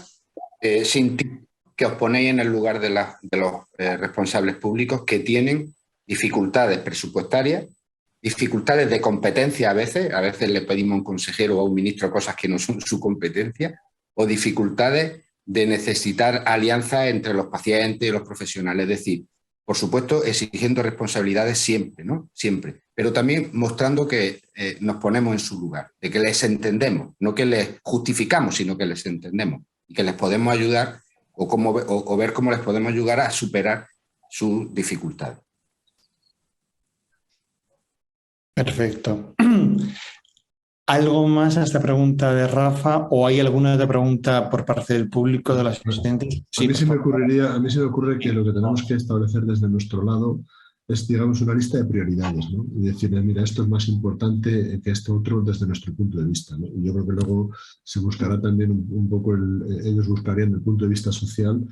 que os ponéis en el lugar de los responsables públicos que tienen dificultades presupuestarias, dificultades de competencia a veces le pedimos a un consejero o a un ministro cosas que no son su competencia, o dificultades de necesitar alianzas entre los pacientes y los profesionales. Es decir, por supuesto, exigiendo responsabilidades siempre, ¿no? Siempre. Pero también mostrando que nos ponemos en su lugar, de que les entendemos, no que les justificamos, sino que les entendemos y que les podemos ayudar o ver cómo les podemos ayudar a superar sus dificultades. Perfecto. ¿Algo más a esta pregunta de Rafa o hay alguna otra pregunta por parte del público, de los asistentes? Sí, a mí se me ocurre que lo que tenemos que establecer desde nuestro lado es, digamos, una lista de prioridades, ¿no? Y decirles, mira, esto es más importante que esto otro desde nuestro punto de vista, ¿no? Y yo creo que luego se buscará también un poco, ellos buscarían el punto de vista social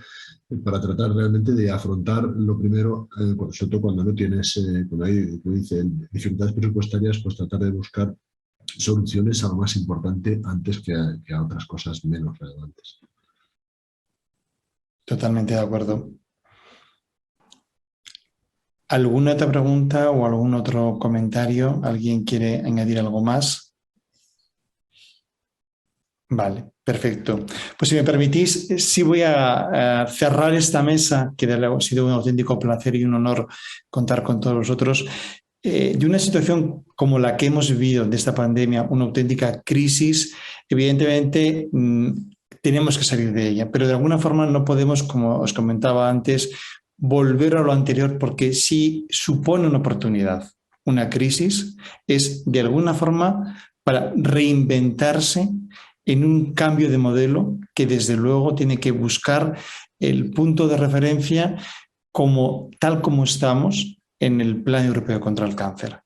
para tratar realmente de afrontar lo primero, sobre todo cuando no tienes, cuando hay, como dice, dificultades presupuestarias, pues tratar de buscar soluciones a lo más importante antes que a otras cosas menos relevantes. Totalmente de acuerdo. ¿Alguna otra pregunta o algún otro comentario? ¿Alguien quiere añadir algo más? Vale, perfecto. Pues si me permitís, sí voy a cerrar esta mesa, que ha sido un auténtico placer y un honor contar con todos vosotros, de una situación como la que hemos vivido de esta pandemia, una auténtica crisis. Evidentemente, tenemos que salir de ella, pero de alguna forma no podemos, como os comentaba antes, volver a lo anterior, porque sí supone una oportunidad. Una crisis es de alguna forma para reinventarse en un cambio de modelo que desde luego tiene que buscar el punto de referencia tal como estamos en el Plan Europeo contra el Cáncer.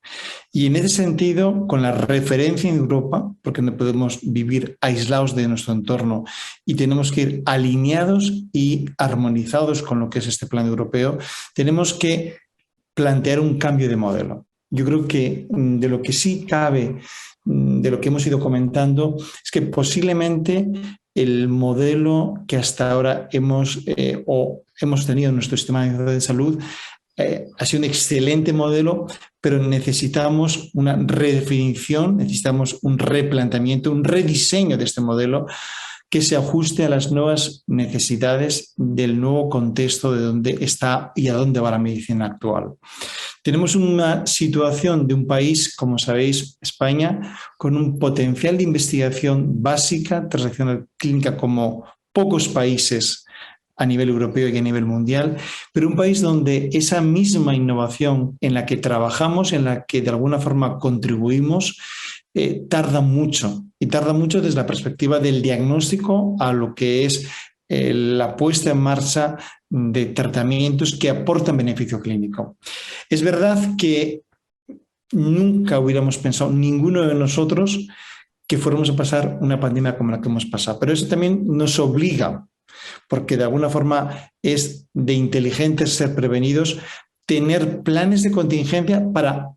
Y en ese sentido, con la referencia en Europa, porque no podemos vivir aislados de nuestro entorno y tenemos que ir alineados y armonizados con lo que es este Plan Europeo, tenemos que plantear un cambio de modelo. Yo creo que de lo que sí cabe, de lo que hemos ido comentando, es que posiblemente el modelo que hasta ahora hemos tenido en nuestro sistema de salud ha sido un excelente modelo, pero necesitamos una redefinición, necesitamos un replanteamiento, un rediseño de este modelo que se ajuste a las nuevas necesidades del nuevo contexto de dónde está y a dónde va la medicina actual. Tenemos una situación de un país, como sabéis, España, con un potencial de investigación básica, transaccional clínica como pocos países a nivel europeo y a nivel mundial, pero un país donde esa misma innovación en la que trabajamos, en la que de alguna forma contribuimos, tarda mucho, y tarda mucho desde la perspectiva del diagnóstico a lo que es la puesta en marcha de tratamientos que aportan beneficio clínico. Es verdad que nunca hubiéramos pensado, ninguno de nosotros, que fuéramos a pasar una pandemia como la que hemos pasado, pero eso también nos obliga, porque de alguna forma es de inteligentes ser prevenidos, tener planes de contingencia para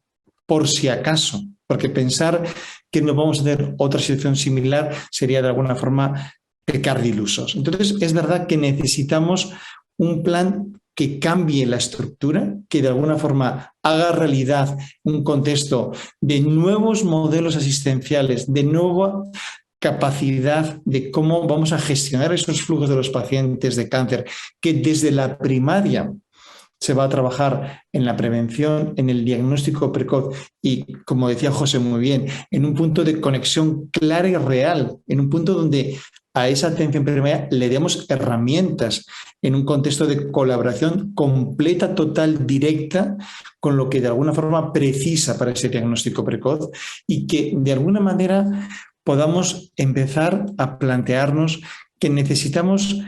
por si acaso, porque pensar que no vamos a tener otra situación similar sería de alguna forma pecar de ilusos. Entonces es verdad que necesitamos un plan que cambie la estructura, que de alguna forma haga realidad un contexto de nuevos modelos asistenciales, de nueva capacidad de cómo vamos a gestionar esos flujos de los pacientes de cáncer, que desde la primaria se va a trabajar en la prevención, en el diagnóstico precoz y, como decía José muy bien, en un punto de conexión clara y real, en un punto donde a esa atención primaria le demos herramientas en un contexto de colaboración completa, total, directa, con lo que de alguna forma precisa para ese diagnóstico precoz y que de alguna manera podamos empezar a plantearnos que necesitamos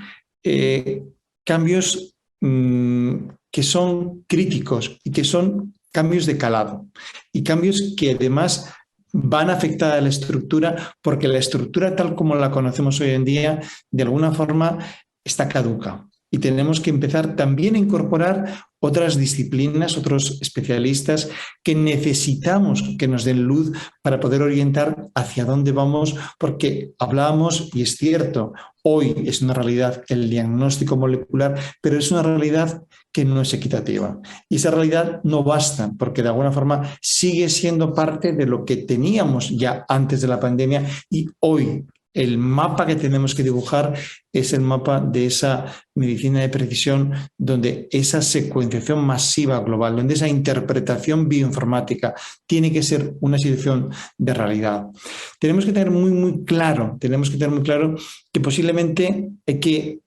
cambios que son críticos y que son cambios de calado y cambios que además van a afectar a la estructura, porque la estructura tal como la conocemos hoy en día de alguna forma está caduca y tenemos que empezar también a incorporar otras disciplinas, otros especialistas que necesitamos que nos den luz para poder orientar hacia dónde vamos, porque hablábamos, y es cierto, hoy es una realidad el diagnóstico molecular, pero es una realidad que no es equitativa. Y esa realidad no basta, porque de alguna forma sigue siendo parte de lo que teníamos ya antes de la pandemia y hoy el mapa que tenemos que dibujar es el mapa de esa medicina de precisión, donde esa secuenciación masiva global, donde esa interpretación bioinformática tiene que ser una situación de realidad. Tenemos que tener muy claro que posiblemente hay que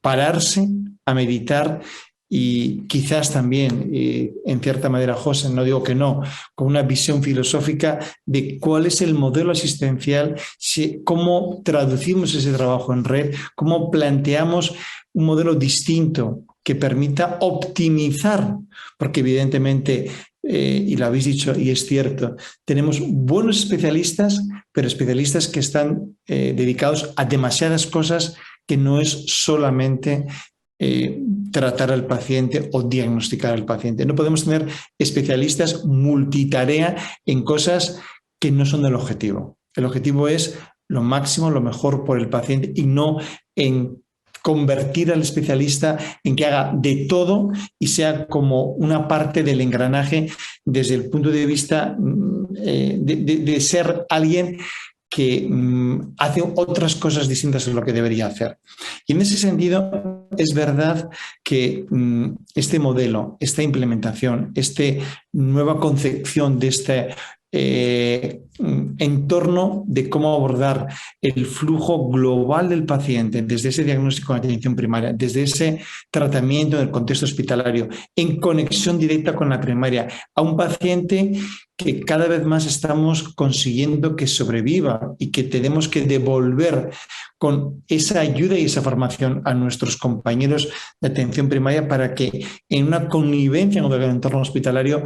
pararse a meditar y quizás también, en cierta manera, José, no digo que no, con una visión filosófica de cuál es el modelo asistencial, cómo traducimos ese trabajo en red, cómo planteamos un modelo distinto que permita optimizar, porque evidentemente, y lo habéis dicho y es cierto, tenemos buenos especialistas, pero especialistas que están dedicados a demasiadas cosas que no es solamente tratar al paciente o diagnosticar al paciente. No podemos tener especialistas multitarea en cosas que no son el objetivo. El objetivo es lo máximo, lo mejor por el paciente y no en convertir al especialista en que haga de todo y sea como una parte del engranaje desde el punto de vista de ser alguien que hace otras cosas distintas de lo que debería hacer. Y en ese sentido es verdad que este modelo, esta implementación, esta nueva concepción de este entorno de cómo abordar el flujo global del paciente desde ese diagnóstico de atención primaria, desde ese tratamiento en el contexto hospitalario, en conexión directa con la primaria, a un paciente que cada vez más estamos consiguiendo que sobreviva y que tenemos que devolver con esa ayuda y esa formación a nuestros compañeros de atención primaria para que en una connivencia en el entorno hospitalario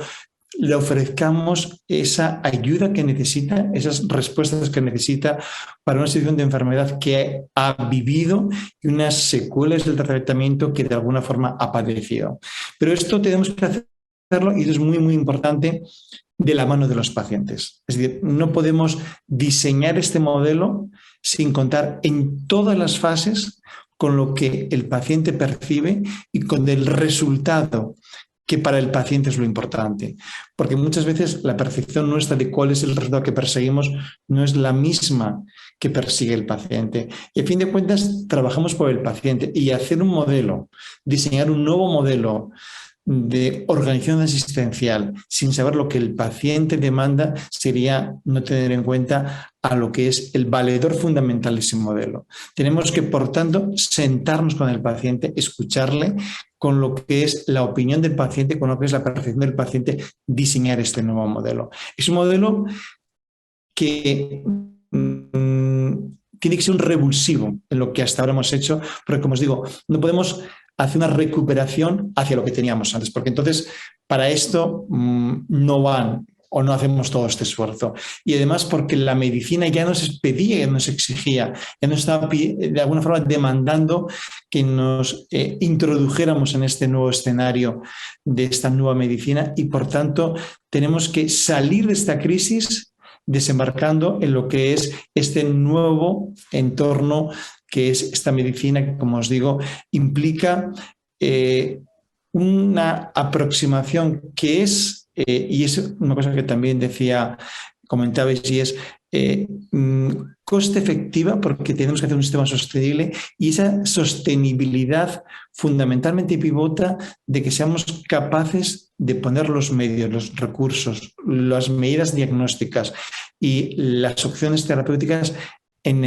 le ofrezcamos esa ayuda que necesita, esas respuestas que necesita para una situación de enfermedad que ha vivido y unas secuelas del tratamiento que de alguna forma ha padecido. Pero esto tenemos que hacerlo, y esto es muy, muy importante, de la mano de los pacientes. Es decir, no podemos diseñar este modelo sin contar en todas las fases con lo que el paciente percibe y con el resultado que para el paciente es lo importante. Porque muchas veces la percepción nuestra de cuál es el resultado que perseguimos no es la misma que persigue el paciente. Y a fin de cuentas trabajamos por el paciente, y hacer un modelo, diseñar un nuevo modelo de organización asistencial sin saber lo que el paciente demanda sería no tener en cuenta a lo que es el valedor fundamental de ese modelo. Tenemos que, por tanto, sentarnos con el paciente, escucharle con lo que es la opinión del paciente, con lo que es la percepción del paciente, diseñar este nuevo modelo. Es un modelo que tiene que ser un revulsivo en lo que hasta ahora hemos hecho, porque, como os digo, no podemos hacer una recuperación hacia lo que teníamos antes, porque entonces para esto no van o no hacemos todo este esfuerzo. Y además porque la medicina ya nos pedía, ya nos exigía, ya nos estaba de alguna forma demandando que nos introdujéramos en este nuevo escenario de esta nueva medicina, y por tanto tenemos que salir de esta crisis desembarcando en lo que es este nuevo entorno que es esta medicina que, como os digo, implica una aproximación que es, y es una cosa que también comentabais, y es coste efectiva, porque tenemos que hacer un sistema sostenible, y esa sostenibilidad fundamentalmente pivota de que seamos capaces de poner los medios, los recursos, las medidas diagnósticas y las opciones terapéuticas en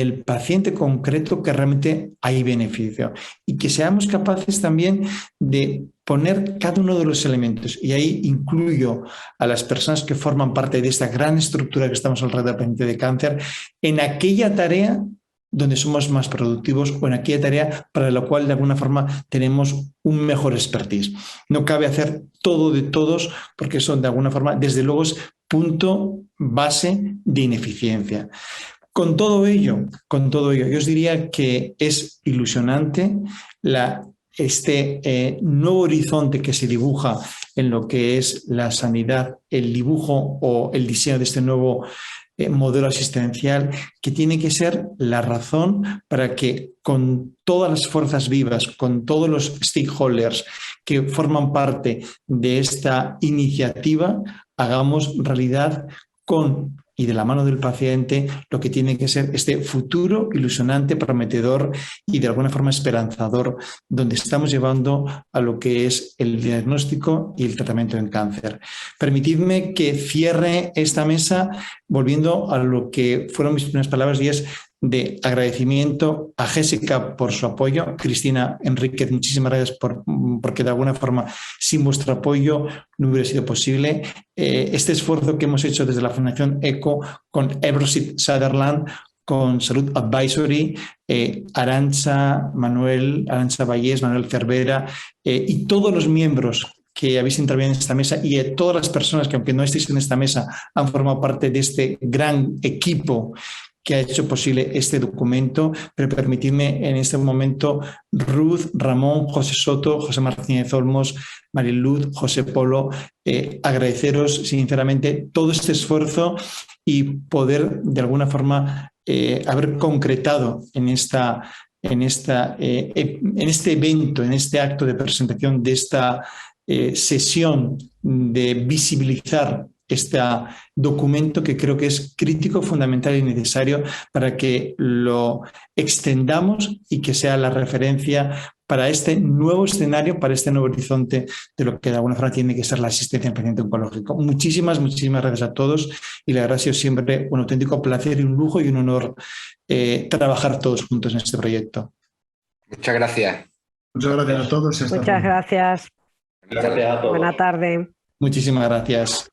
el paciente concreto que realmente hay beneficio, y que seamos capaces también de poner cada uno de los elementos, y ahí incluyo a las personas que forman parte de esta gran estructura que estamos alrededor del paciente de cáncer, en aquella tarea donde somos más productivos o en aquella tarea para la cual de alguna forma tenemos un mejor expertise. No cabe hacer todo de todos, porque eso de alguna forma, desde luego, es punto base de ineficiencia. Con todo ello, yo os diría que es ilusionante este nuevo horizonte que se dibuja en lo que es la sanidad, el dibujo o el diseño de este nuevo modelo asistencial, que tiene que ser la razón para que con todas las fuerzas vivas, con todos los stakeholders que forman parte de esta iniciativa, hagamos realidad y de la mano del paciente lo que tiene que ser este futuro ilusionante, prometedor y de alguna forma esperanzador, donde estamos llevando a lo que es el diagnóstico y el tratamiento en cáncer. Permitidme que cierre esta mesa volviendo a lo que fueron mis primeras palabras, y es de agradecimiento a Jessica por su apoyo. Cristina, Enríquez, muchísimas gracias porque de alguna forma sin vuestro apoyo no hubiera sido posible. Este esfuerzo que hemos hecho desde la Fundación ECO con Eversit Sutherland, con Salud Advisory, Arantxa Vallés, Manuel Cervera y todos los miembros que habéis intervenido en esta mesa, y a todas las personas que, aunque no estéis en esta mesa, han formado parte de este gran equipo que ha hecho posible este documento. Pero permitidme en este momento, Ruth, Ramón, José Soto, José Martínez Olmos, Mariluz, José Polo, agradeceros sinceramente todo este esfuerzo y poder de alguna forma haber concretado en este evento, en este acto de presentación de esta sesión de visibilizar este documento que creo que es crítico, fundamental y necesario para que lo extendamos y que sea la referencia para este nuevo escenario, para este nuevo horizonte de lo que de alguna forma tiene que ser la asistencia al paciente oncológico. Muchísimas gracias a todos y la verdad ha sido siempre un auténtico placer y un lujo y un honor trabajar todos juntos en este proyecto. Muchas gracias. Muchas gracias a todos. Muchas gracias. Gracias a todos. Buena tarde. Muchísimas gracias.